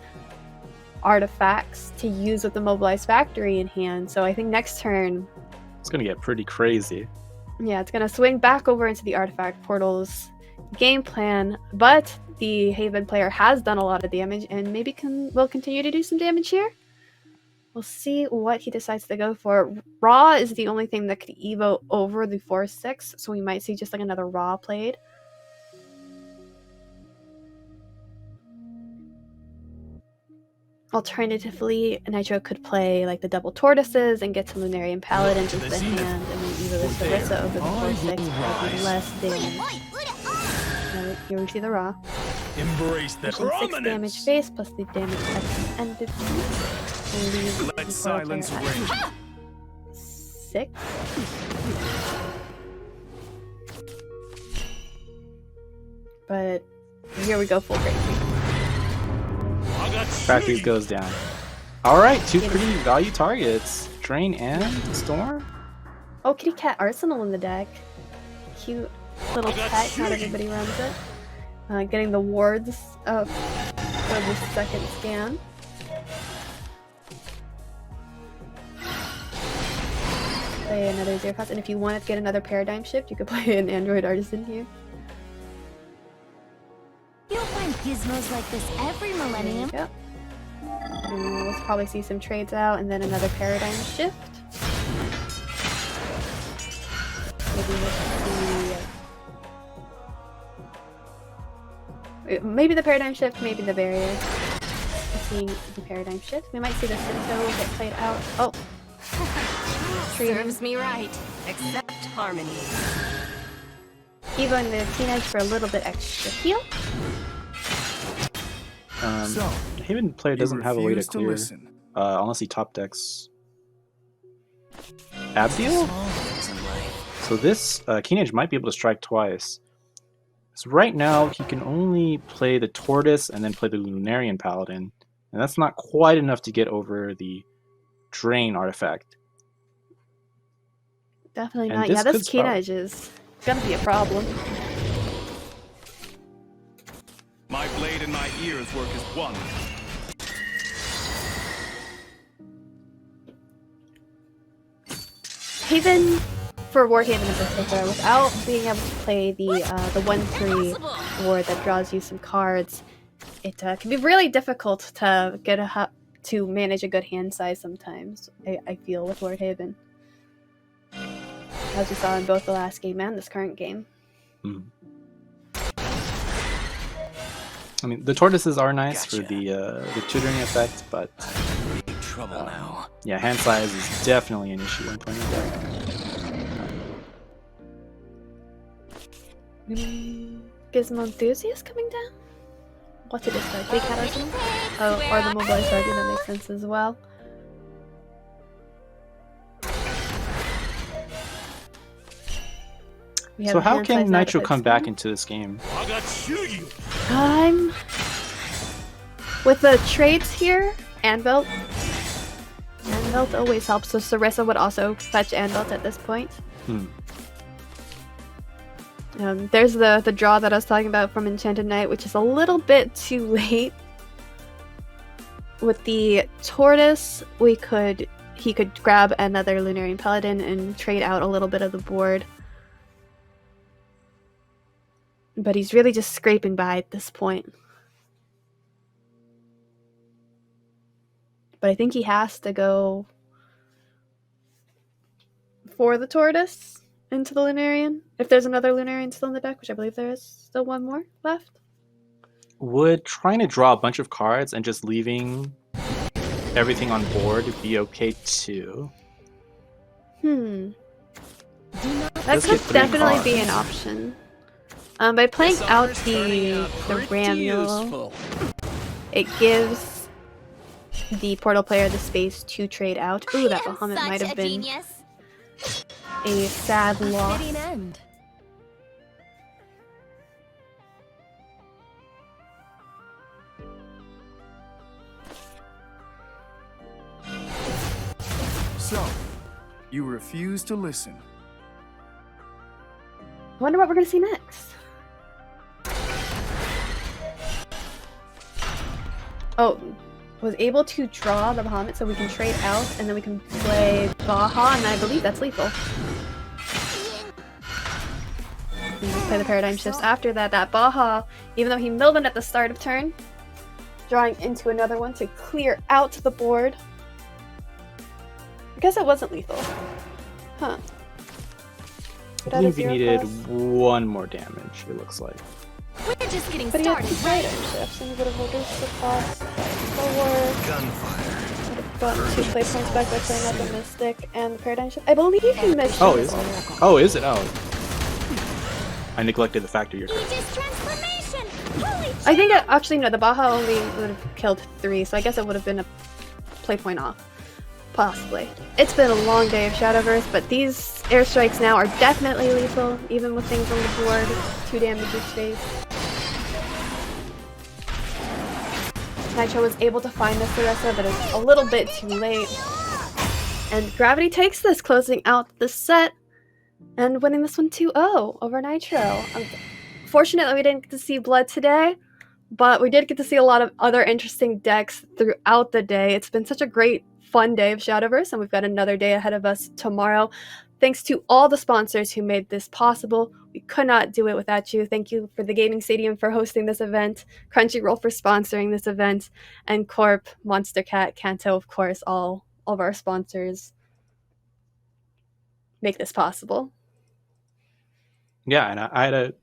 artifacts to use with the mobilized factory in hand. So I think next turn, It's gonna get pretty crazy. yeah, it's gonna swing back over into the artifact portal's game plan, but the Haven player has done a lot of damage and maybe will continue to do some damage here. We'll see what he decides to go for. Raw is the only thing that could evo over the 4-6, so we might see just like another Raw played. Alternatively, Nitro could play like the double tortoises and get to Lunarian Paladin into the hand, and then evo the Sarissa over the 4-6 for the less damage. Now, here we see the Raw. Embrace the 6 prominence. damage face plus the damage at the end of the Let silence ring. 6. But here we go, full crazy. Factories goes down. Alright, 2 pretty value targets. Drain and Storm? Oh, Kitty Cat Arsenal in the deck. Cute little pet, not everybody runs it. Getting the wards for the second scan. Play another Zero Cost, and if you want to get another Paradigm Shift, you could play an Android Artisan here. You'll find gizmos like this every millennium. Yep. And we'll probably see some trades out, and then another Paradigm Shift. Maybe the Paradigm Shift, maybe the Barrier. Seeing the Paradigm Shift. We might see the Sinto get played out. Oh! Serves me right. Accept harmony. Evo and the Teenage for a little bit extra heal. Haven player doesn't have a way to refuse clear, listen. unless he top decks Abdiel? So this Teenage might be able to strike twice. So right now he can only play the Tortoise and then play the Lunarian Paladin, and that's not quite enough to get over the Drain artifact. Definitely And not. this Yeah, could this Teenage is gonna be a problem. My blade and my ears work as one. Haven, for Warhaven in particular, without being able to play the 1-3 ward that draws you some cards, it can be really difficult to get to manage a good hand size sometimes. I feel with Warhaven, as we saw in both the last game and this current game. I mean, the Tortoises are nice for the tutoring effect, but Big trouble now. yeah, hand size is definitely an issue when playing the deck. Gizmo Enthusiast coming down? What's it discard? Big Cat Arsenal? Oh, or the Mobilize Guardian, that makes sense as well. We have So a how hand can size now Nitro to come put back Storm. into this game? With the trades here, Anvelt always helps, so Sarissa would also fetch Anvelt at this point. There's the draw that I was talking about from Enchanted Knight, which is a little bit too late. With the Tortoise, he could grab another Lunarian Paladin and trade out a little bit of the board. But he's really just scraping by at this point. But I think he has to go for the Tortoise into the Lunarian. If there's another Lunarian still in the deck, which I believe there is still one more left. Would trying to draw a bunch of cards and just leaving everything on board be okay too? That Let's could get 3 definitely cards. be an option. By playing out the Ramule, Useful. it gives the Portal player the space to trade out. Ooh, that I am Bahamut such might have a been genius. a sad loss. Fitting end. So, you refuse to listen. I wonder what we're gonna see next. Oh, was able to draw the Bahamut so we can trade out and then we can play Baha, and I believe that's lethal. And just play the Paradigm Shifts after that. That Baha, even though he milled it at the start of turn, drawing into another one to clear out the board. guess it wasn't lethal. Huh. I believe he needed 1 more damage, it looks like. We're just getting But he had started, 2 right? paradigm shifts, and he would have reduced the cost by 4. Gunfire. Would have gotten 2 play points back by playing out the Mystic and the paradigm shift. I believe he missed. Oh, is it? Oh, is it? Oh. I neglected the fact that you're correct. Aegis transformation! Holy I think it, actually no, the Baja only would have killed 3, so I guess it would have been a play point off. Possibly. It's been a long day of Shadowverse, but these airstrikes now are definitely lethal, even with things on the board. 2 damage each face. Nitro was able to find this Sarissa, but it's a little bit too late. And Gravity takes this, closing out the set and winning this one 2-0 over Nitro. I'm fortunate that we didn't get to see Blood today, but we did get to see a lot of other interesting decks throughout the day. It's been such a great, fun day of Shadowverse, and we've got another day ahead of us tomorrow. Thanks to all the sponsors who made this possible. We could not do it without you. Thank you for the Gaming Stadium for hosting this event, Crunchyroll for sponsoring this event, and Corp, Monster Cat, Kanto, of course, all of our sponsors make this possible. Yeah, and I had a...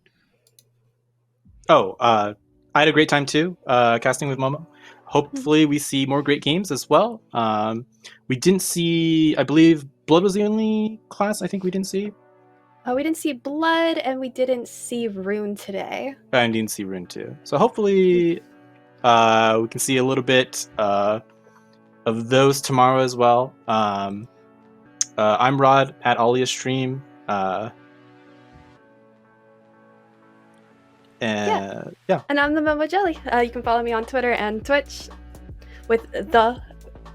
I had a great time too, casting with Momo. Hopefully we see more great games as well. We didn't see, I believe, Blood was the only class I think we didn't see. We didn't see Blood, and we didn't see Rune today. And didn't see Rune too. So hopefully we can see a little bit of those tomorrow as well. I'm Rod at Alia's stream. Yeah. And I'm the Momo Jelly. You can follow me on Twitter and Twitch with the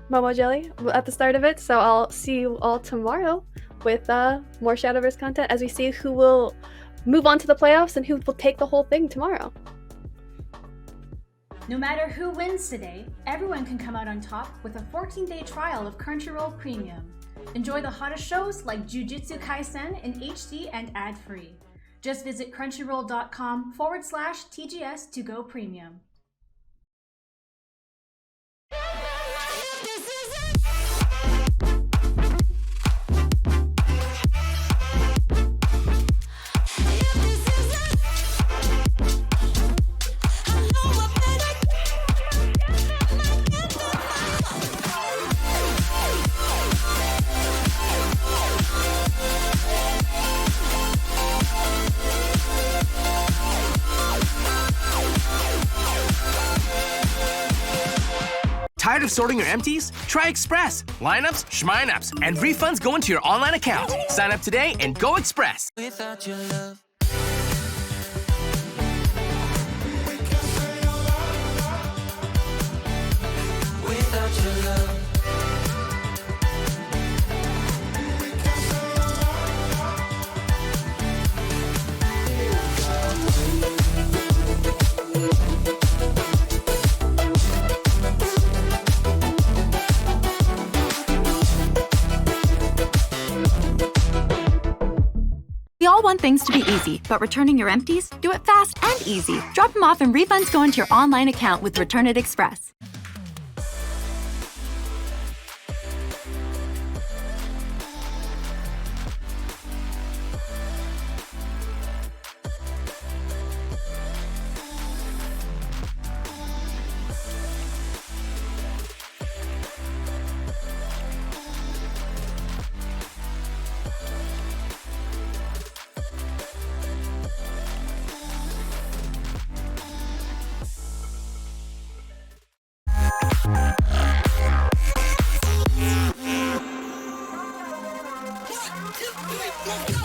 Momo Jelly at the start of it. So I'll see you all tomorrow with more Shadowverse content as we see who will move on to the playoffs and who will take the whole thing tomorrow. No matter who wins today, everyone can come out on top with a 14-day trial of Crunchyroll Premium. Enjoy the hottest shows like Jujutsu Kaisen in HD and ad-free. Just visit crunchyroll.com/TGS to go premium. Tired of sorting your empties? Try Express. Lineups, schminups, and refunds go into your online account. Sign up today and go Express. Without your love. Without your love. We all want things to be easy, but returning your empties? Do it fast and easy. Drop them off and refunds go into your online account with Return It Express. Let's go.